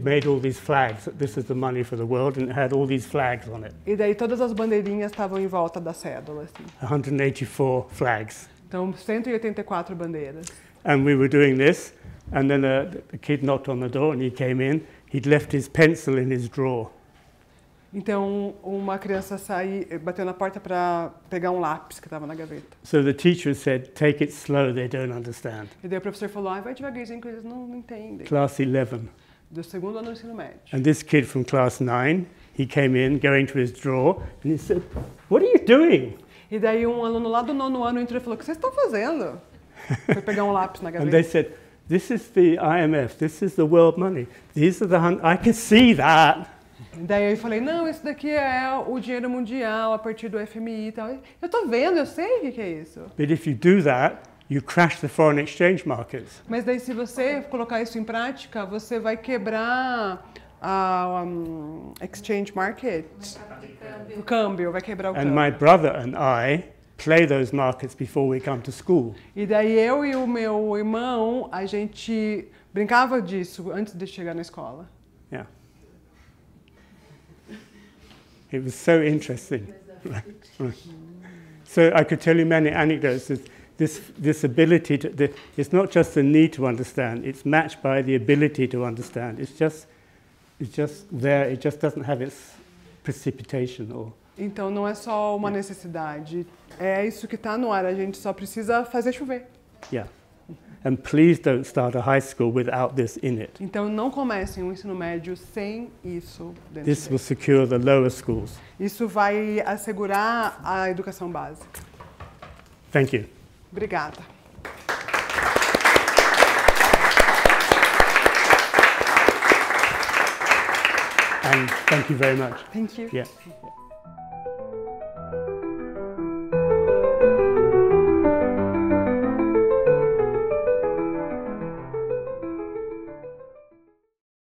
[SPEAKER 2] made all these flags. This is the money for the world, and it had all these flags on it.
[SPEAKER 1] E daí todas as bandeirinhas estavam em volta da cédula, assim.
[SPEAKER 2] 184 flags.
[SPEAKER 1] Então 184 bandeiras.
[SPEAKER 2] And we were doing this, and then a kid knocked on the door, and he came in. He'd left his pencil in his drawer.
[SPEAKER 1] Então uma criança bateu na porta para pegar um lápis que estava na gaveta.
[SPEAKER 2] So the teacher said, take it slow, they don't understand.
[SPEAKER 1] E daí o professor falou, vai devagarzinho que eles não entendem.
[SPEAKER 2] Class 11.
[SPEAKER 1] do segundo ano do ensino médio.
[SPEAKER 2] And this kid from class 9, he came in, going to his drawer, and he said, "What are you doing?"
[SPEAKER 1] E daí um aluno lá do 9º ano entrou e falou: "O que vocês estão fazendo?" Foi pegar um lápis na
[SPEAKER 2] And
[SPEAKER 1] gaveta.
[SPEAKER 2] they said, "This is the IMF, this is the world money. These are the I can see that."
[SPEAKER 1] Daí eu falei: "Não, isso daqui é o dinheiro mundial a partir do FMI e tal." Eu tô vendo, eu sei o que é isso.
[SPEAKER 2] But if you do that, you crash the foreign exchange markets.
[SPEAKER 1] Mas daí se você colocar isso em prática, você vai quebrar a exchange market. O câmbio, vai quebrar o
[SPEAKER 2] And
[SPEAKER 1] câmbio.
[SPEAKER 2] my brother and I play those markets before we come to school.
[SPEAKER 1] E daí eu e o meu irmão, a gente brincava disso antes de chegar na escola.
[SPEAKER 2] Yeah. It was so interesting. So I could tell you many anecdotes. This ability to, it's not just the need to understand, it's matched by the ability to understand. It's just there, it just doesn't have its precipitation or...
[SPEAKER 1] Então não é só uma necessidade, é isso que está no ar, a gente só precisa fazer chover.
[SPEAKER 2] Yeah. And please don't start a high school without this in it.
[SPEAKER 1] Então não comecem o ensino médio sem isso dentro
[SPEAKER 2] This
[SPEAKER 1] dele.
[SPEAKER 2] will secure the lower schools.
[SPEAKER 1] Isso vai assegurar a educação básica.
[SPEAKER 2] Thank you.
[SPEAKER 1] Obrigada.
[SPEAKER 2] And thank you very much.
[SPEAKER 1] Thank you.
[SPEAKER 2] Yeah.